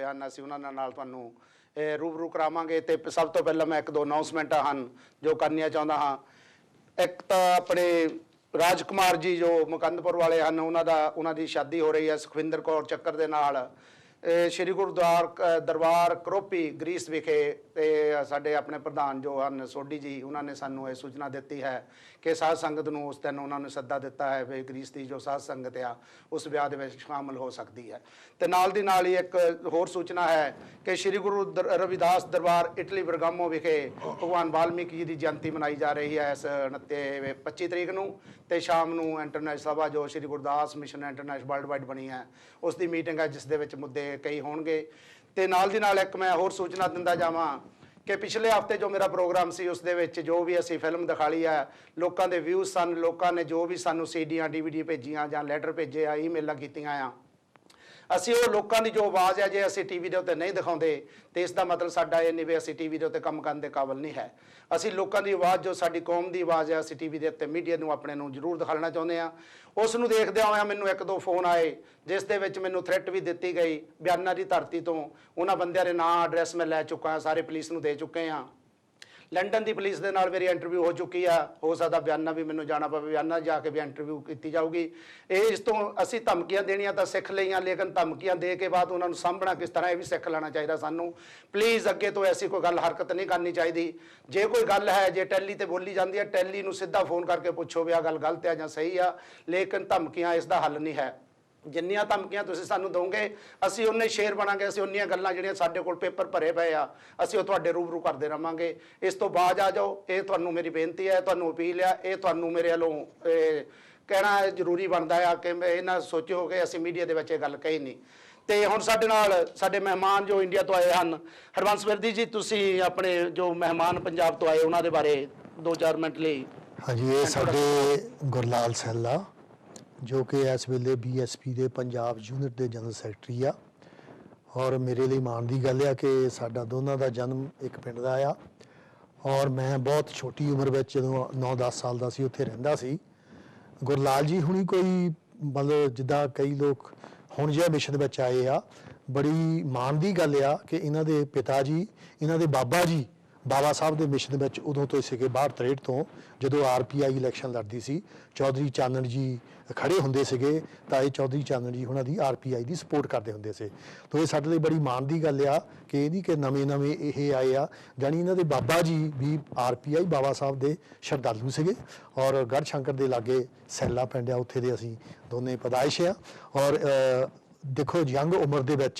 हैं, असीं उन्हां नाल तुहानूं रूबरू करावांगे। ते सब तो पहलां मैं एक दो अनाउंसमेंटां हन जो करनियां चाहुंदा हां। एक तां अपने राजकुमार जी जो मुकंदपुर वाले हैं, उन्हां दी शादी हो रही है सुखविंदर कौर ਚੱਕਰ ਦੇ ਨਾਲ श्री गुरुद्वार दरबार करोपी ग्रीस विखे। साडे अपने प्रधान जो हैं सोडी जी, उन्होंने सानू ये सूचना दी है कि साध संगत नूं उस दिन उन्होंने सद्दा दिता है भी ग्रीस की जो साध संगत आ उस विआह दे विच शामिल हो सकती है। तो नाल दी नाल ही एक होर सूचना है कि श्री गुरु रविदास दरबार इटली बरगामो विखे भगवान वाल्मीकि जी की जयंती मनाई जा रही है इस 25 तरीक नूं। ते शाम नूं इंटरनेशनल सभा जो Shri Gurdas mission international world wide बनी है उसकी मीटिंग है, जिस दे विच मुद्दे कई होणगे। ते नाल दी नाल एक मैं होर सूचना दिंदा जावां कि पिछले हफ्ते जो मेरा प्रोग्राम सी उस दे विच जो भी असीं फिल्म दिखाली है, लोकां दे व्यूज़ सन, लोकां ने जो भी सानू सीडियां DVD भेजियां जां लैटर भेजे आ, ईमेलां कीतियां आ, ਅਸੀਂ ਉਹ ਲੋਕਾਂ ਦੀ ਜੋ ਆਵਾਜ਼ ਹੈ ਜੇ ਅਸੀਂ ਟੀਵੀ ਦੇ ਉੱਤੇ ਨਹੀਂ ਦਿਖਾਉਂਦੇ ਤੇ ਇਸ ਦਾ ਮਤਲਬ ਸਾਡਾ ਇਹ ਨਹੀਂ ਵੀ ਅਸੀਂ ਟੀਵੀ ਦੇ ਉੱਤੇ ਕੰਮ ਕਰਨ ਦੇ ਕਾਬਿਲ ਨਹੀਂ ਹੈ। ਅਸੀਂ ਲੋਕਾਂ ਦੀ ਆਵਾਜ਼ ਜੋ ਸਾਡੀ ਕੌਮ ਦੀ ਆਵਾਜ਼ ਹੈ ਅਸੀਂ ਟੀਵੀ ਦੇ ਉੱਤੇ ਮੀਡੀਆ ਨੂੰ ਆਪਣੇ ਨੂੰ ਜ਼ਰੂਰ ਦਿਖਾਉਣਾ ਚਾਹੁੰਦੇ ਹਾਂ। ਉਸ ਨੂੰ ਦੇਖਦਿਆਂ ਹੋਇਆਂ ਮੈਨੂੰ ਇੱਕ ਦੋ ਫੋਨ ਆਏ ਜਿਸ ਦੇ ਵਿੱਚ ਮੈਨੂੰ ਥ੍ਰੈਟ ਵੀ ਦਿੱਤੀ ਗਈ ਬਿਆਨਾਂ ਦੀ ਧਰਤੀ ਤੋਂ। ਉਹਨਾਂ ਬੰਦਿਆਂ ਦੇ ਨਾਂ ਐਡਰੈਸ ਮੈਂ ਲੈ ਚੁੱਕਾ ਹਾਂ, ਸਾਰੇ ਪੁਲਿਸ ਨੂੰ ਦੇ ਚੁੱਕੇ ਹਾਂ। लंडन की पुलिस के नाल मेरी इंटरव्यू हो चुकी है, हो सकता बयाना भी मैंने जाना पवे, बयाना जाके भी इंटरव्यू की जाऊगी। इस तो असी धमकियां देनियां तो सीख लईयां, लेकिन धमकियां दे के बाद उन्होंने सामभना किस तरह यह भी सीख लेना चाहिए सानू। प्लीज़ अगे तो ऐसी कोई गल हरकत नहीं करनी चाहिए। जे कोई गल है जे टैली ते बोली जाती है, टैली नूं सीधा फोन करके पुछो भी आ गल गलत है जां सही है, लेकिन धमकियां इसका हल नहीं है। जिन्नियां धमकियां तुसीं सानू दोगे असीं उन्ने शेर बनांगे, असीं उन्नियां गल्लां जिहड़ियां साडे कोल पेपर भरे पए आ असीं ओह तुहाडे रूबरू करदे रहांगे। इस तो बाज आ जाओ, ये तुहानू मेरी बेनती है, तुहानू अपील है, ये तुहानू मेरे वल्लों कहना जरूरी बनता है कि ये ना सोचो कि असीं मीडिया दे विच इह गल कही नहीं। तो हुण साडे नाल साडे मेहमान जो इंडिया तो आए हैं, हरबंस विरदी जी तुसीं अपने जो मेहमान पंजाब तो आए उन्हां दे बारे 2-4 मिनट लई। हाँ जी, ये साडे गुरलाल सैला जो कि इस वेले BSP के पंजाब यूनिट के जनरल सैकटरी आ, और मेरे लिए माण की गल है कि साडा दोनों का जन्म एक पिंड का आ, और मैं बहुत छोटी उम्र में जो 9-10 साल का सी उत्थे रहिंदा सी। गुरलाल जी हुणी कोई मतलब जिद्दां कई लोग हुण जिहा मिशन में आए आ, बड़ी माण की गल आ कि इन्हां दे पिता जी इन्हां दे बाबा जी बाबा साहब के मिशन में उदों तो सीगे 62-63 तो जो RPI इलैक्शन लड़ती सी, चौधरी चानन जी खड़े होंदे सीगे तां ये चौधरी चानन जी उन्हां दी RPI की सपोर्ट करते होंदे से। तो ये साडे लई बड़ी माण की गल आ कि इहदी कि नवें ये आए आ, जानी इन्हां दे बाबा जी भी RPI बाबा साहब के श्रद्धालु सीगे, और गढ़शंकर के लागे सैला पिंड आ उत्थे दे असीं दोने पैदाइश आ। और देखो यंग उम्र दे विच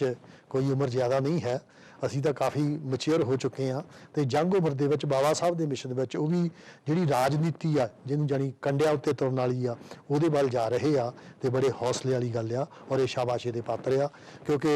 कोई उम्र ज़्यादा नहीं है, असीं तां काफ़ी मच्योर हो चुके हैं। तो यंग उम्र दे विच बाबा साहब के मिशन में वो भी जिहड़ी राजनीति आ जिन्होंने जानी कंडिया उत्ते तुरन वाली आ उहदे वल जा रहे आ, तो बड़े हौसले वाली गल आ और ये शाबाशे दे पात्र आ। क्योंकि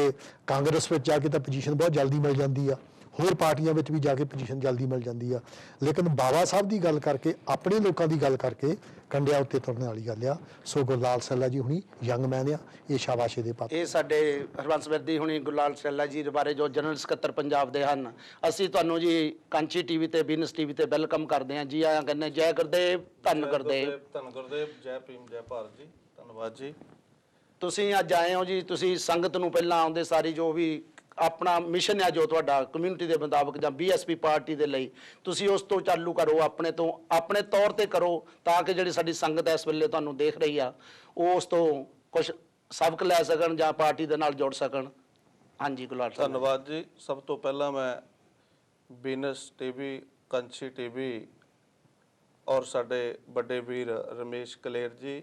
कांग्रेस में जाके तो पोजीशन बहुत जल्दी मिल जाती आ, होर पार्टियां में भी जाके पोजीशन जल्दी मिल जाती है, लेकिन बाबा साहब की गल करके अपने लोगों की गल करके कंडिया उत्ते तुरन वाली गल आ। सो गुरलाल सैला जी हुणी यंग मैन आ, ये शाबाशे दे पात्र। ये साडे हरबंस विरदी हुणी गुरलाल सैला जी बारे जो जनरल सकत्तर पंजाब दे हन, असीं तुहानू जी कांची TV ते बिजनेस TV ते वेलकम करते हैं जी, आया कहने जय गुरदेव धन गुरदेव। धन गुरदेव, जय भीम जय भारत जी, धन्यवाद जी। तुसीं अज आए हो जी, तुसीं संगत नूं पहलां आउंदे सारी जो भी अपना मिशन है जो तुहाडा कम्यूनिटी के मुताबिक जां BSP पार्टी के लिए तुसीं उस तो चालू करो, अपने तौर पर करो ताकि जिहड़ी साडी संगत इस वेले तुहानूं देख रही आ वो उस तो कुछ सबक लै सकन जां पार्टी दे नाल जुड़ सकन। हाँ जी गुरलाल साहब। धन्यवाद जी। सब तो पहला मैं बिजनेस TV, कंची TV और साडे बड़े वीर रमेश कलेर जी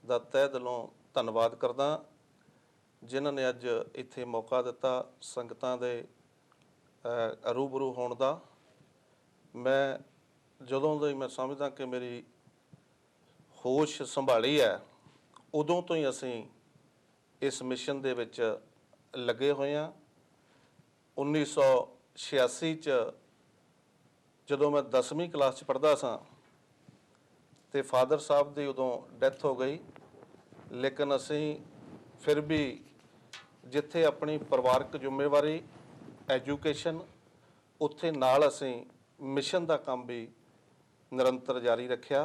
दा तहे दिलों धन्यवाद करदा जिन्होंने अज इत्थे मौका दिता संगतां दे रूबरू होने का। मैं जदों तो ही मैं समझदा कि मेरी होश संभाली है उदों तो ही असीं इस मिशन दे विच लगे हुए हैं। 1986 च जदों मैं 10वीं क्लास च पढ़दा सां ते फादर साहब दी उदों डैथ हो गई, लेकिन असीं फिर भी जिथे अपनी परिवारक जिम्मेवारी एजुकेशन उत्थे नाल असीं मिशन का काम भी निरंतर जारी रखिया।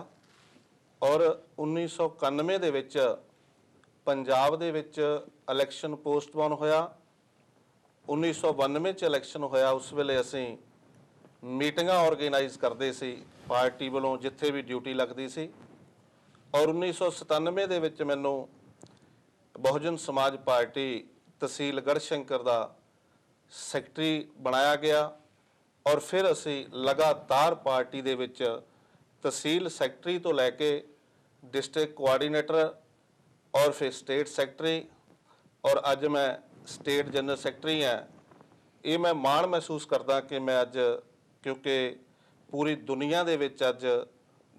और 1991 दे विच पंजाब दे विच इलैक्शन पोस्टपोन होया 1992 ਚ ਇਲੈਕਸ਼ਨ ਹੋਇਆ, ਉਸ ਵੇਲੇ ਅਸੀਂ ਮੀਟਿੰਗਾਂ ਆਰਗੇਨਾਈਜ਼ ਕਰਦੇ ਸੀ ਪਾਰਟੀ ਵੱਲੋਂ ਜਿੱਥੇ ਵੀ ਡਿਊਟੀ ਲੱਗਦੀ ਸੀ। ਔਰ 1997 ਦੇ ਵਿੱਚ ਮੈਨੂੰ ਬਹੁਜਨ ਸਮਾਜ ਪਾਰਟੀ ਤਹਿਸੀਲ ਗੜ੍ਹਸ਼ੰਕਰ ਦਾ ਸੈਕਟਰੀ ਬਣਾਇਆ ਗਿਆ ਔਰ ਫਿਰ ਅਸੀਂ ਲਗਾਤਾਰ ਪਾਰਟੀ ਦੇ ਵਿੱਚ ਤਹਿਸੀਲ ਸੈਕਟਰੀ ਤੋਂ ਲੈ ਕੇ ਡਿਸਟ੍ਰਿਕਟ ਕੋਆਰਡੀਨੇਟਰ ਔਰ ਫਿਰ ਸਟੇਟ ਸੈਕਟਰੀ ਔਰ ਅੱਜ ਮੈਂ ਸਟੇਟ ਜਨਰਲ ਸੈਕਟਰੀ ਹਾਂ। ਇਹ ਮੈਂ ਮਾਣ ਮਹਿਸੂਸ ਕਰਦਾ ਕਿ ਮੈਂ ਅੱਜ, ਕਿਉਂਕਿ ਪੂਰੀ ਦੁਨੀਆ ਦੇ ਵਿੱਚ ਅੱਜ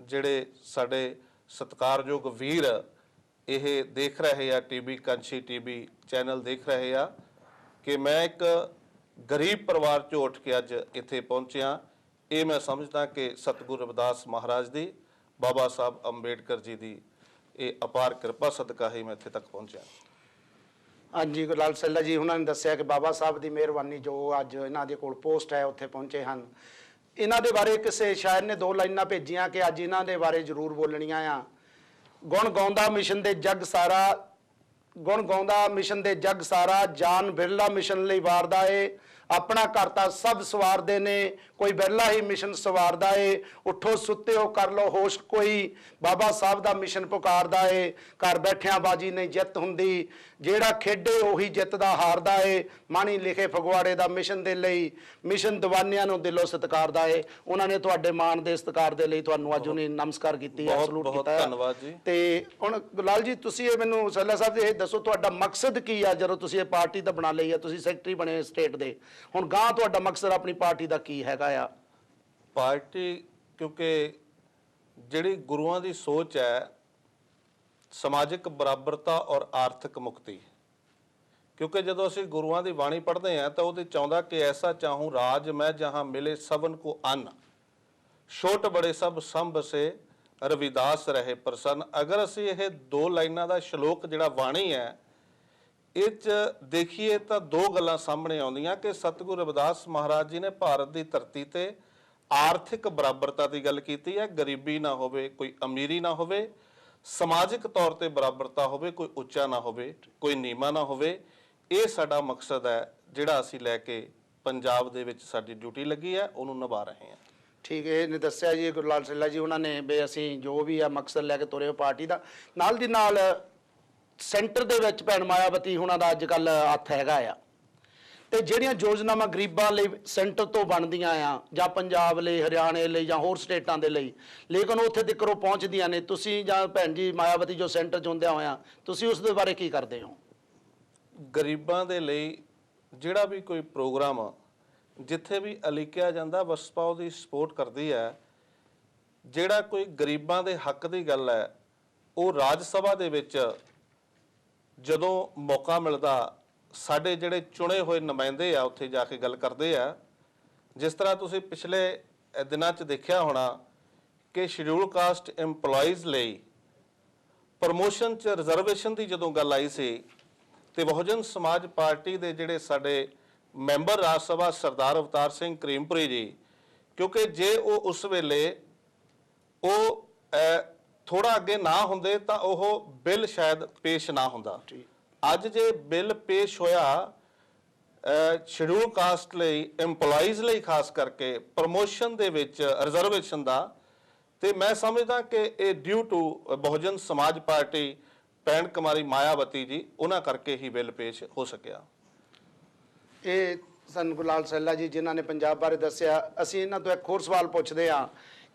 ਜਿਹੜੇ ਸਾਡੇ ਸਤਿਕਾਰਯੋਗ ਵੀਰ ਇਹ ਦੇਖ ਰਹੇ ਆ, ਟੀਵੀ ਕੰਛੀ ਟੀਵੀ ਚੈਨਲ ਦੇਖ ਰਹੇ ਆ, ਕਿ ਮੈਂ ਇੱਕ ਗਰੀਬ ਪਰਿਵਾਰ 'ਚੋਂ ਉੱਠ ਕੇ ਅੱਜ ਇੱਥੇ ਪਹੁੰਚਿਆ। ਇਹ ਮੈਂ ਸਮਝਦਾ ਕਿ ਸਤਿਗੁਰੂ ਰਵਿਦਾਸ ਮਹਾਰਾਜ ਦੀ, ਬਾਬਾ ਸਾਹਿਬ ਅੰਬੇਡਕਰ ਜੀ ਦੀ ਇਹ ਅਪਾਰ ਕਿਰਪਾ ਸਦਕਾ ਹੀ ਮੈਂ ਇੱਥੇ ਤੱਕ ਪਹੁੰਚਿਆ। ਹਾਂਜੀ, ਗੁਰਲਾਲ ਸੈਲਾ ਜੀ ਉਹਨਾਂ ਨੇ ਦੱਸਿਆ ਕਿ ਬਾਬਾ ਸਾਹਿਬ ਦੀ ਮਿਹਰਬਾਨੀ ਜੋ ਅੱਜ ਇਹਨਾਂ ਦੇ ਕੋਲ ਪੋਸਟ ਹੈ ਉੱਥੇ ਪਹੁੰਚੇ ਹਨ। ਇਹਨਾਂ ਦੇ ਬਾਰੇ ਕਿਸੇ ਸ਼ਾਇਰ ਨੇ 2 ਲਾਈਨਾਂ ਭੇਜੀਆਂ ਕਿ ਅੱਜ ਇਹਨਾਂ ਦੇ ਬਾਰੇ ਜ਼ਰੂਰ ਬੋਲਣੀਆਂ ਆ। ਗੁਣ ਗਾਉਂਦਾ ਮਿਸ਼ਨ ਦੇ ਜੱਗ ਸਾਰਾ, ਗੁਣ ਗਾਉਂਦਾ ਮਿਸ਼ਨ ਦੇ ਜੱਗ ਸਾਰਾ, ਜਾਨ ਬਿਰਲਾ ਮਿਸ਼ਨ ਲਈ ਵਾਰਦਾ ਏ, ਆਪਣਾ ਘਰ ਤਾਂ ਸਭ ਸਵਾਰਦੇ ਨੇ, ਕੋਈ ਬਿਰਲਾ ਹੀ ਮਿਸ਼ਨ ਸਵਾਰਦਾ ਏ, ਉੱਠੋ ਸੁੱਤਿਓ ਕਰ ਲਓ ਹੋਸ਼ ਕੋਈ, ਬਾਬਾ ਸਾਹਿਬ ਦਾ ਮਿਸ਼ਨ ਪੁਕਾਰਦਾ ਏ, ਘਰ ਬੈਠਿਆਂ ਬਾਜੀ ਨਹੀਂ ਜਿੱਤ ਹੁੰਦੀ, ਜਿਹੜਾ ਖੇਡੇ ਉਹੀ ਜਿੱਤਦਾ ਹਾਰਦਾ ਏ, ਮਾਣੀ ਲਿਖੇ ਫਗਵਾੜੇ ਦਾ ਮਿਸ਼ਨ ਦੇ ਲਈ, ਮਿਸ਼ਨ ਦੀਵਾਨਿਆਂ ਨੂੰ ਦਿਲੋਂ ਸਤਿਕਾਰਦਾ ਏ। ਉਹਨਾਂ ਨੇ ਤੁਹਾਡੇ ਮਾਣ ਦੇ ਸਤਿਕਾਰ ਦੇ ਲਈ ਤੁਹਾਨੂੰ ਅੱਜ ਉਹਨੇ ਨਮਸਕਾਰ ਕੀਤੀ ਹੈ, ਸਲੂਟ ਕੀਤਾ ਹੈ। ਧੰਨਵਾਦ ਜੀ। ਤੇ ਹੁਣ ਗੁਰਲਾਲ ਜੀ ਤੁਸੀਂ ਇਹ ਮੈਨੂੰ ਸੈਲਾ ਸਾਹਿਬ ਇਹ ਦੱਸੋ ਤੁਹਾਡਾ ਮਕਸਦ ਕੀ ਆ ਜਦੋਂ ਤੁਸੀਂ ਇਹ ਪਾਰਟੀ ਤਾਂ ਬਣਾ ਲਈ ਆ, ਤੁਸੀਂ ਸੈਕਟਰੀ ਬਣੇ ਸਟੇਟ ਦੇ, ਹੁਣ ਗਾਂ ਤੁਹਾਡਾ ਮਕਸਦ ਆਪਣੀ ਪਾਰਟੀ ਦਾ ਕੀ ਹੈਗਾ ਆ? ਪਾਰਟੀ, ਕਿਉਂਕਿ ਜਿਹੜੀ ਗੁਰੂਆਂ ਦੀ ਸੋਚ ਹੈ ਸਮਾਜਿਕ ਬਰਾਬਰਤਾ ਔਰ ਆਰਥਿਕ ਮੁਕਤੀ, ਕਿਉਂਕਿ ਜਦੋਂ ਅਸੀਂ ਗੁਰੂਆਂ ਦੀ ਬਾਣੀ ਪੜ੍ਹਦੇ ਹਾਂ ਤਾਂ ਉਹਦੇ ਚਾਹੁੰਦਾ ਕਿ ਐਸਾ ਚਾਹੂੰ ਰਾਜ ਮੈਂ ਜਹਾਂ ਮਿਲੇ ਸਭਨ ਕੋ ਅੰਨ, ਛੋਟ ਬੜੇ ਸਭ ਸੰਭਸੇ ਰਵਿਦਾਸ ਰਹੇ ਪ੍ਰਸੰਨ। ਅਗਰ ਅਸੀਂ ਇਹ 2 ਲਾਈਨਾਂ ਦਾ ਸ਼ਲੋਕ ਜਿਹੜਾ ਬਾਣੀ ਹੈ ਇਹ 'ਚ ਦੇਖੀਏ ਤਾਂ 2 ਗੱਲਾਂ ਸਾਹਮਣੇ ਆਉਂਦੀਆਂ ਕਿ ਸਤਿਗੁਰੂ ਰਵਿਦਾਸ ਮਹਾਰਾਜ ਜੀ ਨੇ ਭਾਰਤ ਦੀ ਧਰਤੀ ਤੇ ਆਰਥਿਕ ਬਰਾਬਰਤਾ ਦੀ ਗੱਲ ਕੀਤੀ ਹੈ, ਗਰੀਬੀ ਨਾ ਹੋਵੇ, ਕੋਈ ਅਮੀਰੀ ਨਾ ਹੋਵੇ, ਸਮਾਜਿਕ ਤੌਰ ਤੇ ਬਰਾਬਰਤਾ ਹੋਵੇ, ਕੋਈ ਉੱਚਾ ਨਾ ਹੋਵੇ, ਕੋਈ ਨੀਵਾਂ ਨਾ ਹੋਵੇ। ਇਹ ਸਾਡਾ ਮਕਸਦ ਹੈ ਜਿਹੜਾ ਅਸੀਂ ਲੈ ਕੇ ਪੰਜਾਬ ਦੇ ਵਿੱਚ ਸਾਡੀ ਡਿਊਟੀ ਲੱਗੀ ਹੈ, ਉਹਨੂੰ ਨਿਭਾ ਰਹੇ ਹਾਂ। ਠੀਕ ਹੈ, ਇਹਨੇ ਦੱਸਿਆ ਜੀ ਗੁਰਲਾਲ ਸੈਲਾ ਜੀ ਉਹਨਾਂ ਨੇ ਵੀ ਅਸੀਂ ਜੋ ਵੀ ਆ ਮਕਸਦ ਲੈ ਕੇ ਤੁਰੇ ਹੋ ਪਾਰਟੀ ਦਾ। ਨਾਲ ਦੀ ਨਾਲ ਸੈਂਟਰ ਦੇ ਵਿੱਚ ਭੈਣ ਮਾਇਆਵਤੀ ਉਹਨਾਂ ਦਾ ਅੱਜ ਕੱਲ ਹੱਥ ਹੈਗਾ ਆ, ਤੇ ਜਿਹੜੀਆਂ ਯੋਜਨਾਵਾਂ ਗਰੀਬਾਂ ਲਈ ਸੈਂਟਰ ਤੋਂ ਬਣਦੀਆਂ ਆ ਜਾਂ ਪੰਜਾਬ ਲਈ, ਹਰਿਆਣੇ ਲਈ ਜਾਂ ਹੋਰ ਸਟੇਟਾਂ ਦੇ ਲਈ, ਲੇਕਿਨ ਉੱਥੇ ਤੱਕ ਉਹ ਪਹੁੰਚਦੀਆਂ ਨੇ, ਤੁਸੀਂ ਜਾਂ ਭੈਣ ਜੀ ਮਾਇਆਵਤੀ ਜੋ ਸੈਂਟਰ 'ਚ ਹੁੰਦਿਆਂ ਹੋਇਆ ਤੁਸੀਂ ਉਸ ਦੇ ਬਾਰੇ ਕੀ ਕਰਦੇ ਹੋ? ਗਰੀਬਾਂ ਦੇ ਲਈ ਜਿਹੜਾ ਵੀ ਕੋਈ ਪ੍ਰੋਗਰਾਮ ਜਿੱਥੇ ਵੀ ਉਲੀਕਿਆ ਜਾਂਦਾ ਬਸਪਾ ਉਹਦੀ ਸਪੋਰਟ ਕਰਦੀ ਹੈ। ਜਿਹੜਾ ਕੋਈ ਗਰੀਬਾਂ ਦੇ ਹੱਕ ਦੀ ਗੱਲ ਹੈ ਉਹ ਰਾਜ ਸਭਾ ਦੇ ਵਿੱਚ ਜਦੋਂ ਮੌਕਾ ਮਿਲਦਾ ਸਾਡੇ ਜਿਹੜੇ ਚੁਣੇ ਹੋਏ ਨੁਮਾਇੰਦੇ ਆ ਉੱਥੇ ਜਾ ਕੇ ਗੱਲ ਕਰਦੇ ਆ। ਜਿਸ ਤਰ੍ਹਾਂ ਤੁਸੀਂ ਪਿਛਲੇ ਦਿਨਾਂ 'ਚ ਦੇਖਿਆ ਹੋਣਾ ਕਿ ਸ਼ਡਿਊਲ ਕਾਸਟ EMPLOYEES ਲਈ ਪ੍ਰਮੋਸ਼ਨ 'ਚ ਰਿਜ਼ਰਵੇਸ਼ਨ ਦੀ ਜਦੋਂ ਗੱਲ ਆਈ ਸੀ ਤੇ ਬਹੁਜਨ ਸਮਾਜ ਪਾਰਟੀ ਦੇ ਜਿਹੜੇ ਸਾਡੇ ਮੈਂਬਰ ਰਾਜ ਸਭਾ ਸਰਦਾਰ ਅਵਤਾਰ ਸਿੰਘ ਕਰੀਮਪੁਰੀ ਜੀ, ਕਿਉਂਕਿ ਜੇ ਉਹ ਉਸ ਵੇਲੇ ਉਹ ਥੋੜਾ ਅੱਗੇ ਨਾ ਹੁੰਦੇ ਤਾਂ ਉਹ ਬਿੱਲ ਸ਼ਾਇਦ ਪੇਸ਼ ਨਾ ਹੁੰਦਾ। ਅੱਜ ਜੇ ਬਿੱਲ ਪੇਸ਼ ਹੋਇਆ ਸ਼ਡਿਊਲ ਕਾਸਟ ਲਈ, EMPLOYEES ਲਈ ਖਾਸ ਕਰਕੇ ਪ੍ਰਮੋਸ਼ਨ ਦੇ ਵਿੱਚ ਰਿਜ਼ਰਵੇਸ਼ਨ ਦਾ, ਤੇ ਮੈਂ ਸਮਝਦਾ ਕਿ ਇਹ ਡਿਊ ਟੂ ਬਹੁਜਨ ਸਮਾਜ ਪਾਰਟੀ ਭੈਣ ਕੁਮਾਰੀ ਮਾਇਆਵਤੀ ਜੀ ਉਹਨਾਂ ਕਰਕੇ ਹੀ ਬਿੱਲ ਪੇਸ਼ ਹੋ ਸਕਿਆ। ਇਹ ਸਨ ਗੁਰਲਾਲ ਸੈਲਾ ਜੀ ਜਿਨ੍ਹਾਂ ਨੇ ਪੰਜਾਬ ਬਾਰੇ ਦੱਸਿਆ। ਅਸੀਂ ਇਹਨਾਂ ਤੋਂ ਇੱਕ ਹੋਰ ਸਵਾਲ ਪੁੱਛਦੇ ਹਾਂ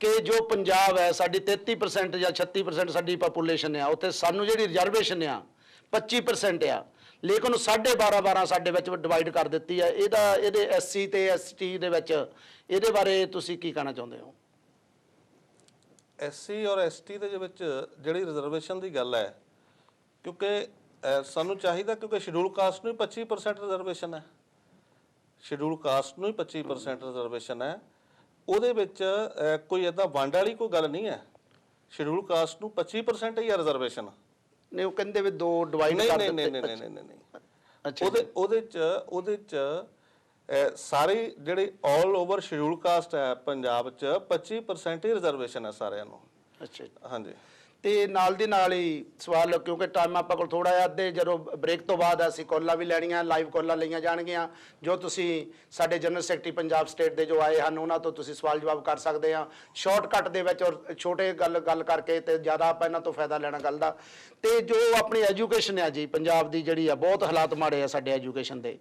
ਕਿ ਜੋ ਪੰਜਾਬ ਹੈ ਸਾਡੀ 33% ਜਾਂ 36% ਸਾਡੀ ਪਾਪੂਲੇਸ਼ਨ ਆ, ਉੱਥੇ ਸਾਨੂੰ ਜਿਹੜੀ ਰਿਜ਼ਰਵੇਸ਼ਨ ਆ 25% ਆ, ਲੇਕਿਨ ਉਹ 12.5 ਸਾਡੇ ਵਿੱਚ ਡਿਵਾਈਡ ਕਰ ਦਿੱਤੀ ਹੈ। ਇਹਦੇ SC ਤੇ ST ਦੇ ਵਿੱਚ ਇਹਦੇ ਬਾਰੇ ਤੁਸੀਂ ਕੀ ਕਹਿਣਾ ਚਾਹੁੰਦੇ ਹੋ? SC ਔਰ ST ਦੇ ਵਿੱਚ ਜਿਹੜੀ ਰਿਜ਼ਰਵੇਸ਼ਨ ਦੀ ਗੱਲ ਹੈ, ਕਿਉਂਕਿ ਸਾਨੂੰ ਚਾਹੀਦਾ, ਕਿਉਂਕਿ ਸ਼ਡਿਊਲ ਕਾਸਟ ਨੂੰ 25% ਰਿਜ਼ਰਵੇਸ਼ਨ ਹੈ, ਸ਼ਡਿਊਲ ਕਾਸਟ ਨੂੰ 25% ਰਿਜ਼ਰਵੇਸ਼ਨ ਹੈ, ਉਹਦੇ ਵਿੱਚ ਕੋਈ ਇੱਦਾਂ ਵੰਡ ਵਾਲੀ ਕੋਈ ਗੱਲ ਨਹੀਂ ਹੈ। ਸ਼ਡਿਊਲ ਕਾਸਟ ਨੂੰ 25% ਹੀ ਆ ਰਿਜ਼ਰਵੇਸ਼ਨ। ਨਹੀਂ, ਉਹ ਕਹਿੰਦੇ ਵੀ 2 ਡਿਵਾਈਡ ਕਰ ਦਿੱਤੇ। ਨਹੀਂ। ਅੱਛਾ, ਉਹਦੇ ਚ ਸਾਰੀ ਜਿਹੜੀ ਆਲ ਓਵਰ ਸ਼ਡਿਊਲ ਕਾਸਟ ਹੈ ਪੰਜਾਬ 'ਚ 25% ਹੀ ਰਿਜ਼ਰਵੇਸ਼ਨ ਹੈ ਸਾਰਿਆਂ ਨੂੰ। ਅੱਛਾ, ਹਾਂਜੀ। ਤੇ ਨਾਲ ਦੀ ਨਾਲ ਹੀ ਸਵਾਲ, ਕਿਉਂਕਿ ਟਾਈਮ ਆਪਾਂ ਕੋਲ ਥੋੜਾ ਜਿਹਾ, ਅੱਧੇ ਜਦੋਂ ਬ੍ਰੇਕ ਤੋਂ ਬਾਅਦ ਅਸੀਂ ਕਾਲਾਂ ਵੀ ਲੈਣੀਆਂ, ਲਾਈਵ ਕਾਲਾਂ ਲਈਆਂ ਜਾਣਗੀਆਂ। ਜੋ ਤੁਸੀਂ ਸਾਡੇ ਜਨਰਲ ਸੈਕਟਰੀ ਪੰਜਾਬ ਸਟੇਟ ਦੇ ਜੋ ਆਏ ਹਨ ਉਹਨਾਂ ਤੋਂ ਤੁਸੀਂ ਸਵਾਲ ਜਵਾਬ ਕਰ ਸਕਦੇ ਆ ਸ਼ਾਰਟਕਟ ਦੇ ਵਿੱਚ, ਔਰ ਛੋਟੇ ਗੱਲ ਕਰਕੇ, ਤੇ ਜ਼ਿਆਦਾ ਆਪਾਂ ਇਹਨਾਂ ਤੋਂ ਫਾਇਦਾ ਲੈਣਾ ਗੱਲ ਦਾ। ਤੇ ਜੋ ਆਪਣੀ ਐਜੂਕੇਸ਼ਨ ਆ ਜੀ ਪੰਜਾਬ ਦੀ ਜਿਹੜੀ ਆ, ਬਹੁਤ ਹਾਲਾਤ ਮਾੜੇ ਆ ਸਾਡੇ ਐਜੂਕੇਸ਼ਨ ਦੇ।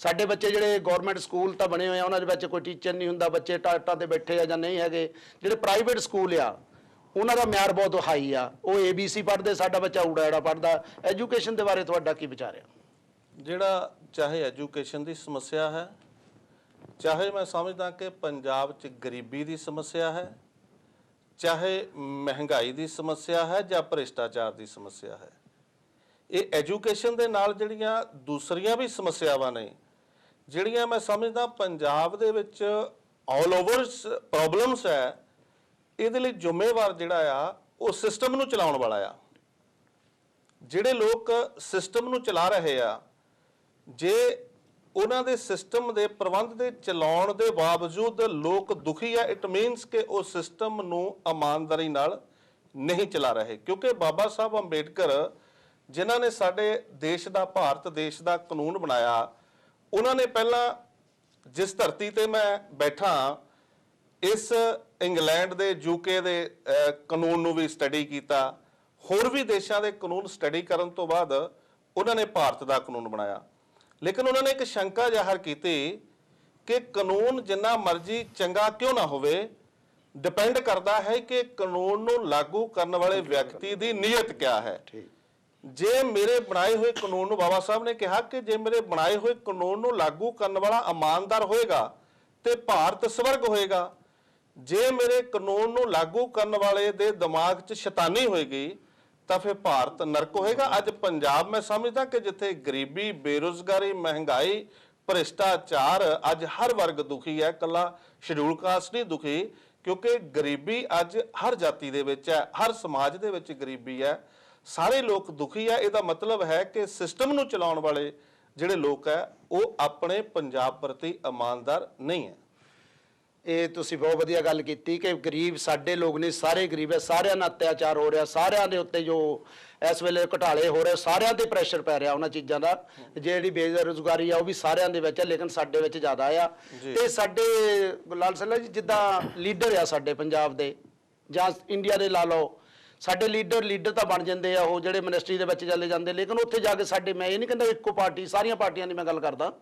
ਸਾਡੇ ਬੱਚੇ ਜਿਹੜੇ ਗਵਰਨਮੈਂਟ ਸਕੂਲ ਤਾਂ ਬਣੇ ਹੋਏ ਆ ਉਹਨਾਂ ਦੇ ਵਿੱਚ ਕੋਈ ਟੀਚਰ ਨਹੀਂ ਹੁੰਦਾ, ਬੱਚੇ ਟਾਟਾਂ ਤੇ ਬੈਠੇ ਆ ਜਾਂ ਨਹੀਂ ਹੈਗੇ। ਜਿਹੜੇ ਪ੍ਰਾਈਵੇਟ ਸਕੂਲ ਆ ਉਹਨਾਂ ਦਾ ਮਿਆਰ ਬਹੁਤ ਹਾਈ ਆ, ਉਹ ABC ਪੜ੍ਹਦੇ, ਸਾਡਾ ਬੱਚਾ ਊੜਾ ਐੜਾ ਪੜ੍ਹਦਾ। ਐਜੂਕੇਸ਼ਨ ਦੇ ਬਾਰੇ ਤੁਹਾਡਾ ਕੀ ਵਿਚਾਰ ਆ? ਜਿਹੜਾ ਚਾਹੇ ਐਜੂਕੇਸ਼ਨ ਦੀ ਸਮੱਸਿਆ ਹੈ, ਚਾਹੇ ਮੈਂ ਸਮਝਦਾ ਕਿ ਪੰਜਾਬ 'ਚ ਗਰੀਬੀ ਦੀ ਸਮੱਸਿਆ ਹੈ, ਚਾਹੇ ਮਹਿੰਗਾਈ ਦੀ ਸਮੱਸਿਆ ਹੈ ਜਾਂ ਭ੍ਰਿਸ਼ਟਾਚਾਰ ਦੀ ਸਮੱਸਿਆ ਹੈ, ਇਹ ਐਜੂਕੇਸ਼ਨ ਦੇ ਨਾਲ ਜਿਹੜੀਆਂ ਦੂਸਰੀਆਂ ਵੀ ਸਮੱਸਿਆਵਾਂ ਨੇ, ਜਿਹੜੀਆਂ ਮੈਂ ਸਮਝਦਾ ਪੰਜਾਬ ਦੇ ਵਿੱਚ ਆਲ ਓਵਰ ਪ੍ਰੋਬਲਮਸ ਹੈ, ਇਹਦੇ ਲਈ ਜ਼ਿੰਮੇਵਾਰ ਜਿਹੜਾ ਆ ਉਹ ਸਿਸਟਮ ਨੂੰ ਚਲਾਉਣ ਵਾਲਾ ਆ। ਜਿਹੜੇ ਲੋਕ ਸਿਸਟਮ ਨੂੰ ਚਲਾ ਰਹੇ ਆ, ਜੇ ਉਹਨਾਂ ਦੇ ਸਿਸਟਮ ਦੇ ਪ੍ਰਬੰਧ ਦੇ ਚਲਾਉਣ ਦੇ ਬਾਵਜੂਦ ਲੋਕ ਦੁਖੀ ਆ, ਇਟ ਮੀਨਸ ਕਿ ਉਹ ਸਿਸਟਮ ਨੂੰ ਇਮਾਨਦਾਰੀ ਨਾਲ ਨਹੀਂ ਚਲਾ ਰਹੇ। ਕਿਉਂਕਿ ਬਾਬਾ ਸਾਹਿਬ ਅੰਬੇਡਕਰ ਜਿਨ੍ਹਾਂ ਨੇ ਸਾਡੇ ਦੇਸ਼ ਦਾ, ਭਾਰਤ ਦੇਸ਼ ਦਾ ਕਾਨੂੰਨ ਬਣਾਇਆ, ਉਹਨਾਂ ਨੇ ਪਹਿਲਾਂ ਜਿਸ ਧਰਤੀ ਤੇ ਮੈਂ ਬੈਠਾ, ਇਸ ਇੰਗਲੈਂਡ ਦੇ, UK ਦੇ ਕਾਨੂੰਨ ਨੂੰ ਵੀ ਸਟੱਡੀ ਕੀਤਾ, ਹੋਰ ਵੀ ਦੇਸ਼ਾਂ ਦੇ ਕਾਨੂੰਨ ਸਟੱਡੀ ਕਰਨ ਤੋਂ ਬਾਅਦ ਉਹਨਾਂ ਨੇ ਭਾਰਤ ਦਾ ਕਾਨੂੰਨ ਬਣਾਇਆ। ਲੇਕਿਨ ਉਹਨਾਂ ਨੇ ਇੱਕ ਸ਼ੰਕਾ ਜ਼ਾਹਰ ਕੀਤੀ ਕਿ ਕਾਨੂੰਨ ਜਿੰਨਾ ਮਰਜ਼ੀ ਚੰਗਾ ਕਿਉਂ ਨਾ ਹੋਵੇ, ਡਿਪੈਂਡ ਕਰਦਾ ਹੈ ਕਿ ਕਾਨੂੰਨ ਨੂੰ ਲਾਗੂ ਕਰਨ ਵਾਲੇ ਵਿਅਕਤੀ ਦੀ ਨੀਅਤ ਕਿਆ ਹੈ। ਜੇ ਮੇਰੇ ਬਣਾਏ ਹੋਏ ਕਾਨੂੰਨ ਨੂੰ, ਬਾਬਾ ਸਾਹਿਬ ਨੇ ਕਿਹਾ ਕਿ ਜੇ ਮੇਰੇ ਬਣਾਏ ਹੋਏ ਕਾਨੂੰਨ ਨੂੰ ਲਾਗੂ ਕਰਨ ਵਾਲਾ ਇਮਾਨਦਾਰ ਹੋਏਗਾ ਤੇ ਭਾਰਤ ਸਵਰਗ ਹੋਏਗਾ। ਜੇ ਮੇਰੇ ਕਾਨੂੰਨ ਨੂੰ ਲਾਗੂ ਕਰਨ ਵਾਲੇ ਦੇ ਦਿਮਾਗ 'ਚ ਸ਼ੈਤਾਨੀ ਹੋਏਗੀ ਤਾਂ ਫਿਰ ਭਾਰਤ ਨਰਕ ਹੋਏਗਾ। ਅੱਜ ਪੰਜਾਬ ਮੈਂ ਸਮਝਦਾ ਕਿ ਜਿੱਥੇ ਗਰੀਬੀ, ਬੇਰੁਜ਼ਗਾਰੀ, ਮਹਿੰਗਾਈ, ਭ੍ਰਿਸ਼ਟਾਚਾਰ, ਅੱਜ ਹਰ ਵਰਗ ਦੁਖੀ ਹੈ, ਇਕੱਲਾ ਸ਼ਡਿਊਲ ਕਾਸਟ ਨਹੀਂ ਦੁਖੀ, ਕਿਉਂਕਿ ਗਰੀਬੀ ਅੱਜ ਹਰ ਜਾਤੀ ਦੇ ਵਿੱਚ ਹੈ, ਹਰ ਸਮਾਜ ਦੇ ਵਿੱਚ ਗਰੀਬੀ ਹੈ, ਸਾਰੇ ਲੋਕ ਦੁਖੀ ਹੈ। ਇਹਦਾ ਮਤਲਬ ਹੈ ਕਿ ਸਿਸਟਮ ਨੂੰ ਚਲਾਉਣ ਵਾਲੇ ਜਿਹੜੇ ਲੋਕ ਹੈ ਉਹ ਆਪਣੇ ਪੰਜਾਬ ਪ੍ਰਤੀ ਇਮਾਨਦਾਰ ਨਹੀਂ ਹੈ। ਇਹ ਤੁਸੀਂ ਬਹੁਤ ਵਧੀਆ ਗੱਲ ਕੀਤੀ ਕਿ ਗਰੀਬ ਸਾਡੇ ਲੋਕ ਨਹੀਂ, ਸਾਰੇ ਗਰੀਬ ਹੈ, ਸਾਰਿਆਂ ਨਾਲ ਅਤਿਆਚਾਰ ਹੋ ਰਿਹਾ, ਸਾਰਿਆਂ ਦੇ ਉੱਤੇ ਜੋ ਇਸ ਵੇਲੇ ਘਟਾਲੇ ਹੋ ਰਹੇ, ਸਾਰਿਆਂ ਤੇ ਪ੍ਰੈਸ਼ਰ ਪੈ ਰਿਹਾ ਉਹਨਾਂ ਚੀਜ਼ਾਂ ਦਾ। ਜਿਹੜੀ ਬੇਰੁਜ਼ਗਾਰੀ ਆ ਉਹ ਵੀ ਸਾਰਿਆਂ ਦੇ ਵਿੱਚ ਹੈ, ਲੇਕਿਨ ਸਾਡੇ ਵਿੱਚ ਜ਼ਿਆਦਾ ਆ। ਤੇ ਸਾਡੇ ਗੁਰਲਾਲ ਸਿੰਘ ਜੀ ਜਿੱਦਾਂ ਲੀਡਰ ਆ ਸਾਡੇ ਪੰਜਾਬ ਦੇ ਜਾਂ ਇੰਡੀਆ ਦੇ ਲਾ ਲਓ, ਸਾਡੇ ਲੀਡਰ ਤਾਂ ਬਣ ਜਾਂਦੇ ਆ, ਉਹ ਜਿਹੜੇ ਮਿਨਿਸਟਰੀ ਦੇ ਵਿੱਚ ਚਲੇ ਜਾਂਦੇ, ਲੇਕਿਨ ਉੱਥੇ ਜਾ ਕੇ ਸਾਡੇ, ਮੈਂ ਇਹ ਨਹੀਂ ਕਹਿੰਦਾ ਇੱਕੋ ਪਾਰਟੀ, ਸਾਰੀਆਂ ਪਾਰਟੀਆਂ ਦੀ ਮੈਂ ਗੱਲ ਕਰਦਾ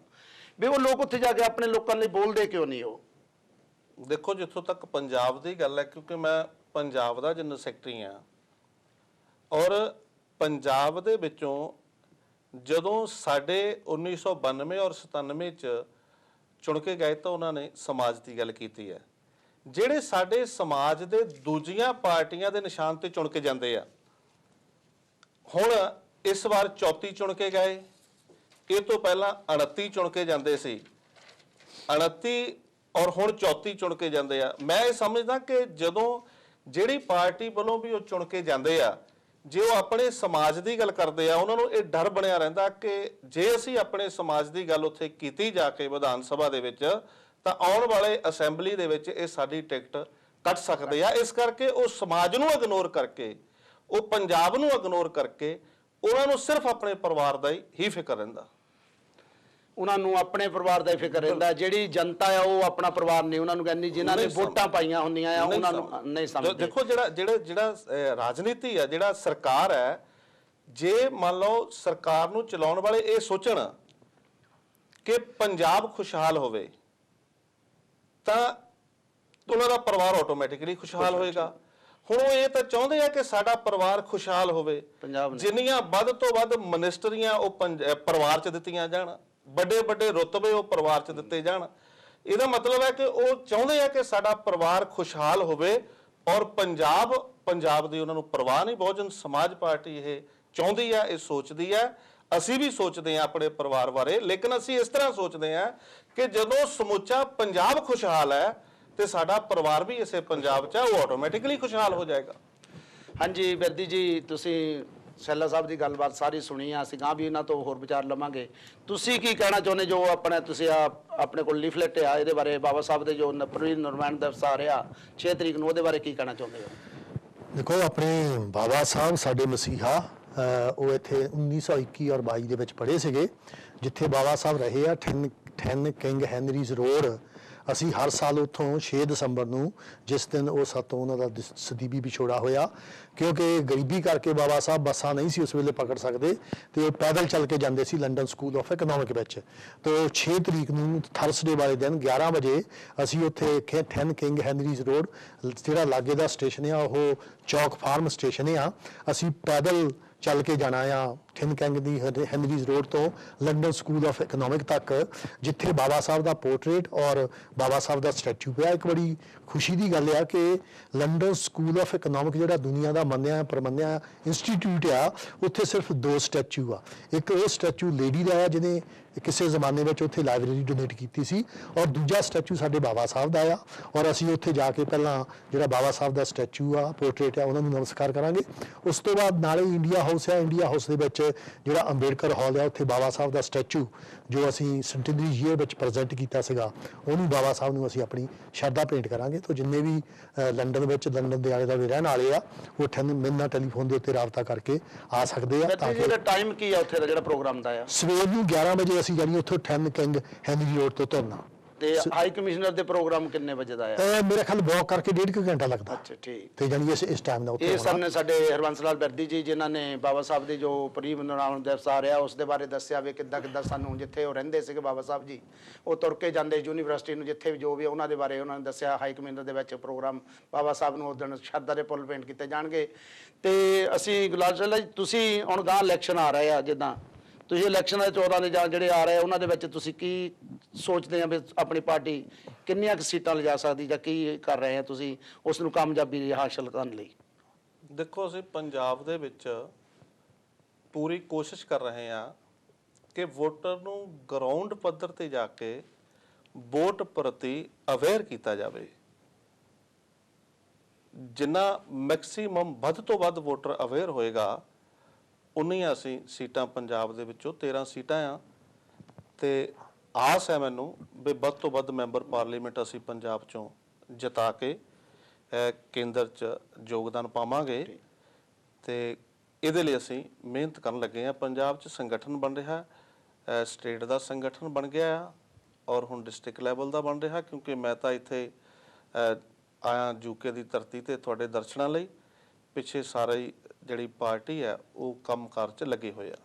ਵੀ ਉਹ ਲੋਕ ਉੱਥੇ ਜਾ ਕੇ ਆਪਣੇ ਲੋਕਾਂ ਲਈ ਬੋਲਦੇ ਕਿਉਂ ਨਹੀਂ? ਉਹ ਦੇਖੋ, ਜਿੱਥੋਂ ਤੱਕ ਪੰਜਾਬ ਦੀ ਗੱਲ ਹੈ, ਕਿਉਂਕਿ ਮੈਂ ਪੰਜਾਬ ਦਾ ਜਨਰਲ ਸੈਕਟਰੀ ਹਾਂ, ਔਰ ਪੰਜਾਬ ਦੇ ਵਿੱਚੋਂ ਜਦੋਂ ਸਾਡੇ 1992 ਔਰ 97 'ਚ ਚੁਣ ਕੇ ਗਏ ਤਾਂ ਉਹਨਾਂ ਨੇ ਸਮਾਜ ਦੀ ਗੱਲ ਕੀਤੀ ਹੈ। ਜਿਹੜੇ ਸਾਡੇ ਸਮਾਜ ਦੇ ਦੂਜੀਆਂ ਪਾਰਟੀਆਂ ਦੇ ਨਿਸ਼ਾਨ ਤੇ ਚੁਣ ਕੇ ਜਾਂਦੇ ਆ, ਹੁਣ ਇਸ ਵਾਰ 34 ਚੁਣ ਕੇ ਗਏ, ਇਹ ਤੋਂ ਪਹਿਲਾਂ 29 ਚੁਣ ਕੇ ਜਾਂਦੇ ਸੀ, 29 ਔਰ ਹੁਣ 34 ਚੁਣ ਕੇ ਜਾਂਦੇ ਆ। ਮੈਂ ਇਹ ਸਮਝਦਾ ਕਿ ਜਦੋਂ ਜਿਹੜੀ ਪਾਰਟੀ ਵੱਲੋਂ ਵੀ ਉਹ ਚੁਣ ਕੇ ਜਾਂਦੇ ਆ, ਜੇ ਉਹ ਆਪਣੇ ਸਮਾਜ ਦੀ ਗੱਲ ਕਰਦੇ ਆ, ਉਹਨਾਂ ਨੂੰ ਇਹ ਡਰ ਬਣਿਆ ਰਹਿੰਦਾ ਕਿ ਜੇ ਅਸੀਂ ਆਪਣੇ ਸਮਾਜ ਦੀ ਗੱਲ ਉੱਥੇ ਕੀਤੀ ਜਾ ਕੇ ਵਿਧਾਨ ਸਭਾ ਦੇ ਵਿੱਚ, ਤਾਂ ਆਉਣ ਵਾਲੇ ਅਸੈਂਬਲੀ ਦੇ ਵਿੱਚ ਇਹ ਸਾਡੀ ਟਿਕਟ ਕੱਟ ਸਕਦੇ ਆ। ਇਸ ਕਰਕੇ ਉਹ ਸਮਾਜ ਨੂੰ ਇਗਨੋਰ ਕਰਕੇ, ਉਹ ਪੰਜਾਬ ਨੂੰ ਇਗਨੋਰ ਕਰਕੇ, ਉਹਨਾਂ ਨੂੰ ਸਿਰਫ ਆਪਣੇ ਪਰਿਵਾਰ ਦਾ ਹੀ ਫਿਕਰ ਰਹਿੰਦਾ। ਉਹਨਾਂ ਨੂੰ ਆਪਣੇ ਪਰਿਵਾਰ ਦਾ ਹੀ ਫਿਕਰ ਰਹਿੰਦਾ। ਜਿਹੜੀ ਜਨਤਾ ਆ ਉਹ ਆਪਣਾ ਪਰਿਵਾਰ ਨਹੀਂ ਉਹਨਾਂ ਨੂੰ ਕਹਿੰਦੀ, ਜਿਨ੍ਹਾਂ ਨੇ ਵੋਟਾਂ ਪਾਈਆਂ ਹੁੰਦੀਆਂ ਆ ਉਹਨਾਂ ਨੂੰ ਨਹੀਂ ਸਮਝਦੇ। ਦੇਖੋ, ਜਿਹੜਾ ਰਾਜਨੀਤੀ ਆ, ਜਿਹੜਾ ਸਰਕਾਰ ਹੈ, ਜੇ ਮੰਨ ਲਓ ਸਰਕਾਰ ਨੂੰ ਚਲਾਉਣ ਵਾਲੇ ਇਹ ਸੋਚਣ ਕਿ ਪੰਜਾਬ ਖੁਸ਼ਹਾਲ ਹੋਵੇ ਤਾਂ ਉਹਨਾਂ ਦਾ ਪਰਿਵਾਰ ਆਟੋਮੈਟਿਕਲੀ ਖੁਸ਼ਹਾਲ ਹੋਏਗਾ। ਹੁਣ ਉਹ ਇਹ ਤਾਂ ਚਾਹੁੰਦੇ ਆ ਕਿ ਸਾਡਾ ਪਰਿਵਾਰ ਖੁਸ਼ਹਾਲ ਹੋਵੇ, ਜਿੰਨੀਆਂ ਵੱਧ ਤੋਂ ਵੱਧ ਮਿਨਿਸਟਰੀਆਂ ਉਹ ਪਰਿਵਾਰ 'ਚ ਦਿੱਤੀਆਂ ਜਾਣ, ਵੱਡੇ ਵੱਡੇ ਰੁਤਬੇ ਉਹ ਪਰਿਵਾਰ 'ਚ ਦਿੱਤੇ ਜਾਣ। ਇਹਦਾ ਮਤਲਬ ਹੈ ਕਿ ਉਹ ਚਾਹੁੰਦੇ ਆ ਕਿ ਸਾਡਾ ਪਰਿਵਾਰ ਖੁਸ਼ਹਾਲ ਹੋਵੇ, ਔਰ ਪੰਜਾਬ ਦੀ ਉਹਨਾਂ ਨੂੰ ਪਰਵਾਹ ਨਹੀਂ। ਬਹੁਜਨ ਸਮਾਜ ਪਾਰਟੀ ਇਹ ਚਾਹੁੰਦੀ ਆ, ਇਹ ਸੋਚਦੀ ਆ, ਅਸੀਂ ਵੀ ਸੋਚਦੇ ਆ ਆਪਣੇ ਪਰਿਵਾਰ ਬਾਰੇ, ਲੇਕਿਨ ਅਸੀਂ ਇਸ ਤਰ੍ਹਾਂ ਸੋਚਦੇ ਆ ਕਿ ਜਦੋਂ ਸਮੁੱਚਾ ਪੰਜਾਬ ਖੁਸ਼ਹਾਲ ਹੈ ਤੇ ਸਾਡਾ ਪਰਿਵਾਰ ਵੀ ਇਸੇ ਪੰਜਾਬ 'ਚ ਹੈ, ਉਹ ਆਟੋਮੈਟਿਕਲੀ ਖੁਸ਼ਹਾਲ ਹੋ ਜਾਏਗਾ। ਹਾਂਜੀ ਬਿਰਦੀ ਜੀ, ਤੁਸੀਂ ਸੈਲਾ ਸਾਹਿਬ ਦੀ ਗੱਲਬਾਤ ਸਾਰੀ ਸੁਣੀ ਆ, ਅਸੀਂ ਗਾਂ ਵੀ ਇਹਨਾਂ ਤੋਂ ਹੋਰ ਵਿਚਾਰ ਲਵਾਂਗੇ। ਤੁਸੀਂ ਕੀ ਕਹਿਣਾ ਚਾਹੁੰਦੇ ਜੋ ਤੁਸੀਂ ਆਪਣੇ ਕੋਲ ਲੀਫਲੇਟ ਆ ਇਹਦੇ ਬਾਰੇ, ਬਾਬਾ ਸਾਹਿਬ ਦੇ ਜੋ ਨੁਮਾਇੰਦ ਦਿਵਸ ਆ ਰਿਹਾ 6 ਤਰੀਕ ਨੂੰ, ਉਹਦੇ ਬਾਰੇ ਕੀ ਕਹਿਣਾ ਚਾਹੁੰਦੇ ਹੋ? ਦੇਖੋ ਆਪਣੇ ਬਾਬਾ ਸਾਹਿਬ ਸਾਡੇ ਮਸੀਹਾ ਉਹ ਇੱਥੇ 1921 ਔਰ 22 ਦੇ ਵਿੱਚ ਪੜ੍ਹੇ ਸੀਗੇ। ਜਿੱਥੇ ਬਾਬਾ ਸਾਹਿਬ ਰਹੇ ਆ 10 ਕਿੰਗ ਹੈਨਰੀਜ਼ ਰੋਡ, ਅਸੀਂ ਹਰ ਸਾਲ ਉੱਥੋਂ 6 ਦਸੰਬਰ ਨੂੰ, ਜਿਸ ਦਿਨ ਉਹ ਸਾਤੋਂ ਉਹਨਾਂ ਦਾ ਸਦੀਵੀ ਵਿਛੋੜਾ ਹੋਇਆ, ਕਿਉਂਕਿ ਗਰੀਬੀ ਕਰਕੇ ਬਾਬਾ ਸਾਹਿਬ ਬੱਸਾਂ ਨਹੀਂ ਸੀ ਉਸ ਵੇਲੇ ਪਕੜ ਸਕਦੇ ਤੇ ਉਹ ਪੈਦਲ ਚੱਲ ਕੇ ਜਾਂਦੇ ਸੀ ਲੰਡਨ ਸਕੂਲ ਆਫ ਇਕਨੋਮਿਕ ਵਿੱਚ। ਤੇ 6 ਤਰੀਕ ਨੂੰ ਥਰਸਡੇ ਵਾਲੇ ਦਿਨ 11 ਵਜੇ ਅਸੀਂ ਉੱਥੇ 10 ਕਿੰਗ ਹੈਨਰੀਜ਼ ਰੋਡ, ਜਿਹੜਾ ਲਾਗੇ ਦਾ ਸਟੇਸ਼ਨ ਆ ਉਹ ਚੌਕ ਫਾਰਮ ਸਟੇਸ਼ਨ ਆ, ਅਸੀਂ ਪੈਦਲ ਚੱਲ ਕੇ ਜਾਣਾ ਆ 10 ਕਿੰਗ ਦੀ ਹੈਨਰੀਜ਼ ਰੋਡ ਤੋਂ ਲੰਡਨ ਸਕੂਲ ਆਫ ਇਕਨੋਮਿਕ ਤੱਕ, ਜਿੱਥੇ ਬਾਬਾ ਸਾਹਿਬ ਦਾ ਪੋਰਟਰੇਟ ਔਰ ਬਾਬਾ ਸਾਹਿਬ ਦਾ ਸਟੈਚੂ ਪਿਆ। ਇੱਕ ਬੜੀ ਖੁਸ਼ੀ ਦੀ ਗੱਲ ਆ ਕਿ ਲੰਡਨ ਸਕੂਲ ਆਫ ਇਕਨੋਮਿਕ ਜਿਹੜਾ ਦੁਨੀਆ ਦਾ ਮੰਨਿਆ ਪ੍ਰਮੰਨਿਆ ਇੰਸਟੀਟਿਊਟ ਆ, ਉੱਥੇ ਸਿਰਫ 2 ਸਟੈਚੂ ਆ। ਇੱਕ ਉਹ ਸਟੈਚੂ ਲੇਡੀ ਦਾ ਆ ਜਿਹਨੇ ਕਿਸੇ ਜ਼ਮਾਨੇ ਵਿੱਚ ਉੱਥੇ ਲਾਇਬ੍ਰੇਰੀ ਡੋਨੇਟ ਕੀਤੀ ਸੀ, ਔਰ ਦੂਜਾ ਸਟੈਚੂ ਸਾਡੇ ਬਾਬਾ ਸਾਹਿਬ ਦਾ ਆ। ਔਰ ਅਸੀਂ ਉੱਥੇ ਜਾ ਕੇ ਪਹਿਲਾਂ ਜਿਹੜਾ ਬਾਬਾ ਸਾਹਿਬ ਦਾ ਸਟੈਚੂ ਆ, ਪੋਰਟਰੇਟ ਆ, ਉਹਨਾਂ ਨੂੰ ਨਮਸਕਾਰ ਕਰਾਂਗੇ। ਉਸ ਤੋਂ ਬਾਅਦ ਨਾਲੇ ਇੰਡੀਆ ਹਾਊਸ ਆ, ਇੰਡੀਆ ਹਾਊਸ ਦੇ ਵਿੱਚ ਜਿਹੜਾ ਅੰਬੇਡਕਰ ਹਾਲ ਆ, ਉੱਥੇ ਬਾਬਾ ਸਾਹਿਬ ਦਾ ਸਟੈਚੂ ਜੋ ਅਸੀਂ ਸੈਂਟੀਨਰੀ ਈਅਰ ਵਿੱਚ ਪ੍ਰੈਜ਼ੈਂਟ ਕੀਤਾ ਸੀਗਾ, ਉਹਨੂੰ ਬਾਬਾ ਸਾਹਿਬ ਨੂੰ ਅਸੀਂ ਆਪਣੀ ਸ਼ਰਧਾ ਭੇਂਟ ਕਰਾਂਗੇ। ਤਾਂ ਜਿੰਨੇ ਵੀ ਲੰਡਨ ਵਿੱਚ, ਲੰਡਨ ਦੇ ਆਲੇ ਦੁਆਲੇ ਰਹਿਣ ਵਾਲੇ ਆ, ਉਹ ਮੇਰੇ ਨਾਲ ਟੈਲੀਫੋਨ ਦੇ ਉੱਤੇ ਰਾਬਤਾ ਕਰਕੇ ਆ ਸਕਦੇ ਆ। ਤਾਂ ਕਿ ਟਾਈਮ ਕੀ ਆ ਉੱਥੇ ਦਾ ਜਿਹੜਾ ਪ੍ਰੋਗਰਾਮ ਦਾ ਆ? ਸਵੇਰ ਨੂੰ 11 ਵਜੇ ਅਸੀਂ ਜਾਣੀ ਉੱਥੋਂ 10 ਕਿੰਗ ਹੈਨਰੀ ਰੋਡ ਤੋਂ ਤੁਰਨਾ। ਤੇ ਹਾਈ ਕਮਿਸ਼ਨਰ ਦੇ ਪ੍ਰੋਗਰਾਮ ਕਿੰਨੇ ਵਜੇ ਦਾ ਆ? ਮੇਰੇ ਖਿਆਲ ਵਾਕ ਕਰਕੇ 1.5 ਘੰਟਾ ਲੱਗਦਾ। ਅੱਛਾ, ਠੀਕ। ਤੇ ਜਾਣੀ ਇਸ ਟਾਈਮ ਦਾ ਉੱਥੇ ਇਹ ਸਨ ਸਾਡੇ ਹਰਬੰਸ ਲਾਲ ਬਰਦੀ ਜੀ, ਜਿਨ੍ਹਾਂ ਨੇ ਬਾਬਾ ਸਾਹਿਬ ਦੇ ਜੋ ਪਰਿਨਿਰਵਾਣ ਦਿਵਸ ਆ ਰਿਹਾ ਉਸ ਦੇ ਬਾਰੇ ਦੱਸਿਆ ਵੀ ਕਿੱਦਾਂ ਸਾਨੂੰ ਜਿੱਥੇ ਉਹ ਰਹਿੰਦੇ ਸੀਗੇ ਬਾਬਾ ਸਾਹਿਬ ਜੀ, ਉਹ ਤੁਰ ਕੇ ਜਾਂਦੇ ਯੂਨੀਵਰਸਿਟੀ ਨੂੰ, ਜਿੱਥੇ ਵੀ ਜੋ ਵੀ ਉਹਨਾਂ ਦੇ ਬਾਰੇ ਉਹਨਾਂ ਨੇ ਦੱਸਿਆ। ਹਾਈ ਕਮਿਸ਼ਨਰ ਦੇ ਵਿੱਚ ਪ੍ਰੋਗਰਾਮ ਬਾਬਾ ਸਾਹਿਬ ਨੂੰ ਉਸ ਦਿਨ ਸ਼ਰਧਾ ਦੇ ਫੁੱਲ ਭੇਂਟ ਕੀਤੇ ਜਾਣਗੇ। ਤੇ ਅਸੀਂ ਗੁਲਾਬ ਸਿੰਘ ਜੀ, ਤੁਸੀਂ ਹੁਣ ਗਾਂ ਇਲੈਕਸ਼ਨ ਆ ਰਹੇ ਆ, ਜਿੱਦਾਂ ਤੁਸੀਂ ਇਲੈਕਸ਼ਨਾਂ ਦੇ 14 ਦੇ ਜਾਂ ਜਿਹੜੇ ਆ ਰਹੇ ਉਹਨਾਂ ਦੇ ਵਿੱਚ ਤੁਸੀਂ ਕੀ ਸੋਚਦੇ ਆ ਵੀ ਆਪਣੀ ਪਾਰਟੀ ਕਿੰਨੀਆਂ ਕੁ ਸੀਟਾਂ ਲਿਜਾ ਸਕਦੀ, ਜਾਂ ਕੀ ਕਰ ਰਹੇ ਆ ਤੁਸੀਂ ਉਸ ਨੂੰ ਕਾਮਯਾਬੀ ਹਾਸਲ ਕਰਨ ਲਈ? ਦੇਖੋ, ਅਸੀਂ ਪੰਜਾਬ ਦੇ ਵਿੱਚ ਪੂਰੀ ਕੋਸ਼ਿਸ਼ ਕਰ ਰਹੇ ਹਾਂ ਕਿ ਵੋਟਰ ਨੂੰ ਗਰਾਊਂਡ ਪੱਧਰ ਤੇ ਜਾ ਕੇ ਵੋਟ ਪ੍ਰਤੀ ਅਵੇਅਰ ਕੀਤਾ ਜਾਵੇ। ਜਿੰਨਾ ਮੈਕਸਿਮਮ ਵੱਧ ਤੋਂ ਵੱਧ ਵੋਟਰ ਅਵੇਅਰ ਹੋਏਗਾ, ਉਨੀਆਂ ਅਸੀਂ ਸੀਟਾਂ ਪੰਜਾਬ ਦੇ ਵਿੱਚੋਂ 13 ਸੀਟਾਂ ਆ, ਤੇ ਆਸ ਹੈ ਮੈਨੂੰ ਵੀ ਵੱਧ ਤੋਂ ਵੱਧ ਮੈਂਬਰ ਪਾਰਲੀਮੈਂਟ ਅਸੀਂ ਪੰਜਾਬ ਚੋਂ ਜਿਤਾ ਕੇ ਕੇਂਦਰ 'ਚ ਯੋਗਦਾਨ ਪਾਵਾਂਗੇ। ਤੇ ਇਹਦੇ ਲਈ ਅਸੀਂ ਮਿਹਨਤ ਕਰਨ ਲੱਗੇ ਹਾਂ। ਪੰਜਾਬ 'ਚ ਸੰਗਠਨ ਬਣ ਰਿਹਾ, ਸਟੇਟ ਦਾ ਸੰਗਠਨ ਬਣ ਗਿਆ ਆ, ਔਰ ਹੁਣ ਡਿਸਟ੍ਰਿਕਟ ਲੈਵਲ ਦਾ ਬਣ ਰਿਹਾ, ਕਿਉਂਕਿ ਮੈਂ ਤਾਂ ਇੱਥੇ ਆਇਆ ਯੂਕੇ ਦੀ ਧਰਤੀ ਤੇ ਤੁਹਾਡੇ ਦਰਸ਼ਨਾਂ ਲਈ। ਪਿੱਛੇ ਸਾਰੀ ਜਿਹੜੀ ਪਾਰਟੀ ਹੈ ਉਹ ਕੰਮਕਾਰ 'ਚ ਲੱਗੇ ਹੋਏ ਆ।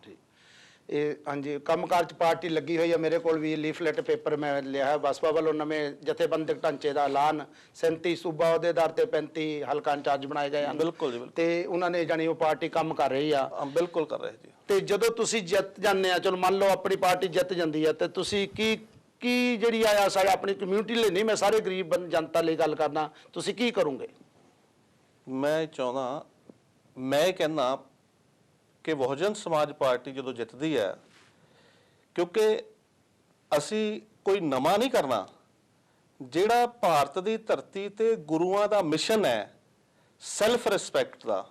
ਇਹ ਹਾਂਜੀ, ਕੰਮਕਾਰ 'ਚ ਪਾਰਟੀ ਲੱਗੀ ਹੋਈ ਆ। ਮੇਰੇ ਕੋਲ ਵੀ ਲੀਫਲੈਟ ਪੇਪਰ ਮੈਂ ਲਿਆ ਹੈ। ਬਸਪਾ ਵੱਲੋਂ ਨਵੇਂ ਜਥੇਬੰਦਕ ਢਾਂਚੇ ਦਾ ਐਲਾਨ, 37 ਸੂਬਾ ਅਹੁਦੇਦਾਰ ਤੇ 35 ਹਲਕਾ ਇੰਚਾਰਜ ਬਣਾਏ ਗਏ ਹਨ। ਬਿਲਕੁਲ ਜੀ, ਤੇ ਉਹਨਾਂ ਨੇ ਜਾਣੀ ਉਹ ਪਾਰਟੀ ਕੰਮ ਕਰ ਰਹੀ ਆ। ਬਿਲਕੁਲ ਕਰ ਰਹੇ ਜੀ। ਤੇ ਜਦੋਂ ਤੁਸੀਂ ਜਿੱਤ ਜਾਂਦੇ ਆ, ਚਲੋ ਮੰਨ ਲਓ ਆਪਣੀ ਪਾਰਟੀ ਜਿੱਤ ਜਾਂਦੀ ਆ, ਤੇ ਤੁਸੀਂ ਕੀ ਜਿਹੜੀ ਆ ਸਾਡੇ ਆਪਣੀ ਕਮਿਊਨਿਟੀ ਲਈ ਨਹੀਂ, ਮੈਂ ਸਾਰੇ ਗਰੀਬ ਜਨਤਾ ਲਈ ਗੱਲ ਕਰਦਾ, ਤੁਸੀਂ ਕੀ ਕਰੋਗੇ? ਮੈਂ ਚਾਹੁੰਦਾ, ਮੈਂ ਕਹਿੰਦਾ ਕਿ ਬਹੁਜਨ ਸਮਾਜ ਪਾਰਟੀ ਜਦੋਂ ਜਿੱਤਦੀ ਹੈ, ਕਿਉਂਕਿ ਅਸੀਂ ਕੋਈ ਨਵਾਂ ਨਹੀਂ ਕਰਨਾ, ਜਿਹੜਾ ਭਾਰਤ ਦੀ ਧਰਤੀ ਤੇ ਗੁਰੂਆਂ ਦਾ ਮਿਸ਼ਨ ਹੈ ਸੈਲਫ ਰਿਸਪੈਕਟ ਦਾ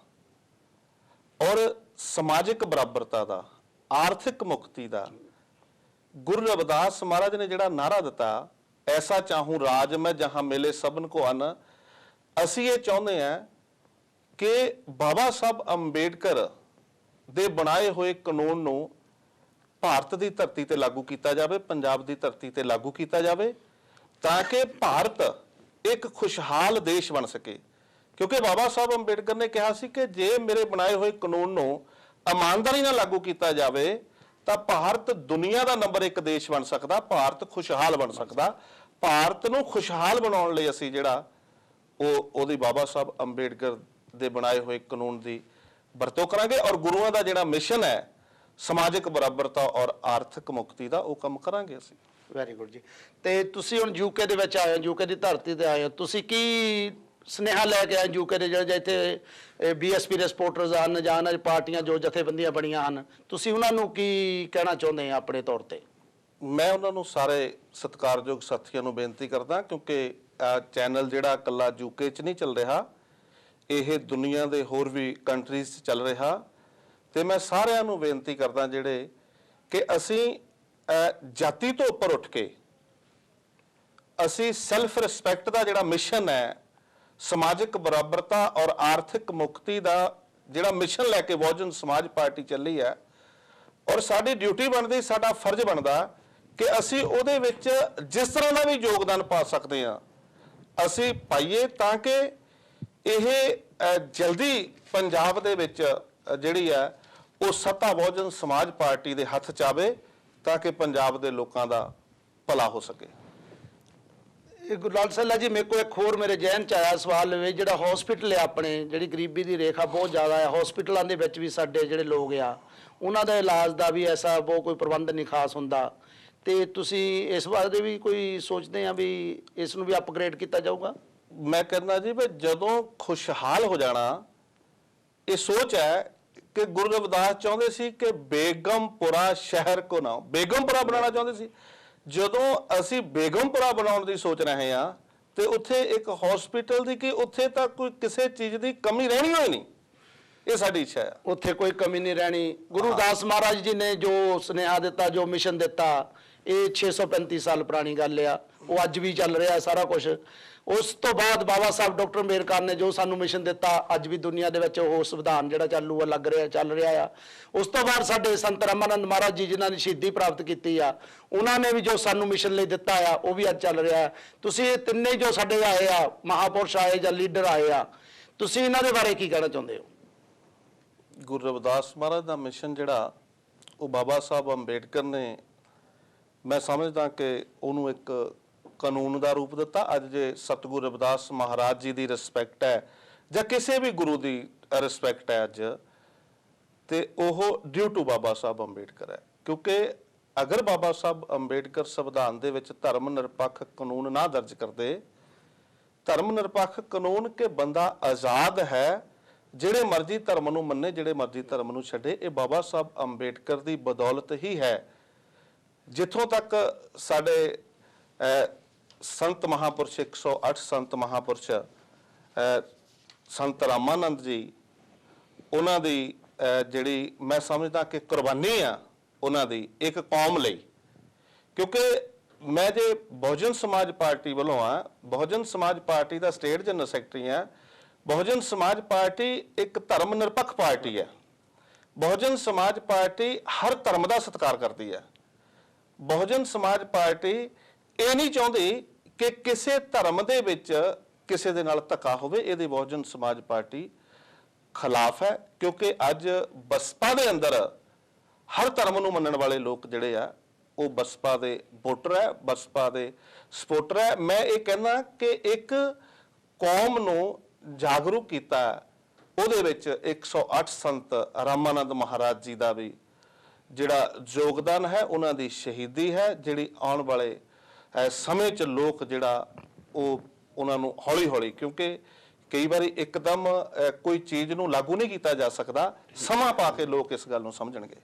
ਔਰ ਸਮਾਜਿਕ ਬਰਾਬਰਤਾ ਦਾ, ਆਰਥਿਕ ਮੁਕਤੀ ਦਾ। ਗੁਰੂ ਰਵਿਦਾਸ ਮਹਾਰਾਜ ਨੇ ਜਿਹੜਾ ਨਾਅਰਾ ਦਿੱਤਾ, ਐਸਾ ਚਾਹੂੰ ਰਾਜ ਮੈਂ ਜਹਾਂ ਮਿਲੇ ਸਭਨ ਕੋ ਅਨ, ਅਸੀਂ ਇਹ ਚਾਹੁੰਦੇ ਹਾਂ ਕਿ ਬਾਬਾ ਸਾਹਿਬ ਅੰਬੇਡਕਰ ਦੇ ਬਣਾਏ ਹੋਏ ਕਾਨੂੰਨ ਨੂੰ ਭਾਰਤ ਦੀ ਧਰਤੀ ਤੇ ਲਾਗੂ ਕੀਤਾ ਜਾਵੇ, ਪੰਜਾਬ ਦੀ ਧਰਤੀ ਤੇ ਲਾਗੂ ਕੀਤਾ ਜਾਵੇ, ਤਾਂ ਕਿ ਭਾਰਤ ਇੱਕ ਖੁਸ਼ਹਾਲ ਦੇਸ਼ ਬਣ ਸਕੇ। ਕਿਉਂਕਿ ਬਾਬਾ ਸਾਹਿਬ ਅੰਬੇਡਕਰ ਨੇ ਕਿਹਾ ਸੀ ਕਿ ਜੇ ਮੇਰੇ ਬਣਾਏ ਹੋਏ ਕਾਨੂੰਨ ਨੂੰ ਇਮਾਨਦਾਰੀ ਨਾਲ ਲਾਗੂ ਕੀਤਾ ਜਾਵੇ ਤਾਂ ਭਾਰਤ ਦੁਨੀਆ ਦਾ ਨੰਬਰ 1 ਦੇਸ਼ ਬਣ ਸਕਦਾ, ਭਾਰਤ ਖੁਸ਼ਹਾਲ ਬਣ ਸਕਦਾ। ਭਾਰਤ ਨੂੰ ਖੁਸ਼ਹਾਲ ਬਣਾਉਣ ਲਈ ਅਸੀਂ ਜਿਹੜਾ ਉਹਦੀ ਬਾਬਾ ਸਾਹਿਬ ਅੰਬੇਡਕਰ ਦੇ ਬਣਾਏ ਹੋਏ ਕਾਨੂੰਨ ਦੀ ਵਰਤੋਂ ਕਰਾਂਗੇ, ਔਰ ਗੁਰੂਆਂ ਦਾ ਜਿਹੜਾ ਮਿਸ਼ਨ ਹੈ ਸਮਾਜਿਕ ਬਰਾਬਰਤਾ ਔਰ ਆਰਥਿਕ ਮੁਕਤੀ ਦਾ, ਉਹ ਕੰਮ ਕਰਾਂਗੇ ਅਸੀਂ। ਵੈਰੀ ਗੁੱਡ ਜੀ। ਤੇ ਤੁਸੀਂ ਹੁਣ ਯੂਕੇ ਦੇ ਵਿੱਚ ਆਏ ਹੋ, ਯੂਕੇ ਦੀ ਧਰਤੀ ਤੇ ਆਏ ਹੋ, ਤੁਸੀਂ ਕੀ ਸੁਨੇਹਾ ਲੈ ਕੇ ਆਏ ਯੂਕੇ ਦੇ ਜਿਹੜੇ ਇੱਥੇ ਬੀਐਸਪੀ ਦੇ ਸਪੋਰਟਰਸ ਹਨ ਜਾਂ ਇਹਨਾਂ ਦੀ ਪਾਰਟੀਆਂ ਜੋ ਜਥੇਬੰਦੀਆਂ ਬਣੀਆਂ ਹਨ, ਤੁਸੀਂ ਉਹਨਾਂ ਨੂੰ ਕੀ ਕਹਿਣਾ ਚਾਹੁੰਦੇ ਆ ਆਪਣੇ ਤੌਰ ਤੇ? ਮੈਂ ਉਹਨਾਂ ਨੂੰ, ਸਾਰੇ ਸਤਿਕਾਰਯੋਗ ਸਾਥੀਆਂ ਨੂੰ ਬੇਨਤੀ ਕਰਦਾ, ਕਿਉਂਕਿ ਚੈਨਲ ਜਿਹੜਾ ਇਕੱਲਾ ਯੂਕੇ 'ਚ ਨਹੀਂ ਚੱਲ ਰਿਹਾ, ਇਹ ਦੁਨੀਆ ਦੇ ਹੋਰ ਵੀ ਕੰਟਰੀਜ਼ 'ਚ ਚੱਲ ਰਿਹਾ। ਤੇ ਮੈਂ ਸਾਰਿਆਂ ਨੂੰ ਬੇਨਤੀ ਕਰਦਾ ਜਿਹੜੇ ਕਿ ਅਸੀਂ ਜਾਤੀ ਤੋਂ ਉੱਪਰ ਉੱਠ ਕੇ ਅਸੀਂ ਸੈਲਫ ਰਿਸਪੈਕਟ ਦਾ ਜਿਹੜਾ ਮਿਸ਼ਨ ਹੈ, ਸਮਾਜਿਕ ਬਰਾਬਰਤਾ ਔਰ ਆਰਥਿਕ ਮੁਕਤੀ ਦਾ ਜਿਹੜਾ ਮਿਸ਼ਨ ਲੈ ਕੇ ਬਹੁਜਨ ਸਮਾਜ ਪਾਰਟੀ ਚੱਲੀ ਹੈ, ਔਰ ਸਾਡੀ ਡਿਊਟੀ ਬਣਦੀ, ਸਾਡਾ ਫਰਜ਼ ਬਣਦਾ ਕਿ ਅਸੀਂ ਉਹਦੇ ਵਿੱਚ ਜਿਸ ਤਰ੍ਹਾਂ ਦਾ ਵੀ ਯੋਗਦਾਨ ਪਾ ਸਕਦੇ ਹਾਂ ਅਸੀਂ ਪਾਈਏ, ਤਾਂ ਕਿ ਇਹ ਜਲਦੀ ਪੰਜਾਬ ਦੇ ਵਿੱਚ ਜਿਹੜੀ ਹੈ ਉਹ ਸੱਤਾ ਬਹੁਜਨ ਸਮਾਜ ਪਾਰਟੀ ਦੇ ਹੱਥ 'ਚ ਆਵੇ, ਤਾਂ ਕਿ ਪੰਜਾਬ ਦੇ ਲੋਕਾਂ ਦਾ ਭਲਾ ਹੋ ਸਕੇ। ਇਹ ਗੁਰਲਾਲ ਸੈਲਾ ਜੀ, ਮੇਰੇ ਕੋਲ ਇੱਕ ਹੋਰ ਮੇਰੇ ਜ਼ਿਹਨ 'ਚ ਆਇਆ ਸਵਾਲ, ਵੀ ਜਿਹੜਾ ਹਸਪੀਟਲ ਹੈ ਆਪਣੇ, ਜਿਹੜੀ ਗਰੀਬੀ ਦੀ ਰੇਖਾ ਬਹੁਤ ਜ਼ਿਆਦਾ ਹੈ, ਹਸਪੀਟਲਾਂ ਦੇ ਵਿੱਚ ਵੀ ਸਾਡੇ ਜਿਹੜੇ ਲੋਕ ਆ ਉਹਨਾਂ ਦਾ ਇਲਾਜ ਦਾ ਵੀ ਐਸਾ ਬਹੁਤ ਕੋਈ ਪ੍ਰਬੰਧ ਨਹੀਂ ਖਾਸ ਹੁੰਦਾ, ਤੇ ਤੁਸੀਂ ਇਸ ਬਾਰੇ ਵੀ ਕੋਈ ਸੋਚਦੇ ਆ ਵੀ ਇਸ ਨੂੰ ਵੀ ਅਪਗ੍ਰੇਡ ਕੀਤਾ ਜਾਊਗਾ? ਮੈਂ ਕਹਿੰਦਾ ਜੀ ਵੀ ਜਦੋਂ ਖੁਸ਼ਹਾਲ ਹੋ ਜਾਣਾ, ਇਹ ਸੋਚ ਹੈ ਕਿ ਗੁਰੂ ਰਵਿਦਾਸ ਚਾਹੁੰਦੇ ਸੀ ਕਿ ਬੇਗਮਪੁਰਾ ਸ਼ਹਿਰ ਕੋ ਨਾ, ਬੇਗਮਪੁਰਾ ਬਣਾਉਣਾ ਚਾਹੁੰਦੇ ਸੀ। ਜਦੋਂ ਅਸੀਂ ਬੇਗਮਪੁਰਾ ਬਣਾਉਣ ਦੀ ਸੋਚ ਰਹੇ ਹਾਂ ਤੇ ਉੱਥੇ ਇੱਕ ਹਸਪੀਟਲ ਦੀ ਕਿ ਉੱਥੇ ਤਾਂ ਕੋਈ ਕਿਸੇ ਚੀਜ਼ ਦੀ ਕਮੀ ਰਹਿਣੀ ਹੋਈ ਨਹੀਂ, ਇਹ ਸਾਡੀ ਇੱਛਾ ਹੈ। ਉੱਥੇ ਕੋਈ ਕਮੀ ਨਹੀਂ ਰਹਿਣੀ। ਗੁਰੂ ਦਾਸ ਮਹਾਰਾਜ ਜੀ ਨੇ ਜੋ ਸੁਨੇਹਾ ਦਿੱਤਾ, ਜੋ ਮਿਸ਼ਨ ਦਿੱਤਾ, ਇਹ 635 ਸਾਲ ਪੁਰਾਣੀ ਗੱਲ ਆ, ਉਹ ਅੱਜ ਵੀ ਚੱਲ ਰਿਹਾ ਸਾਰਾ ਕੁਝ। ਉਸ ਤੋਂ ਬਾਅਦ ਬਾਬਾ ਸਾਹਿਬ ਡਾਕਟਰ ਅੰਬੇਡਕਰ ਨੇ ਜੋ ਸਾਨੂੰ ਮਿਸ਼ਨ ਦਿੱਤਾ, ਅੱਜ ਵੀ ਦੁਨੀਆ ਦੇ ਵਿੱਚ ਉਹ ਸੰਵਿਧਾਨ ਜਿਹੜਾ ਚਾਲੂ ਆ, ਲੱਗ ਰਿਹਾ, ਚੱਲ ਰਿਹਾ ਆ। ਉਸ ਤੋਂ ਬਾਅਦ ਸਾਡੇ ਸੰਤ ਰਾਮਾਨੰਦ ਮਹਾਰਾਜ ਜੀ ਜਿਨ੍ਹਾਂ ਨੇ ਸ਼ਹੀਦੀ ਪ੍ਰਾਪਤ ਕੀਤੀ ਆ, ਉਹਨਾਂ ਨੇ ਵੀ ਜੋ ਸਾਨੂੰ ਮਿਸ਼ਨ ਲਈ ਦਿੱਤਾ ਆ, ਉਹ ਵੀ ਅੱਜ ਚੱਲ ਰਿਹਾ। ਤੁਸੀਂ ਇਹ ਤਿੰਨੇ ਜੋ ਸਾਡੇ ਆਏ ਆ, ਮਹਾਪੁਰਸ਼ ਆਏ ਜਾਂ ਲੀਡਰ ਆਏ ਆ, ਤੁਸੀਂ ਇਹਨਾਂ ਦੇ ਬਾਰੇ ਕੀ ਕਹਿਣਾ ਚਾਹੁੰਦੇ ਹੋ? ਗੁਰੂ ਰਵਿਦਾਸ ਮਹਾਰਾਜ ਦਾ ਮਿਸ਼ਨ ਜਿਹੜਾ ਉਹ ਬਾਬਾ ਸਾਹਿਬ ਅੰਬੇਡਕਰ ਨੇ, ਮੈਂ ਸਮਝਦਾ ਕਿ ਉਹਨੂੰ ਇੱਕ ਕਾਨੂੰਨ ਦਾ ਰੂਪ ਦਿੱਤਾ। ਅੱਜ ਜੇ ਸਤਿਗੁਰੂ ਰਵਿਦਾਸ ਮਹਾਰਾਜ ਜੀ ਦੀ ਰਿਸਪੈਕਟ ਹੈ ਜਾਂ ਕਿਸੇ ਵੀ ਗੁਰੂ ਦੀ ਰਿਸਪੈਕਟ ਹੈ ਅੱਜ, ਤੇ ਉਹ ਡਿਊ ਟੂ ਬਾਬਾ ਸਾਹਿਬ ਅੰਬੇਡਕਰ ਹੈ। ਕਿਉਂਕਿ ਅਗਰ ਬਾਬਾ ਸਾਹਿਬ ਅੰਬੇਡਕਰ ਸੰਵਿਧਾਨ ਦੇ ਵਿੱਚ ਧਰਮ ਨਿਰਪੱਖ ਕਾਨੂੰਨ ਨਾ ਦਰਜ ਕਰਦੇ, ਧਰਮ ਨਿਰਪੱਖ ਕਾਨੂੰਨ ਕਿ ਬੰਦਾ ਆਜ਼ਾਦ ਹੈ, ਜਿਹੜੇ ਮਰਜ਼ੀ ਧਰਮ ਨੂੰ ਮੰਨੇ, ਜਿਹੜੇ ਮਰਜ਼ੀ ਧਰਮ ਨੂੰ ਛੱਡੇ, ਇਹ ਬਾਬਾ ਸਾਹਿਬ ਅੰਬੇਡਕਰ ਦੀ ਬਦੌਲਤ ਹੀ ਹੈ। ਜਿੱਥੋਂ ਤੱਕ ਸਾਡੇ ਸੰਤ ਮਹਾਪੁਰਸ਼ 108 ਸੰਤ ਮਹਾਪੁਰਸ਼ ਸੰਤ ਰਾਮਾਨੰਦ ਜੀ, ਉਹਨਾਂ ਦੀ ਜਿਹੜੀ ਮੈਂ ਸਮਝਦਾ ਕਿ ਕੁਰਬਾਨੀ ਆ ਉਹਨਾਂ ਦੀ ਇੱਕ ਕੌਮ ਲਈ। ਕਿਉਂਕਿ ਮੈਂ ਜੇ ਬਹੁਜਨ ਸਮਾਜ ਪਾਰਟੀ ਵੱਲੋਂ ਆ, ਬਹੁਜਨ ਸਮਾਜ ਪਾਰਟੀ ਦਾ ਸਟੇਟ ਜਨਰਲ ਸੈਕਟਰੀ ਆ। ਬਹੁਜਨ ਸਮਾਜ ਪਾਰਟੀ ਇੱਕ ਧਰਮ ਨਿਰਪੱਖ ਪਾਰਟੀ ਹੈ। ਬਹੁਜਨ ਸਮਾਜ ਪਾਰਟੀ ਹਰ ਧਰਮ ਦਾ ਸਤਿਕਾਰ ਕਰਦੀ ਹੈ। ਬਹੁਜਨ ਸਮਾਜ ਪਾਰਟੀ ਇਹ ਨਹੀਂ ਚਾਹੁੰਦੀ ਕਿ ਕਿਸੇ ਧਰਮ ਦੇ ਵਿੱਚ ਕਿਸੇ ਦੇ ਨਾਲ ਧੱਕਾ ਹੋਵੇ, ਇਹਦੇ ਬਹੁਜਨ ਸਮਾਜ ਪਾਰਟੀ ਖਿਲਾਫ ਹੈ। ਕਿਉਂਕਿ ਅੱਜ ਬਸਪਾ ਦੇ ਅੰਦਰ ਹਰ ਧਰਮ ਨੂੰ ਮੰਨਣ ਵਾਲੇ ਲੋਕ ਜਿਹੜੇ ਆ ਉਹ ਬਸਪਾ ਦੇ ਵੋਟਰ ਹੈ, ਬਸਪਾ ਦੇ ਸਪੋਰਟਰ ਹੈ। ਮੈਂ ਇਹ ਕਹਿੰਦਾ ਕਿ ਇੱਕ ਕੌਮ ਨੂੰ ਜਾਗਰੂਕ ਕੀਤਾ, ਉਹਦੇ ਵਿੱਚ 108 ਸੰਤ ਰਾਮਾਨੰਦ ਮਹਾਰਾਜ ਜੀ ਦਾ ਵੀ ਜਿਹੜਾ ਯੋਗਦਾਨ ਹੈ, ਉਹਨਾਂ ਦੀ ਸ਼ਹੀਦੀ ਹੈ, ਜਿਹੜੀ ਆਉਣ ਵਾਲੇ ਸਮੇਂ 'ਚ ਲੋਕ ਜਿਹੜਾ ਉਹ ਉਹਨਾਂ ਨੂੰ ਹੌਲੀ ਹੌਲੀ, ਕਿਉਂਕਿ ਕਈ ਵਾਰੀ ਇੱਕਦਮ ਕੋਈ ਚੀਜ਼ ਨੂੰ ਲਾਗੂ ਨਹੀਂ ਕੀਤਾ ਜਾ ਸਕਦਾ, ਸਮਾਂ ਪਾ ਕੇ ਲੋਕ ਇਸ ਗੱਲ ਨੂੰ ਸਮਝਣਗੇ,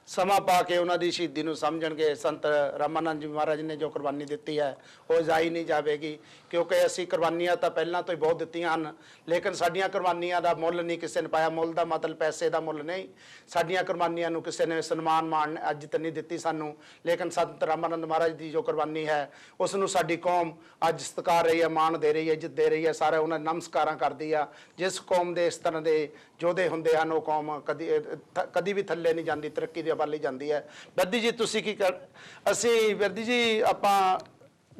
ਸਮਾਂ ਪਾ ਕੇ ਉਹਨਾਂ ਦੀ ਸ਼ਹੀਦੀ ਨੂੰ ਸਮਝਣਗੇ। ਸੰਤ ਰਾਮਾਨੰਦ ਜੀ ਮਹਾਰਾਜ ਨੇ ਜੋ ਕੁਰਬਾਨੀ ਦਿੱਤੀ ਹੈ ਉਹ ਜਾਈ ਨਹੀਂ ਜਾਵੇਗੀ, ਕਿਉਂਕਿ ਅਸੀਂ ਕੁਰਬਾਨੀਆਂ ਤਾਂ ਪਹਿਲਾਂ ਤੋਂ ਹੀ ਬਹੁਤ ਦਿੱਤੀਆਂ ਹਨ, ਲੇਕਿਨ ਸਾਡੀਆਂ ਕੁਰਬਾਨੀਆਂ ਦਾ ਮੁੱਲ ਨਹੀਂ ਕਿਸੇ ਨੇ ਪਾਇਆ। ਮੁੱਲ ਦਾ ਮਤਲਬ ਪੈਸੇ ਦਾ ਮੁੱਲ ਨਹੀਂ। ਸਾਡੀਆਂ ਕੁਰਬਾਨੀਆਂ ਨੂੰ ਕਿਸੇ ਨੇ ਸਨਮਾਨ ਮਾਣ ਇੱਜ਼ਤ ਨਹੀਂ ਦਿੱਤੀ ਸਾਨੂੰ, ਲੇਕਿਨ ਸੰਤ ਰਾਮਾਨੰਦ ਮਹਾਰਾਜ ਦੀ ਜੋ ਕੁਰਬਾਨੀ ਹੈ ਉਸ ਨੂੰ ਸਾਡੀ ਕੌਮ ਅੱਜ ਸਤਿਕਾਰ ਰਹੀ ਹੈ, ਮਾਣ ਦੇ ਰਹੀ ਹੈ, ਇੱਜ਼ਤ ਦੇ ਰਹੀ ਹੈ, ਸਾਰਾ ਉਹਨਾਂ ਨਮਸਕਾਰਾਂ ਕਰਦੀ ਆ। ਜਿਸ ਕੌਮ ਦੇ ਇਸ ਤਰ੍ਹਾਂ ਦੇ ਯੋਧੇ ਹੁੰਦੇ ਹਨ ਉਹ ਕੌਮ ਕਦੀ ਵੀ ਥੱਲੇ ਨਹੀਂ ਜਾਂਦੀ, ਤਰੱਕੀ ਦੇ ਵੱਲ ਹੀ ਜਾਂਦੀ ਹੈ। ਬਿਰਦੀ ਜੀ ਤੁਸੀਂ ਕੀ ਕਰ, ਅਸੀਂ ਬਿਰਦੀ ਜੀ ਆਪਾਂ